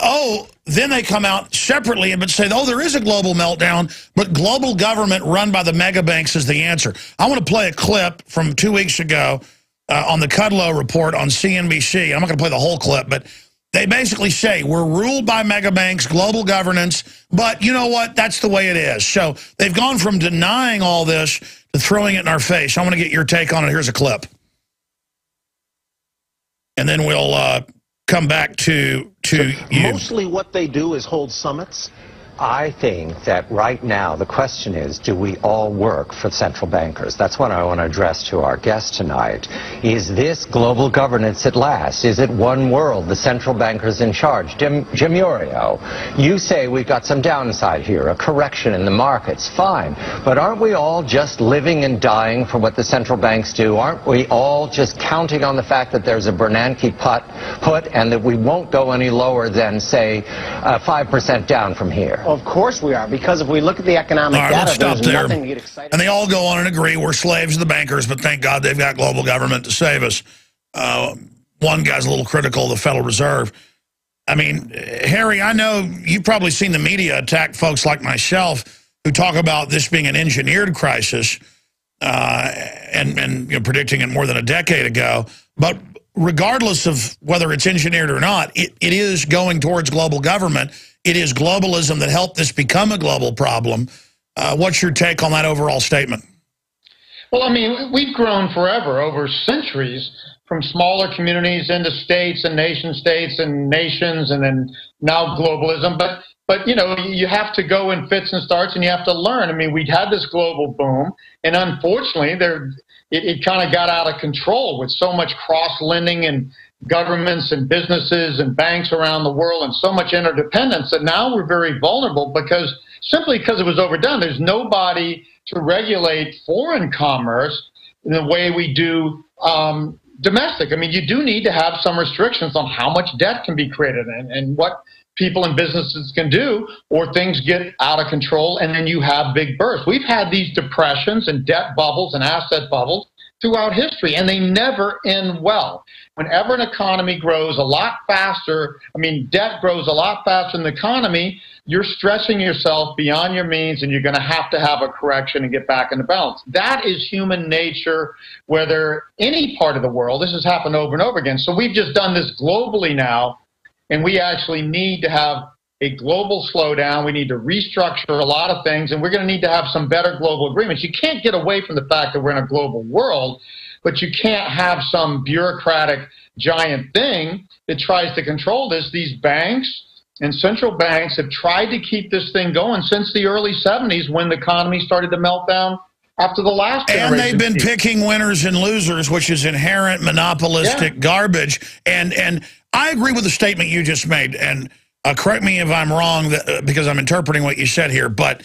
then they come out separately and say, there is a global meltdown, but global government run by the mega banks is the answer. I want to play a clip from 2 weeks ago on the Kudlow report on CNBC. I'm not going to play the whole clip, but they basically say we're ruled by mega banks, global governance, but you know what? That's the way it is. So they've gone from denying all this to throwing it in our face. I want to get your take on it. Here's a clip. And then we'll come back to you. Mostly what they do is hold summits. I think that right now the question is, do we all work for central bankers? That's what I want to address to our guest tonight. Is this global governance at last? Is it one world, the central bankers in charge? Jim Iorio, you say we've got some downside here, a correction in the markets. Fine. But aren't we all just living and dying for what the central banks do? Aren't we all just counting on the fact that there's a Bernanke put and that we won't go any lower than, say, 5% down from here? Of course we are, because if we look at the economic data, there's nothing to get excited about. And they all go on and agree we're slaves of the bankers, but thank God they've got global government to save us. One guy's a little critical of the Federal Reserve. I mean, Harry, I know you've probably seen the media attack folks like myself who talk about this being an engineered crisis and predicting it more than a decade ago. But regardless of whether it's engineered or not, it is going towards global government. It is globalism that helped this become a global problem. What's your take on that overall statement? Well, I mean, we've grown forever, over centuries, from smaller communities into states and nation states and nations, and then now globalism. But you have to go in fits and starts, and you have to learn. I mean, we had this global boom, and unfortunately, it kind of got out of control with so much cross-lending and governments and businesses and banks around the world and so much interdependence that now we're very vulnerable simply because it was overdone. There's nobody to regulate foreign commerce in the way we do domestic. I mean, you do need to have some restrictions on how much debt can be created and what people and businesses can do, or things get out of control and then you have big bursts. We've had these depressions and debt bubbles and asset bubbles throughout history, and they never end well. Whenever an economy grows a lot faster, debt grows a lot faster than the economy, you're stressing yourself beyond your means, and you're going to have a correction and get back into balance. That is human nature, whether any part of the world. This has happened over and over again. So we've just done this globally now, and we actually need to have a global slowdown. We need to restructure a lot of things, and we're going to need to have some better global agreements. You can't get away from the fact that we're in a global world, but you can't have some bureaucratic giant thing that tries to control this. These banks and central banks have tried to keep this thing going since the early 70s when the economy started to melt down after the last generation. And they've been picking winners and losers, which is inherent monopolistic garbage. And I agree with the statement you just made, and correct me if I'm wrong, because I'm interpreting what you said here, but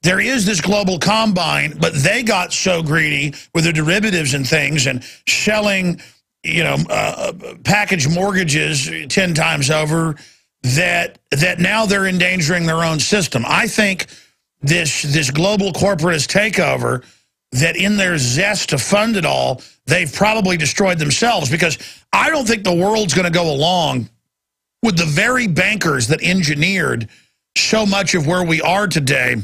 there is this global combine, but they got so greedy with their derivatives and things and selling, package mortgages 10 times over that now they're endangering their own system. I think this global corporatist takeover, that in their zest to fund it all, they've probably destroyed themselves, because I don't think the world's going to go along with the very bankers that engineered so much of where we are today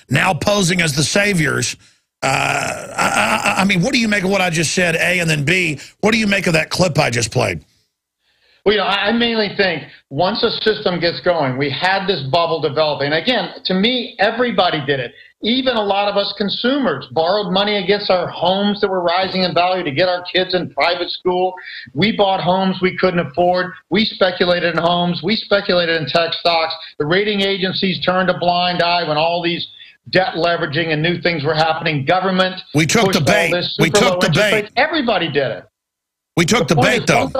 now posing as the saviors. What do you make of what I just said, A, and then B, what do you make of that clip I just played? Well, I mainly think once a system gets going, we had this bubble developing. Again, to me, everybody did it. Even a lot of us consumers borrowed money against our homes that were rising in value to get our kids in private school. We bought homes we couldn't afford. We speculated in homes. We speculated in tech stocks. The rating agencies turned a blind eye when all these debt leveraging and new things were happening. Government. We took the bait. We took the bait. Everybody did it. We took the bait, though.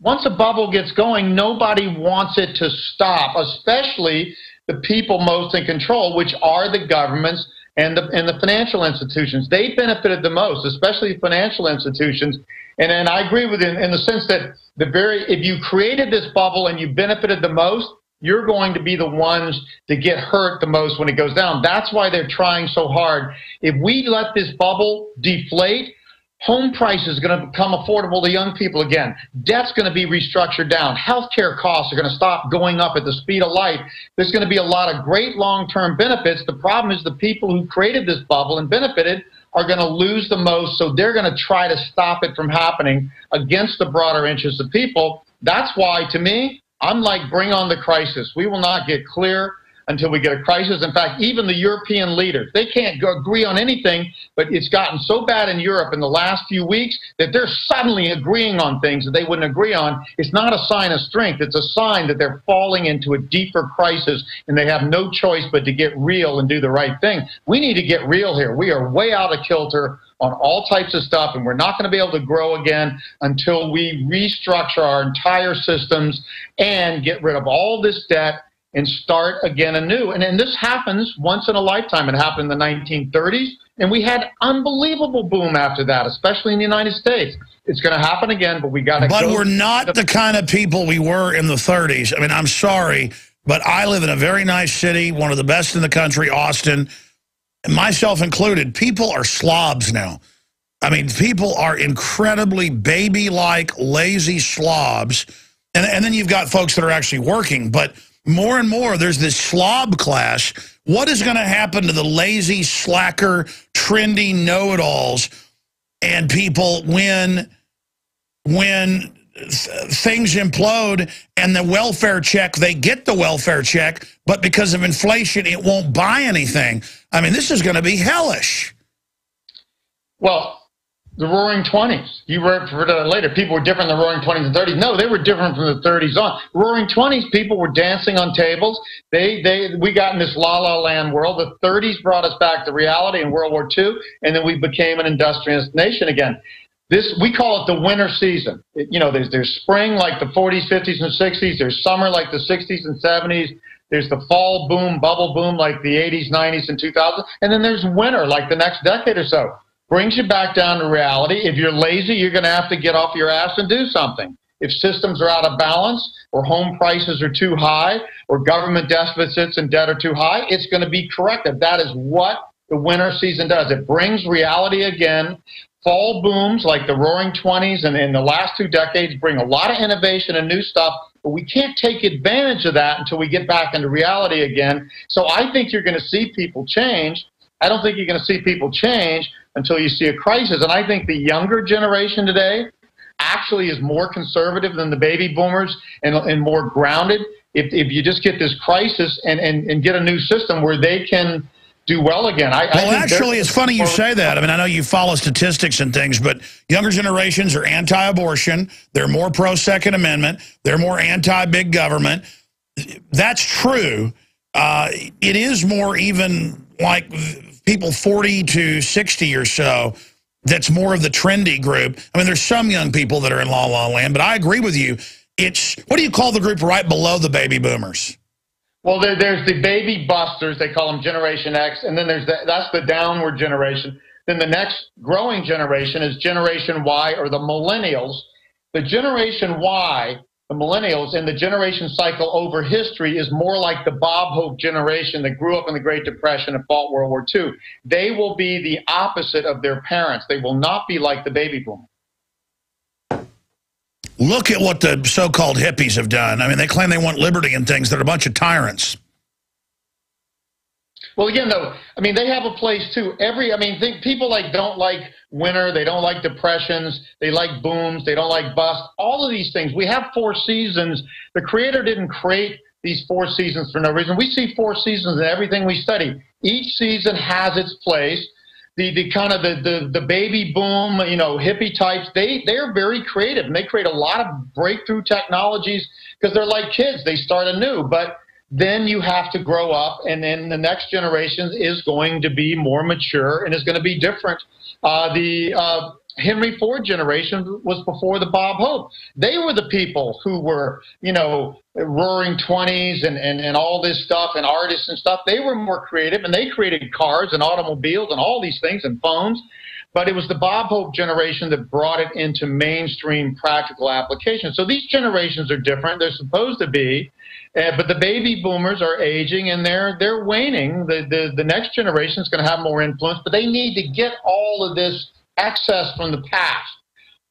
Once a bubble gets going, nobody wants it to stop, especially the people most in control, which are the governments and the financial institutions. They benefited the most, especially financial institutions. And I agree with you in the sense that if you created this bubble and you benefited the most, you're going to be the ones that get hurt the most when it goes down. That's why they're trying so hard. If we let this bubble deflate, home prices are going to become affordable to young people again. Debt's going to be restructured down. Healthcare costs are going to stop going up at the speed of light. There's going to be a lot of great long-term benefits. The problem is the people who created this bubble and benefited are going to lose the most, so they're going to try to stop it from happening against the broader interests of people. That's why, to me, I'm like, bring on the crisis. We will not get clear until we get a crisis. In fact, even the European leaders, they can't agree on anything, but it's gotten so bad in Europe in the last few weeks that they're suddenly agreeing on things that they wouldn't agree on. It's not a sign of strength. It's a sign that they're falling into a deeper crisis, and they have no choice but to get real and do the right thing. We need to get real here. We are way out of kilter on all types of stuff, and we're not going to be able to grow again until we restructure our entire systems and get rid of all this debt and start again anew. And this happens once in a lifetime. It happened in the 1930s, and we had unbelievable boom after that, especially in the United States. It's going to happen again, but we got to go. But we're not the kind of people we were in the 30s. I mean, I'm sorry, but I live in a very nice city, one of the best in the country, Austin, and myself included. People are slobs now. I mean, people are incredibly baby-like, lazy slobs. And then you've got folks that are actually working, but more and more, there's this slob class. What is going to happen to the lazy, slacker, trendy know-it-alls and people when things implode and the welfare check, they get the welfare check, but because of inflation, it won't buy anything? I mean, this is going to be hellish. Well, the Roaring 20s. You referred to that later. People were different in the Roaring 20s and 30s. No, they were different from the 30s on. Roaring 20s, people were dancing on tables. We got in this la-la land world. The 30s brought us back to reality in World War II, and then we became an industrious nation again. We call it the winter season. There's spring like the 40s, 50s, and 60s. There's summer like the 60s and 70s. There's the fall boom, bubble boom like the 80s, 90s, and 2000s. And then there's winter like the next decade or so. Brings you back down to reality. If you're lazy, you're going to have to get off your ass and do something. If systems are out of balance, or home prices are too high, or government deficits and debt are too high, it's going to be corrected. That is what the winter season does. It brings reality again. fall booms like the Roaring '20s and in the last 2 decades bring a lot of innovation and new stuff, but we can't take advantage of that until we get back into reality again. So I think you're going to see people change. I don't think you're going to see people change until you see a crisis. And I think the younger generation today actually is more conservative than the baby boomers and more grounded. If you just get this crisis and get a new system where they can do well again. Well, actually, it's funny you say that. I mean, I know you follow statistics and things, but younger generations are anti-abortion. They're more pro-Second Amendment. They're more anti-big government. That's true. It is more even like people 40 to 60 or so that's more of the trendy group. I mean, there's some young people that are in la-la land, but I agree with you. It's, what do you call the group right below the baby boomers? Well, there's the baby busters, they call them Generation X, and then that's the downward generation. Then the next growing generation is Generation Y, or the millennials. The Generation Y, the millennials, in the generation cycle over history is more like the Bob Hope generation that grew up in the Great Depression and fought World War II. They will be the opposite of their parents. They will not be like the baby boomers. Look at what the so-called hippies have done. I mean, they claim they want liberty and things. They're a bunch of tyrants. Well, again, though, I mean, they have a place, too. People don't like winter. They don't like depressions. They like booms. They don't like busts. All of these things. We have 4 seasons. The Creator didn't create these 4 seasons for no reason. We see 4 seasons in everything we study. Each season has its place. The baby boom, hippie types, they're very creative, and they create a lot of breakthrough technologies because they're like kids. They start anew, but then you have to grow up, and then the next generation is going to be more mature and is going to be different. The Henry Ford generation was before the Bob Hope. They were the people who were, roaring '20s and all this stuff, and artists and stuff. They were more creative, and they created cars and automobiles and all these things and phones. But it was the Bob Hope generation that brought it into mainstream practical application. So these generations are different. They're supposed to be. But the baby boomers are aging, and they're waning. The next generation is going to have more influence, but they need to get all of this excess from the past,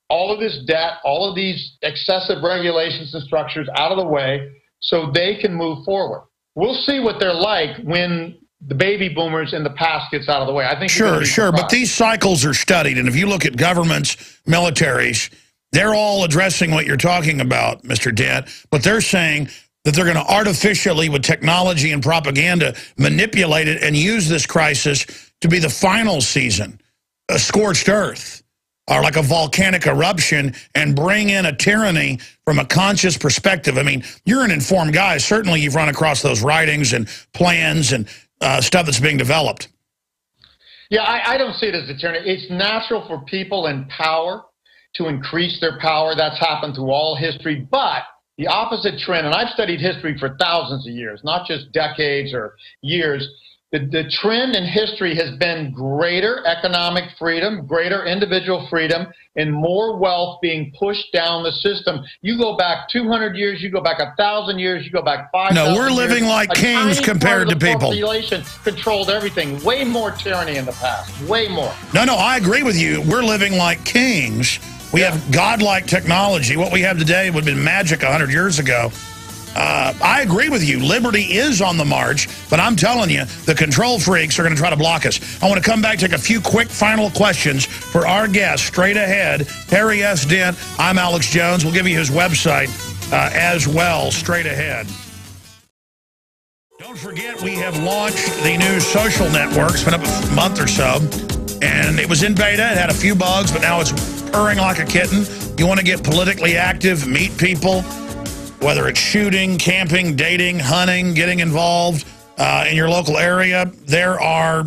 all of this debt, all of these excessive regulations and structures out of the way so they can move forward. We'll see what they're like when the baby boomers in the past gets out of the way. I think sure, but these cycles are studied, and if you look at governments, militaries, they're all addressing what you're talking about, Mr. Dent, but they're saying that they're going to artificially, with technology and propaganda, manipulate it and use this crisis to be the final season, a scorched earth, or like a volcanic eruption, and bring in a tyranny from a conscious perspective. I mean, you're an informed guy. Certainly you've run across those writings and plans and stuff that's being developed. Yeah, I don't see it as a tyranny. It's natural for people in power to increase their power. That's happened through all history. But the opposite trend, and I've studied history for thousands of years, not just decades or years, the trend in history has been greater economic freedom, greater individual freedom, and more wealth being pushed down the system. You go back 200 years, you go back 1,000 years, you go back 5,000 years. No, we're living like kings compared to people. Population controlled everything. Way more tyranny in the past. Way more. No, I agree with you. We're living like kings. We have godlike technology. What we have today would have been magic 100 years ago. I agree with you. Liberty is on the march, but I'm telling you, the control freaks are going to try to block us. I want to come back, take a few quick final questions for our guest. Straight ahead, Harry S. Dent. I'm Alex Jones. We'll give you his website as well, straight ahead. Don't forget, we have launched the new social network. It's been up a month or so, and it was in beta. It had a few bugs, but now it's purring like a kitten. You want to get politically active, meet people, whether it's shooting, camping, dating, hunting, getting involved in your local area. There are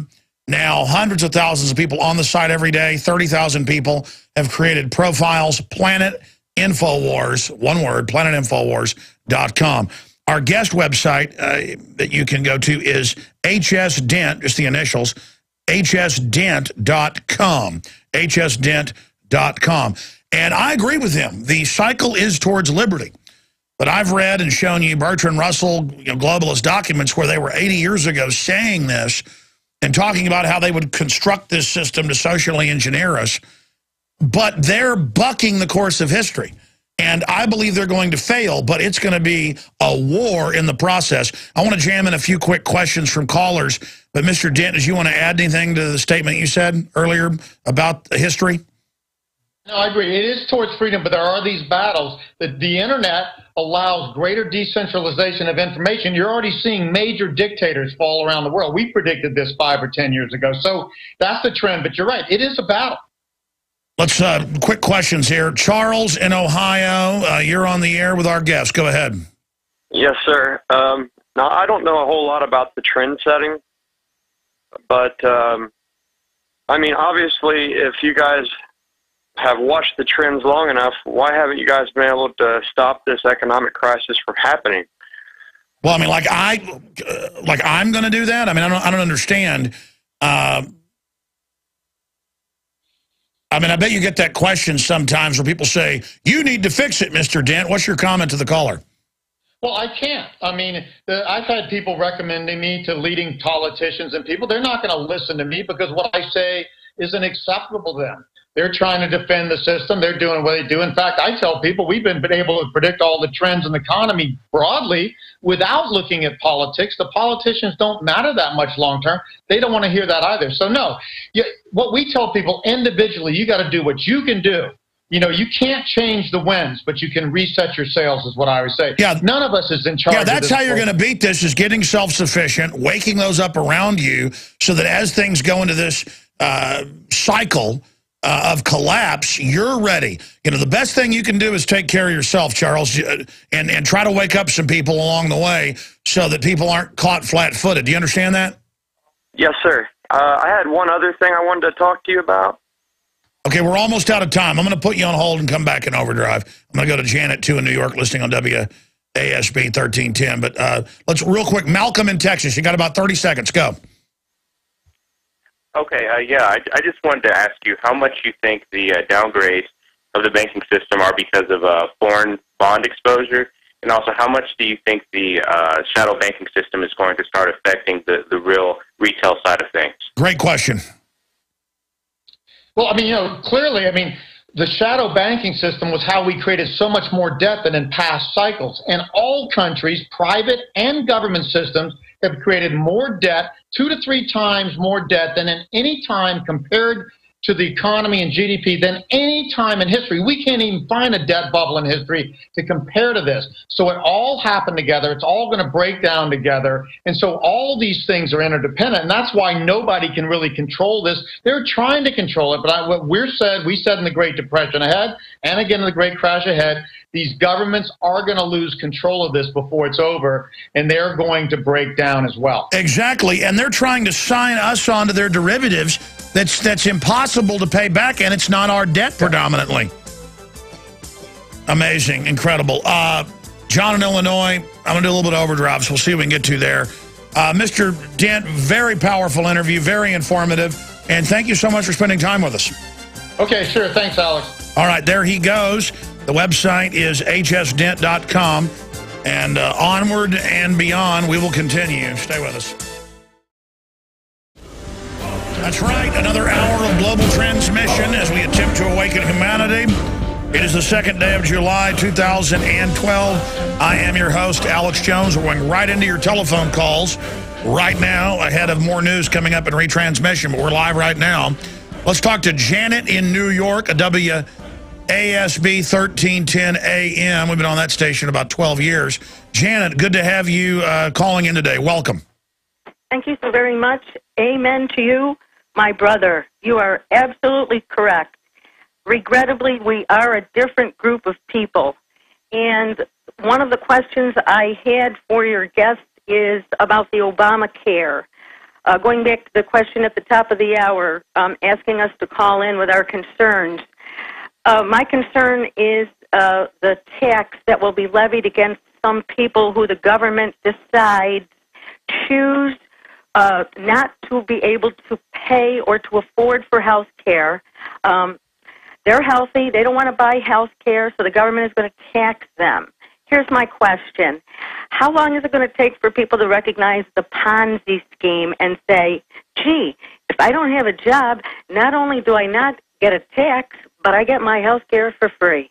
now hundreds of thousands of people on the site every day. 30,000 people have created profiles. Planet Infowars, one word, planetinfowars.com. Our guest website that you can go to is HS Dent, just the initials, hsdent.com, hsdent.com. And I agree with him. The cycle is towards liberty. But I've read and shown you Bertrand Russell, globalist documents where they were 80 years ago saying this and talking about how they would construct this system to socially engineer us. but they're bucking the course of history. And I believe they're going to fail, but it's going to be a war in the process. I want to jam in a few quick questions from callers. But, Mr. Dent, did you want to add anything to the statement you said earlier about the history? No, I agree. It is towards freedom, but there are these battles that the Internet allows greater decentralization of information. You're already seeing major dictators fall around the world. We predicted this 5 or 10 years ago. So that's the trend. But you're right. It is a battle. Let's quick questions here. Charles in Ohio, you're on the air with our guest. Go ahead. Yes, sir. Now, I don't know a whole lot about the trend setting, but, I mean, obviously, if you guys have watched the trends long enough, why haven't you guys been able to stop this economic crisis from happening? Well, I mean, like I'm going to do that? I mean, I don't understand. I mean, I bet you get that question sometimes where people say, you need to fix it, Mr. Dent. What's your comment to the caller? Well, I can't. I mean, I've had people recommending me to leading politicians and people. They're not going to listen to me because what I say isn't acceptable to them. They're trying to defend the system. They're doing what they do. In fact, I tell people we've been able to predict all the trends in the economy broadly without looking at politics. The politicians don't matter that much long term. They don't want to hear that either. So, no, what we tell people individually, you got to do what you can do. You know, you can't change the winds, but you can reset your sails is what I always say. Yeah. None of us is in charge. Yeah, that's how you're going to beat this, is getting self-sufficient, waking those up around you so that as things go into this cycle of collapse, you're ready. You know, the best thing you can do is take care of yourself, Charles, and try to wake up some people along the way so that people aren't caught flat-footed. Do you understand that? Yes, sir. I had one other thing I wanted to talk to you about. Okay, we're almost out of time. I'm going to put you on hold and come back in overdrive. I'm going to go to Janet, too, in New York, listening on WASB 1310. But let's real quick. Malcolm in Texas. You got about 30 seconds. Go. Okay, yeah, I just wanted to ask you how much you think the downgrades of the banking system are because of foreign bond exposure, and also how much do you think the shadow banking system is going to start affecting the real retail side of things? Great question. Well, I mean, you know, clearly, I mean, the shadow banking system was how we created so much more debt than in past cycles. And all countries, private and government systems, have created more debt, 2 to 3 times more debt than in any time compared to the economy and GDP than any time in history. We can't even find a debt bubble in history to compare to this. So it all happened together. It's all going to break down together. And so all these things are interdependent. And that's why nobody can really control this. They're trying to control it. But what we said in the Great Depression ahead and again in the Great Crash ahead, these governments are going to lose control of this before it's over, and they're going to break down as well. Exactly, and they're trying to sign us onto their derivatives that's impossible to pay back, and it's not our debt predominantly. Amazing, incredible. John in Illinois, I'm going to do a little bit of overdrive, so we'll see what we can get to there. Mr. Dent, very powerful interview, very informative, and thank you so much for spending time with us. Okay, sure. Thanks, Alex. All right, there he goes. The website is hsdent.com, and onward and beyond, we will continue. Stay with us. That's right, another hour of global transmission as we attempt to awaken humanity. It is the 2nd day of July, 2012. I am your host, Alex Jones. We're going right into your telephone calls right now, ahead of more news coming up in retransmission, but we're live right now. Let's talk to Janet in New York, a WASB 1310 AM. We've been on that station about 12 years. Janet, good to have you calling in today. Welcome. Thank you so very much. Amen to you, my brother. You are absolutely correct. Regrettably, we are a different group of people. And one of the questions I had for your guest is about the Obamacare. Going back to the question at the top of the hour, asking us to call in with our concerns. My concern is the tax that will be levied against some people who the government decides choose not to be able to pay or to afford for health care. They're healthy. They don't want to buy health care, so the government is going to tax them. Here's my question. How long is it going to take for people to recognize the Ponzi scheme and say, gee, if I don't have a job, not only do I not get a tax, but I get my health care for free.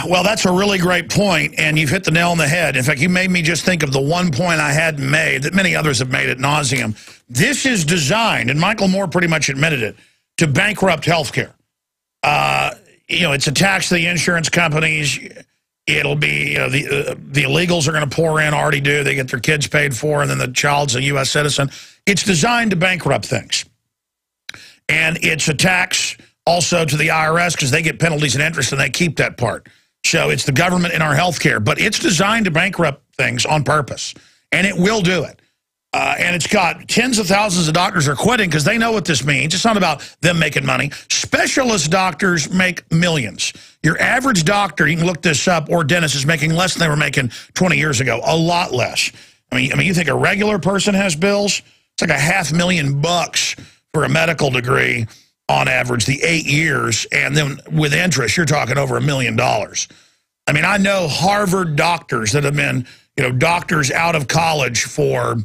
Well, that's a really great point, and you've hit the nail on the head. In fact, you made me just think of the one point I hadn't made that many others have made ad nauseum. This is designed, and Michael Moore pretty much admitted it, to bankrupt health care. You know, it's a tax to the insurance companies. It'll be, the illegals are going to pour in, already do. They get their kids paid for, and then the child's a U.S. citizen. It's designed to bankrupt things. And it's a tax also to the IRS because they get penalties and interest, and they keep that part. So it's the government in our health care. But it's designed to bankrupt things on purpose, and it will do it. And it's got tens of thousands of doctors are quitting because they know what this means. It's not about them making money. Specialist doctors make millions. Your average doctor, you can look this up, or dentist, is making less than they were making 20 years ago. A lot less. I mean, you think a regular person has bills? It's like $500,000 for a medical degree on average, the 8 years, and then with interest, you're talking over $1 million. I mean, I know Harvard doctors that have been, you know, doctors out of college for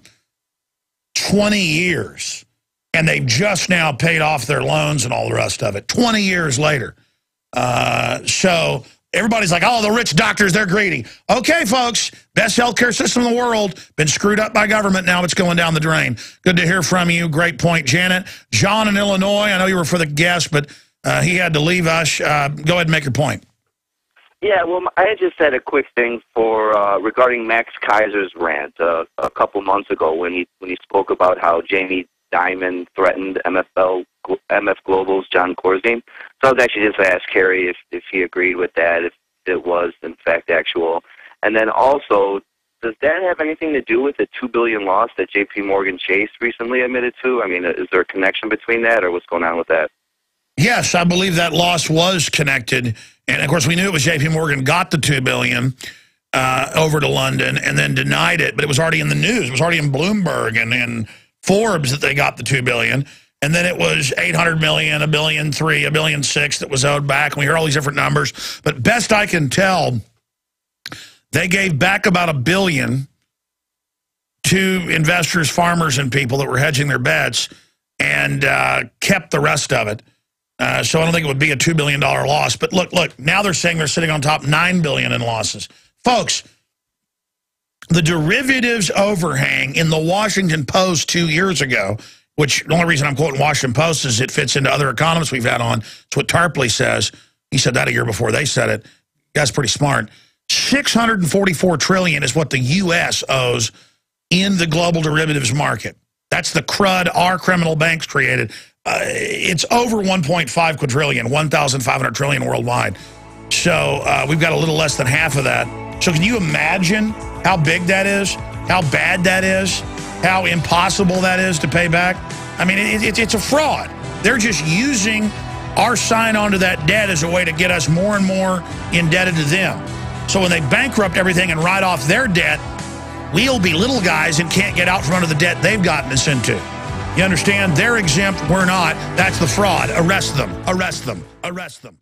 20 years, and they've just now paid off their loans and all the rest of it, 20 years later. So everybody's like, oh, the rich doctors, they're greedy. Okay, folks, best healthcare system in the world, been screwed up by government, now it's going down the drain. Good to hear from you. Great point, Janet. John in Illinois, I know you were for the guest, but he had to leave us. Go ahead and make your point. Yeah, well, I just had a quick thing for regarding Max Kaiser's rant a couple months ago when he spoke about how Jamie Dimon threatened MF Global's John Corzine. So I was actually just asked Harry if he agreed with that, if it was in fact actual, and then also, does that have anything to do with the $2 billion loss that J.P. Morgan Chase recently admitted to? I mean, is there a connection between that, or what's going on with that? Yes, I believe that loss was connected. And, of course, we knew it was J.P. Morgan got the $2 billion over to London and then denied it. But it was already in the news. It was already in Bloomberg and in Forbes that they got the $2 billion. And then it was $800 million, $1.3 billion, $1.6 billion that was owed back. And we hear all these different numbers. But best I can tell, they gave back about $1 billion to investors, farmers, and people that were hedging their bets and kept the rest of it. So I don't think it would be a $2 billion loss. But look, now they're saying they're sitting on top $9 billion in losses. Folks, the derivatives overhang in the Washington Post 2 years ago, which the only reason I'm quoting Washington Post is it fits into other economists we've had on. It's what Tarpley says. He said that a year before they said it. That's pretty smart. $644 trillion is what the U.S. owes in the global derivatives market. That's the crud our criminal banks created. It's over 1.5 quadrillion, 1,500 trillion worldwide. So we've got a little less than half of that. So can you imagine how big that is, how bad that is, how impossible that is to pay back? I mean, it's a fraud. They're just using our sign onto that debt as a way to get us more and more indebted to them. So when they bankrupt everything and write off their debt, we'll be little guys and can't get out from under the debt they've gotten us into. You understand? They're exempt, we're not. That's the fraud. Arrest them. Arrest them. Arrest them.